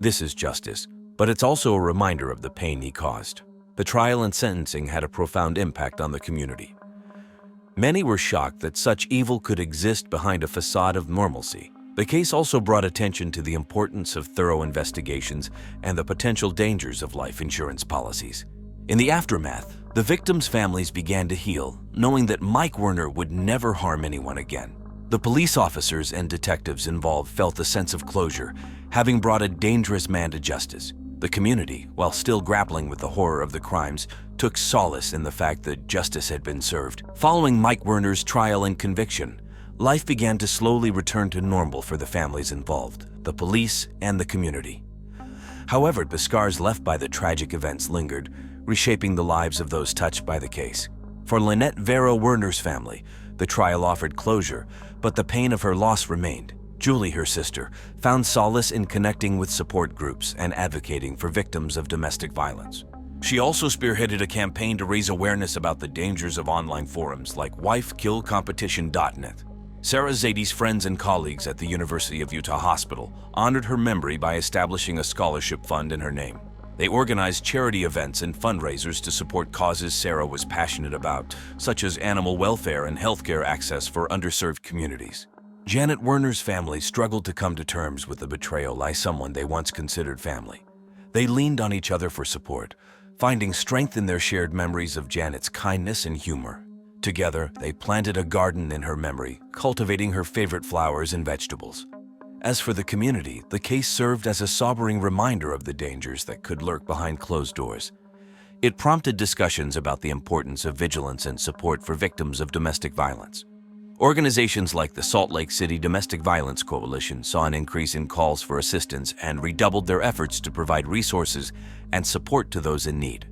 Speaker 1: "This is justice, but it's also a reminder of the pain he caused." The trial and sentencing had a profound impact on the community. Many were shocked that such evil could exist behind a facade of normalcy. The case also brought attention to the importance of thorough investigations and the potential dangers of life insurance policies. In the aftermath, the victims' families began to heal, knowing that Mike Werner would never harm anyone again. The police officers and detectives involved felt a sense of closure, having brought a dangerous man to justice. The community, while still grappling with the horror of the crimes, took solace in the fact that justice had been served. Following Mike Werner's trial and conviction, life began to slowly return to normal for the families involved, the police, and the community. However, the scars left by the tragic events lingered, reshaping the lives of those touched by the case. For Lynette Vera Werner's family, the trial offered closure, but the pain of her loss remained. Julie, her sister, found solace in connecting with support groups and advocating for victims of domestic violence. She also spearheaded a campaign to raise awareness about the dangers of online forums like wifekillcompetition.net. Sarah Zadie's friends and colleagues at the University of Utah Hospital honored her memory by establishing a scholarship fund in her name. They organized charity events and fundraisers to support causes Sarah was passionate about, such as animal welfare and healthcare access for underserved communities. Janet Werner's family struggled to come to terms with the betrayal by someone they once considered family. They leaned on each other for support, finding strength in their shared memories of Janet's kindness and humor. Together, they planted a garden in her memory, cultivating her favorite flowers and vegetables. As for the community, the case served as a sobering reminder of the dangers that could lurk behind closed doors. It prompted discussions about the importance of vigilance and support for victims of domestic violence. Organizations like the Salt Lake City Domestic Violence Coalition saw an increase in calls for assistance and redoubled their efforts to provide resources and support to those in need.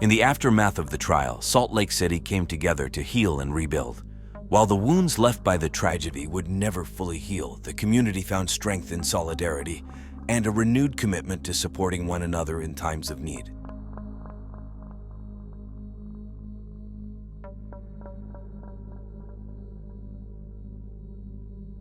Speaker 1: In the aftermath of the trial, Salt Lake City came together to heal and rebuild. While the wounds left by the tragedy would never fully heal, the community found strength in solidarity and a renewed commitment to supporting one another in times of need.